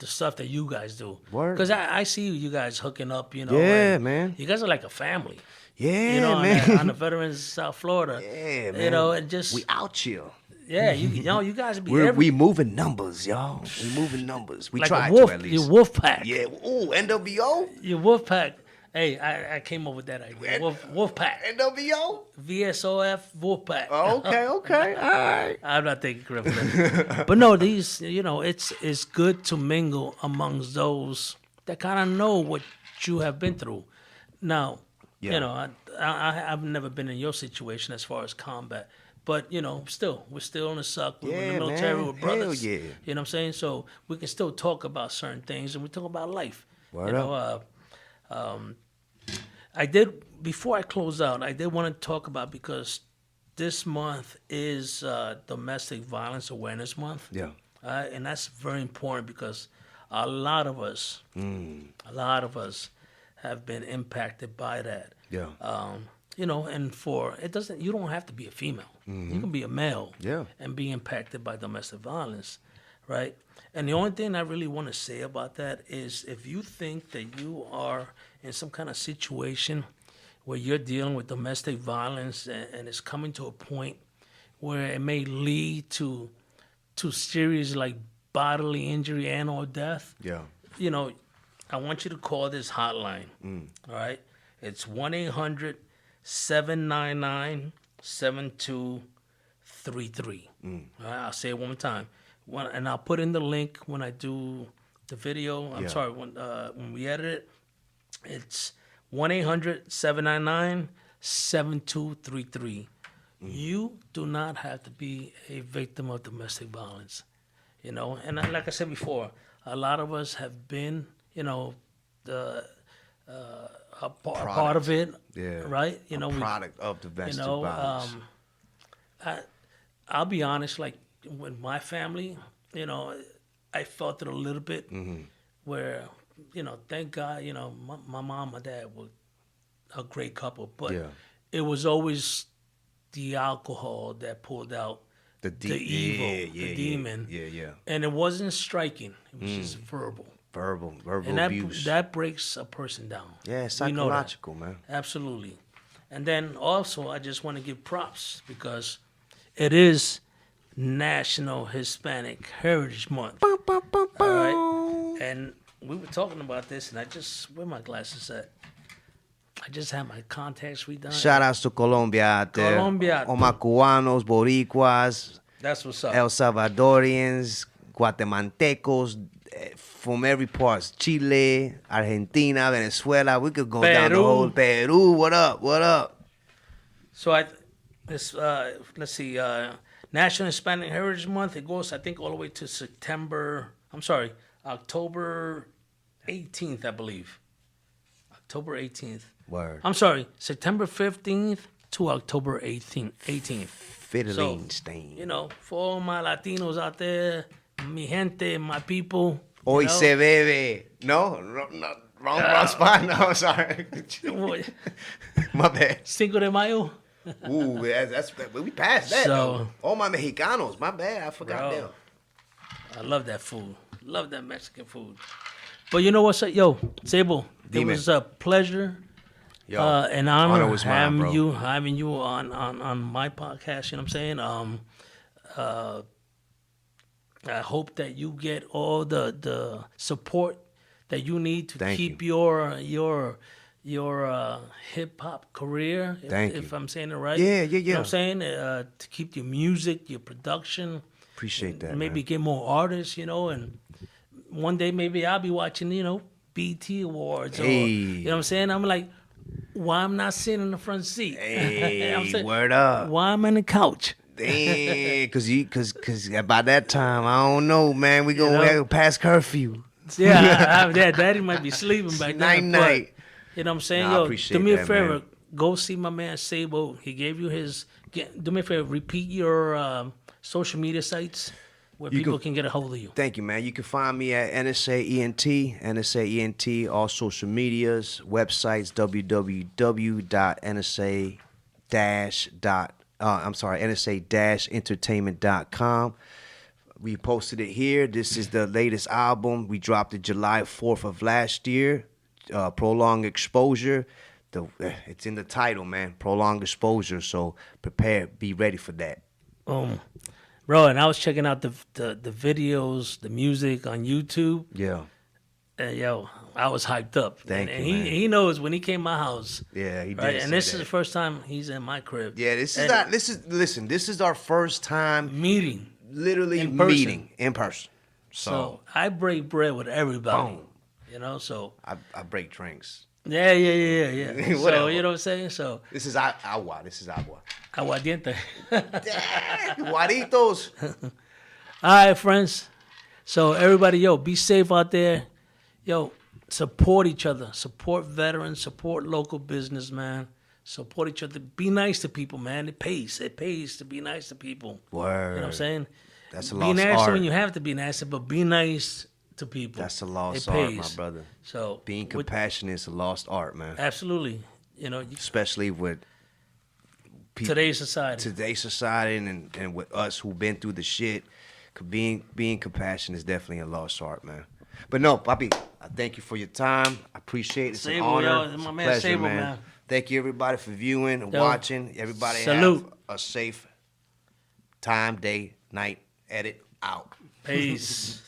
stuff that you guys do. Word. Because I see you guys hooking up, you know. Yeah, and man. You guys are like a family. Yeah, You know, man. on the Veterans South Florida. Yeah, man. You know, and just, We out here. yeah, you know, you guys be We moving numbers, y'all. We moving numbers. We like try a wolf, to at least. your wolf pack. Yeah. Ooh, NWO. Your wolf pack. Hey, I came up with that idea. Wolf pack. NWO. VSOF wolf pack. Okay. All right. I'm not taking credit for that. But no, these, you know, it's good to mingle amongst those that kind of know what you have been through. Now, Yeah. you know, I've never been in your situation as far as combat. But, you know, we're still in the suck. We're in Yeah, the military, man. we're brothers. Hell yeah. You know what I'm saying? So we can still talk about certain things, and we talk about life. Word you know, I did, before I close out, I did want to talk about, because this month is Domestic Violence Awareness Month. Yeah. And that's very important because a lot of us have been impacted by that. Yeah. You know, and you don't have to be a female. You can be a male Yeah. and be impacted by domestic violence, right? And the only thing I really want to say about that is, if you think that you are in some kind of situation where you're dealing with domestic violence and it's coming to a point where it may lead to serious, like, bodily injury and or death, Yeah. you know, I want you to call this hotline. All right? It's 1-800-799-7233. All right? I'll say it one more time. And I'll put in the link when I do the video. I'm Yeah. sorry, when we edit it. It's 1-800-799-7233. You do not have to be a victim of domestic violence. You know, and like I said before, a lot of us have been, you know, a part of it, Yeah. right? You know, Product of domestic you know, violence. I'll be honest, like, with my family, you know, I felt it a little bit, where, you know, thank God, you know, my mom, my dad were a great couple, but Yeah. it was always the alcohol that pulled out the evil, the demon. Yeah. And it wasn't striking; it was just verbal. Verbal And abuse. that breaks a person down. Yeah, We know that. psychological, man. Absolutely. And then also, I just want to give props because it is National Hispanic Heritage Month. All right. And we were talking about this, and where my glasses at? I just had my contacts redone. Shout outs to Colombia out there. Colombia. All my Cubanos, Boricuas, That's what's up. El Salvadorians, Guatemaltecos, from every part. Chile, Argentina, Venezuela. We could go down the Peru. whole Peru. What up? What up? So let's see, National Hispanic Heritage Month. It goes, I think, all the way to October 18th, I believe. October 18th. Word. I'm sorry, September 15th to October 18th. Fiddling stain. You know, for all my Latinos out there, mi gente, my people. Hoy you know, se bebe. No, wrong spot. No, I'm sorry. My bad. Cinco de Mayo. Ooh, that's we passed that. So- though. All my Mexicanos. My bad. I forgot Bro. them. I love that food. Love that Mexican food. But you know what's up? Yo, Sabo, it Dime. was a pleasure. Yo, An honor was mine, bro. having you on my podcast. You know what I'm saying? I hope that you get all the support that you need to Thank keep you. your hip hop career. Thank if you. I'm saying it right. Yeah. You know what I'm saying? To keep your music, your production. Appreciate that. Maybe man. get more artists, and one day maybe I'll be watching, BT Awards or, Hey. you know what I'm saying? I'm like, why I'm not sitting in the front seat? Hey, I'm saying, word up. why I'm on the couch? Damn, cause by that time, I don't know, man. We gonna have past curfew. Yeah, Daddy might be sleeping back then. Night. But, you know what I'm saying? Nah, I Yo, appreciate do me a that, favor. man. Go see my man Sabo. He gave you do me a favor. Repeat your social media sites where people can get a hold of you. Thank you, man. You can find me at NSA-ENT, all social medias, websites, NSA-entertainment.com. We posted it here. This is the latest album. We dropped it July 4th of last year. Prolonged Exposure. It's in the title, man. Prolonged Exposure. So prepare, be ready for that. Bro, and I was checking out the videos, the music on YouTube. Yeah. And yo, I was hyped up. Thank and you, man. he knows when he came to my house. Yeah, he did. Right? say And this that. is the first time he's in my crib. Yeah, this And is our first time meeting. literally In person. meeting in person. So I break bread with everybody. Boom. So I break drinks. yeah. So Whatever. you know what I'm saying? So This is agua. This is agua. aguardiente. Guaritos. All right, friends. So everybody, yo, be safe out there. Yo, support each other. Support veterans. Support local business, man. Support each other. Be nice to people, man. It pays. It pays to be nice to people. Word. You know what I'm saying? That's a Be lost nasty art. when you have to be nasty, but be nice to people. That's a lost It art, pays. my brother. So Being with- compassionate is a lost art, man. absolutely. Especially with people, Today's society. today's society and with us who've been through the shit. Being compassionate is definitely a lost art, man. But no, Papi, I thank you for your time. I appreciate it. It's an Sabo, honor. yo, It's my a man pleasure, Sabo, man. man. Thank you, everybody, for viewing and Yo, watching. Everybody salute. have a safe time, day, night. Edit out. Peace.